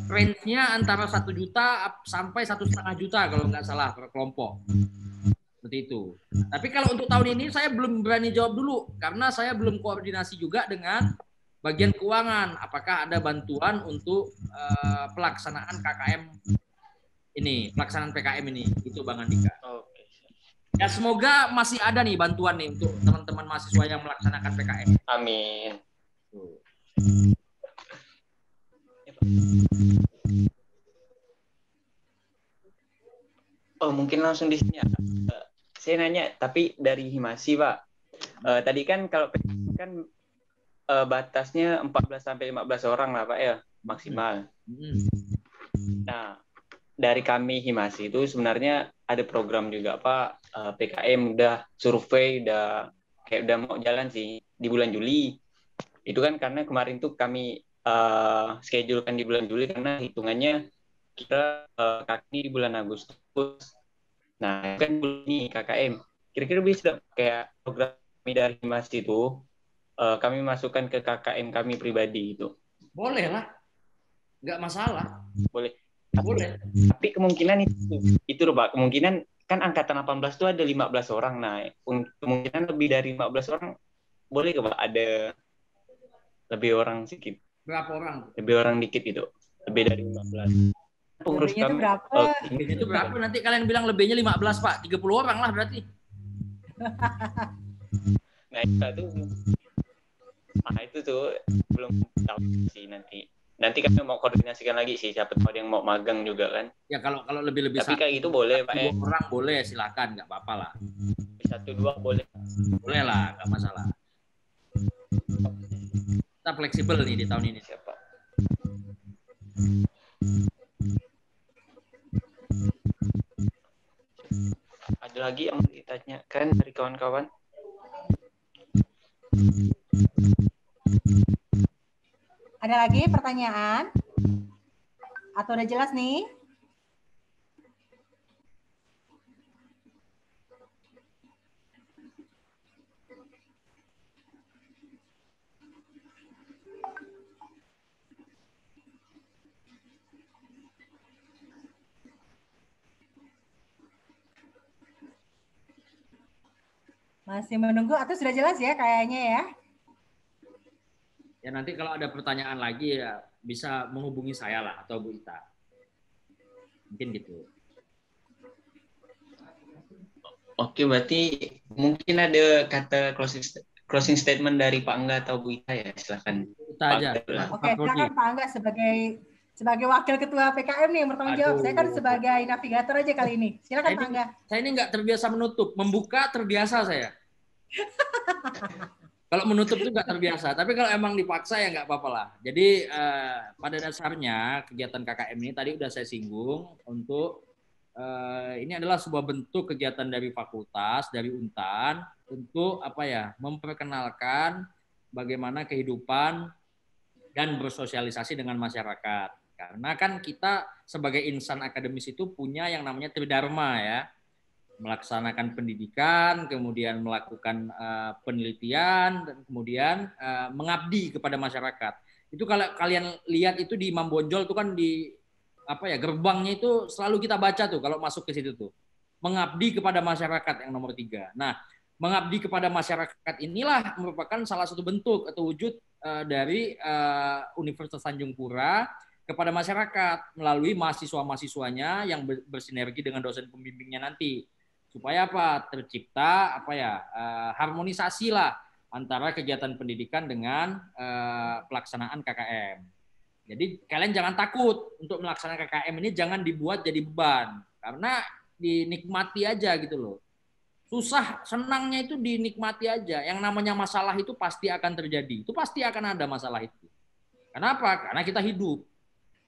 Range-nya antara 1 juta sampai 1,5 juta kalau nggak salah per kelompok. Seperti itu. Tapi kalau untuk tahun ini saya belum berani jawab dulu karena saya belum koordinasi juga dengan bagian keuangan. Apakah ada bantuan untuk pelaksanaan KKM ini, pelaksanaan PKM ini, itu Bang Andika. Oke. Ya semoga masih ada nih bantuan nih untuk teman-teman mahasiswa yang melaksanakan PKM. Amin. Oh mungkin langsung di sini ya. Saya nanya, tapi dari Himasi Pak. Tadi kan kalau kan batasnya 14 sampai 15 orang lah Pak ya maksimal. Nah dari kami Himasi itu sebenarnya ada program juga Pak, PKM udah survei udah mau jalan sih di bulan Juli. Itu kan karena kemarin tuh kami schedule kan di bulan Juli karena hitungannya kita kaki di bulan Agustus. Nah kan ini KKM. Kira-kira bisa kayak program dari Himasi itu kami masukkan ke KKM kami pribadi itu. Boleh lah, nggak masalah. Boleh. Boleh. Tapi kemungkinan itu Pak, kemungkinan kan angkatan 18 itu ada 15 orang. Nah, kemungkinan lebih dari 15 orang boleh nggak Pak? Ada lebih orang sedikit. Berapa orang? Lebih orang dikit itu. Lebih dari 15. Pengurus Lebihnya kami berapa? Lebihnya itu berapa? Nanti kalian bilang lebihnya 15 Pak. 30 orang lah berarti. Nah itu tuh belum tahu sih nanti. Nanti kami mau koordinasikan lagi sih siapa tahu ada yang mau magang juga kan. Ya kalau lebih-lebih tapi kayak gitu boleh Pak ya. 2 orang boleh, silakan, nggak apa-apa lah. 1-2 boleh. Boleh lah, nggak masalah. Kita fleksibel nih di tahun ini siapa. Ada lagi yang mau ditanyakan dari kawan-kawan? Ada lagi pertanyaan? Atau udah jelas nih? Masih menunggu atau sudah jelas ya kayaknya ya? Ya nanti kalau ada pertanyaan lagi ya bisa menghubungi saya lah atau Bu Ita. Mungkin gitu. Oke, berarti mungkin ada kata closing statement dari Pak Angga atau Bu Ita ya, silakan. Kita aja. Oke, silakan Pak Angga sebagai wakil ketua PKM nih yang bertanggung jawab. Saya kan sebagai navigator aja kali ini. Silakan Pak Angga. Saya ini nggak terbiasa menutup, membuka terbiasa saya. Kalau menutup itu nggak terbiasa, tapi kalau emang dipaksa ya nggak apa-apa lah. Jadi pada dasarnya kegiatan KKM ini tadi udah saya singgung untuk ini adalah sebuah bentuk kegiatan dari fakultas, dari Untan untuk apa ya, memperkenalkan bagaimana kehidupan dan bersosialisasi dengan masyarakat. Karena kan kita sebagai insan akademis itu punya yang namanya tridharma ya. Melaksanakan pendidikan, kemudian melakukan penelitian, dan kemudian mengabdi kepada masyarakat. Itu kalau kalian lihat itu di Imam Bonjol itu kan di apa ya, gerbangnya itu selalu kita baca tuh kalau masuk ke situ tuh. Mengabdi kepada masyarakat yang nomor 3. Nah, mengabdi kepada masyarakat inilah merupakan salah satu bentuk atau wujud dari Universitas Tanjung Pura kepada masyarakat melalui mahasiswa-mahasiswanya yang bersinergi dengan dosen pembimbingnya nanti. Supaya apa? Tercipta apa ya, harmonisasi lah antara kegiatan pendidikan dengan pelaksanaan KKM. Jadi kalian jangan takut untuk melaksanakan KKM ini, jangan dibuat jadi beban karena dinikmati aja gitu loh. Susah, senangnya itu dinikmati aja. Yang namanya masalah itu pasti akan terjadi. Itu pasti akan ada masalah itu. Kenapa? Karena kita hidup.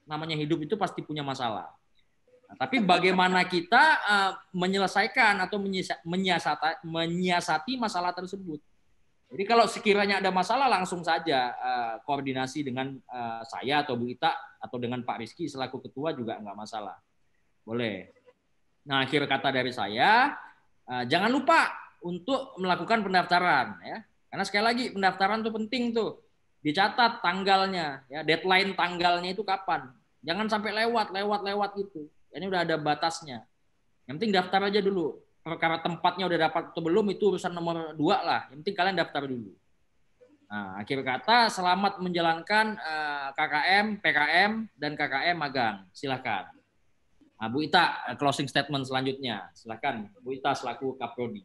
Namanya hidup itu pasti punya masalah. Nah, tapi bagaimana kita menyelesaikan atau menyiasati masalah tersebut. Jadi kalau sekiranya ada masalah langsung saja koordinasi dengan saya atau Bu Ita atau dengan Pak Rizky selaku ketua juga nggak masalah. Boleh. Nah, akhir kata dari saya, jangan lupa untuk melakukan pendaftaran ya. Karena sekali lagi pendaftaran itu penting tuh. Dicatat tanggalnya, ya, deadline tanggalnya itu kapan. Jangan sampai lewat itu. Ini udah ada batasnya. Yang penting daftar aja dulu. Perkara tempatnya udah dapat atau belum itu urusan nomor 2 lah. Yang penting kalian daftar dulu. Nah, akhir kata selamat menjalankan KKM, PKM, dan KKM magang. Silakan. Nah, Bu Ita, closing statement selanjutnya. Silakan, Bu Ita selaku Kaprodi.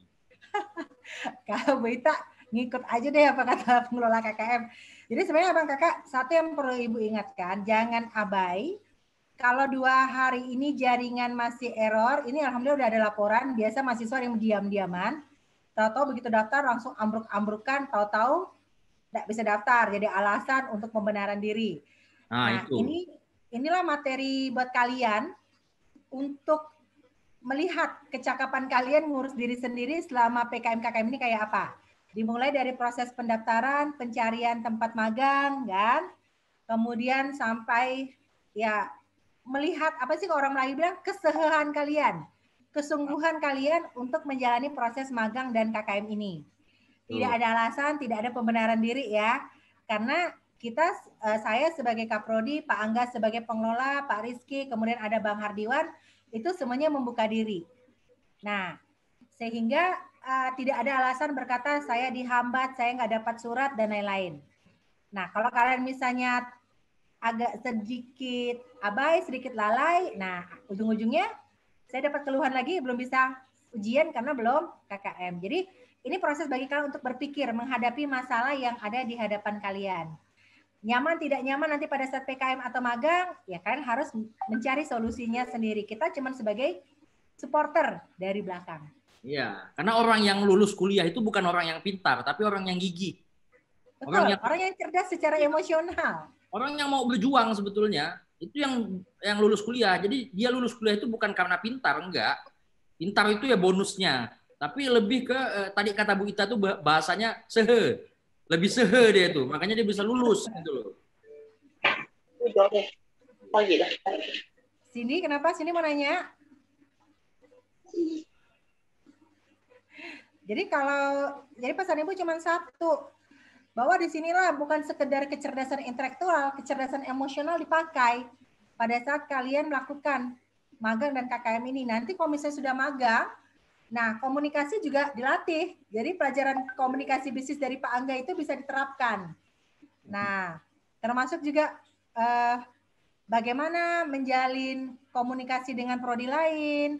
Kalau Bu Ita ngikut aja deh apa kata pengelola KKM. Jadi sebenarnya Abang Kakak, satu yang perlu Ibu ingatkan, jangan abai. Kalau 2 hari ini jaringan masih error, ini alhamdulillah udah ada laporan, biasa mahasiswa yang diam-diaman, tahu-tahu begitu daftar langsung ambruk-ambrukan, tahu-tahu tidak bisa daftar, jadi alasan untuk pembenaran diri. Nah, inilah materi buat kalian untuk melihat kecakapan kalian ngurus diri sendiri selama PKM-KKM ini kayak apa. Dimulai dari proses pendaftaran, pencarian tempat magang, kan? Kemudian sampai ya melihat apa sih orang Melayu bilang kesehehan kalian, kesungguhan kalian untuk menjalani proses magang dan KKM ini. Tidak ada alasan, tidak ada pembenaran diri ya. Karena kita, saya sebagai Kaprodi, Pak Angga sebagai pengelola, Pak Rizky, kemudian ada Bang Hardiwan, itu semuanya membuka diri. Nah, sehingga tidak ada alasan berkata saya dihambat, saya nggak dapat surat, dan lain-lain. Nah, kalau kalian misalnya agak sedikit abai, sedikit lalai, nah ujung-ujungnya saya dapat keluhan lagi, belum bisa ujian karena belum KKM. Jadi ini proses bagi kalian untuk berpikir, menghadapi masalah yang ada di hadapan kalian. Nyaman, tidak nyaman nanti pada saat PKM atau magang, ya kalian harus mencari solusinya sendiri. Kita cuma sebagai supporter dari belakang. Iya, karena orang yang lulus kuliah itu bukan orang yang pintar, tapi orang yang gigih. Betul, orang yang cerdas secara emosional. Orang yang mau berjuang sebetulnya, itu yang lulus kuliah. Jadi dia lulus kuliah itu bukan karena pintar, enggak. Pintar itu ya bonusnya. Tapi lebih ke, tadi kata Bu Ita tuh bahasanya sehe. Lebih sehe dia itu, makanya dia bisa lulus gitu loh. Sini, kenapa? Sini mau nanya. Jadi pesan Ibu cuma satu, bahwa disinilah bukan sekedar kecerdasan intelektual, kecerdasan emosional dipakai pada saat kalian melakukan magang dan KKM ini. Nanti kalau misalnya sudah magang, nah komunikasi juga dilatih. Jadi pelajaran komunikasi bisnis dari Pak Angga itu bisa diterapkan. Nah, termasuk juga bagaimana menjalin komunikasi dengan prodi lain,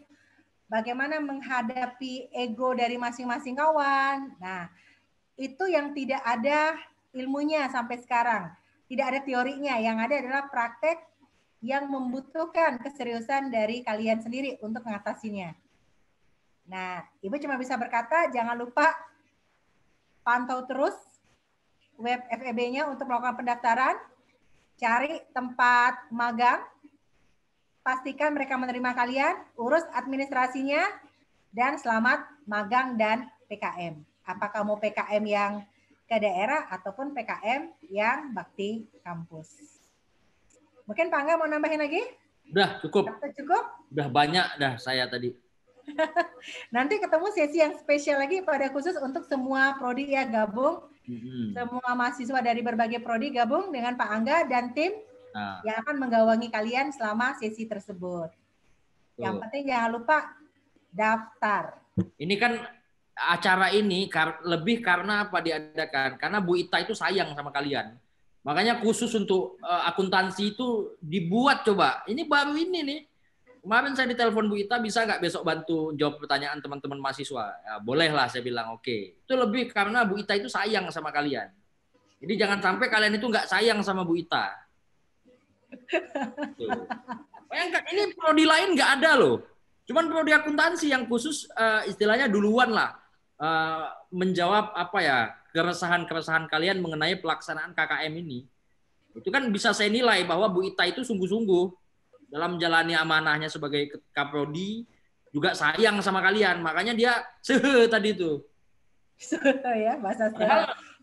bagaimana menghadapi ego dari masing-masing kawan. Nah, itu yang tidak ada ilmunya sampai sekarang. Tidak ada teorinya, yang ada adalah praktek yang membutuhkan keseriusan dari kalian sendiri untuk mengatasinya. Nah, Ibu cuma bisa berkata, jangan lupa pantau terus web FEB-nya untuk melakukan pendaftaran, cari tempat magang, pastikan mereka menerima kalian, urus administrasinya, dan selamat magang dan PKM. Apakah mau PKM yang ke daerah ataupun PKM yang bakti kampus. Mungkin Pak Angga mau nambahin lagi? Udah cukup. Cukup? Udah banyak dah saya tadi. Nanti ketemu sesi yang spesial lagi pada khusus untuk semua prodi ya gabung. Semua mahasiswa dari berbagai prodi gabung dengan Pak Angga dan tim yang akan menggawangi kalian selama sesi tersebut. Yang penting jangan lupa daftar. Ini kan acara ini lebih karena apa diadakan? Karena Bu Ita itu sayang sama kalian. Makanya khusus untuk akuntansi itu dibuat coba. Ini baru ini nih. Kemarin saya ditelepon Bu Ita, bisa nggak besok bantu jawab pertanyaan teman-teman mahasiswa? Ya, boleh lah, saya bilang oke. Itu lebih karena Bu Ita itu sayang sama kalian. Jadi jangan sampai kalian itu nggak sayang sama Bu Ita. Bayangkan, ini prodi lain nggak ada loh. Cuman prodi akuntansi yang khusus istilahnya duluan lah menjawab apa ya keresahan-keresahan kalian mengenai pelaksanaan KKM ini. Itu kan bisa saya nilai bahwa Bu Ita itu sungguh-sungguh dalam menjalani amanahnya sebagai Kaprodi, juga sayang sama kalian. Makanya dia tadi itu. Ya, bahasa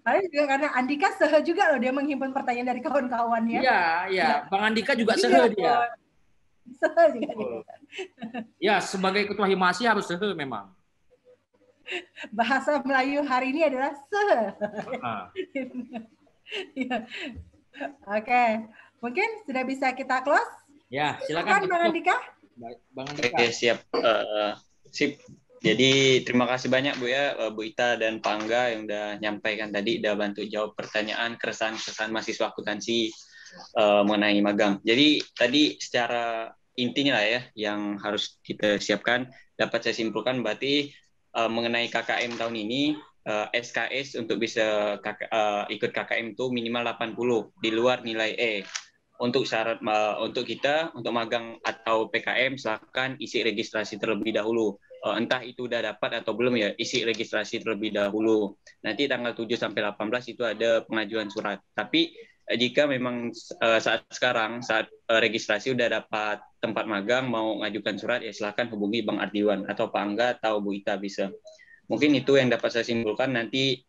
Paling juga karena Andika sehe juga loh, dia menghimpun pertanyaan dari kawan-kawannya. Iya, iya. Bang Andika juga sehe dia. Sehe juga dia. Ya, sebagai ketua himasi harus sehe memang. Bahasa Melayu hari ini adalah sehe. Oke, mungkin sudah bisa kita close. Ya, silakan Bang Andika. Bang Andika. Oke, siap. Sip. Jadi terima kasih banyak Bu ya, Bu Ita dan Pak Angga yang udah nyampaikan tadi, udah bantu jawab pertanyaan keresahan-keresahan mahasiswa akuntansi mengenai magang. Jadi tadi secara intinya lah ya yang harus kita siapkan, dapat saya simpulkan berarti mengenai KKM tahun ini SKS untuk bisa ikut KKM itu minimal 80 di luar nilai E. Untuk syarat untuk kita untuk magang atau PKM silakan isi registrasi terlebih dahulu. Entah itu udah dapat atau belum ya, isi registrasi terlebih dahulu. Nanti tanggal 7 sampai 18 itu ada pengajuan surat. Tapi jika memang saat registrasi udah dapat tempat magang mau ngajukan surat ya silakan hubungi Bang Ardiwan atau Pak Angga atau Bu Ita bisa. Mungkin itu yang dapat saya simpulkan. Nanti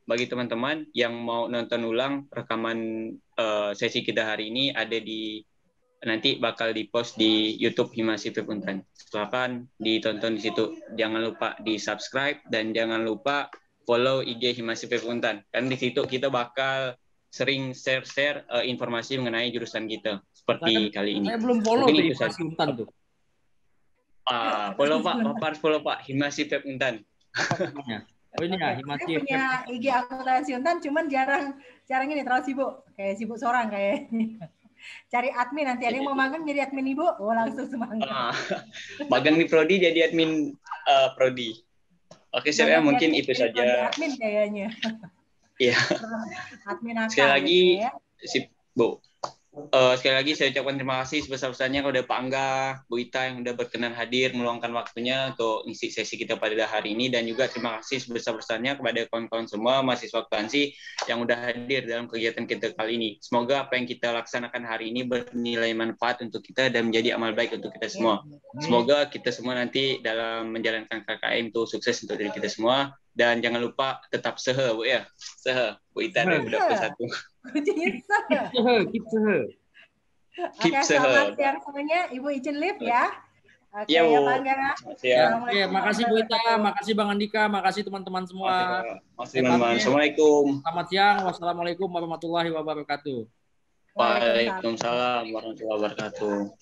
bagi teman-teman yang mau nonton ulang rekaman sesi kita hari ini ada nanti bakal di-post di YouTube Himasi FEB Untan. Silakan ditonton di situ. Jangan lupa di-subscribe dan jangan lupa follow IG Himasi FEB Untan. Kan di situ kita bakal sering share informasi mengenai jurusan kita seperti kali ini. Saya belum follow di Himasi Untan tuh. Follow Pak, harus follow Pak Himasi FEB Untan. Oh ini ya Himasi. Saya punya IG akuntansi Untan, cuman jarang ini terlalu sibuk, kayak sibuk seorang kayaknya. Cari admin nanti ada yang mau magang jadi admin Ibu, langsung semangat. Magang di Prodi jadi admin Prodi. Oke, saya mungkin itu saja. Admin kayaknya. Iya. Admin sekali lagi, gitu ya. sip Bu. Sekali lagi saya ucapkan terima kasih sebesar-besarnya kepada Pak Angga, Bu Ita yang sudah berkenan hadir meluangkan waktunya untuk ngisi sesi kita pada hari ini, dan juga terima kasih sebesar-besarnya kepada kawan-kawan semua mahasiswa akuntansi yang sudah hadir dalam kegiatan kita kali ini. Semoga apa yang kita laksanakan hari ini bernilai manfaat untuk kita dan menjadi amal baik untuk kita semua. Semoga kita semua nanti dalam menjalankan KKM itu sukses untuk diri kita semua, dan jangan lupa tetap sehe Bu ya. Sehe Bu Ita dan Bu 21. Keep sehe. Oke, selamat siang semuanya. Ibu izin live ya. Oke, ya Pak Angga. Oke, makasih Bu Ita, makasih Bang Andika, makasih teman-teman semua. Assalamualaikum. Selamat siang. Wassalamualaikum warahmatullahi wabarakatuh. Waalaikumsalam warahmatullahi wabarakatuh.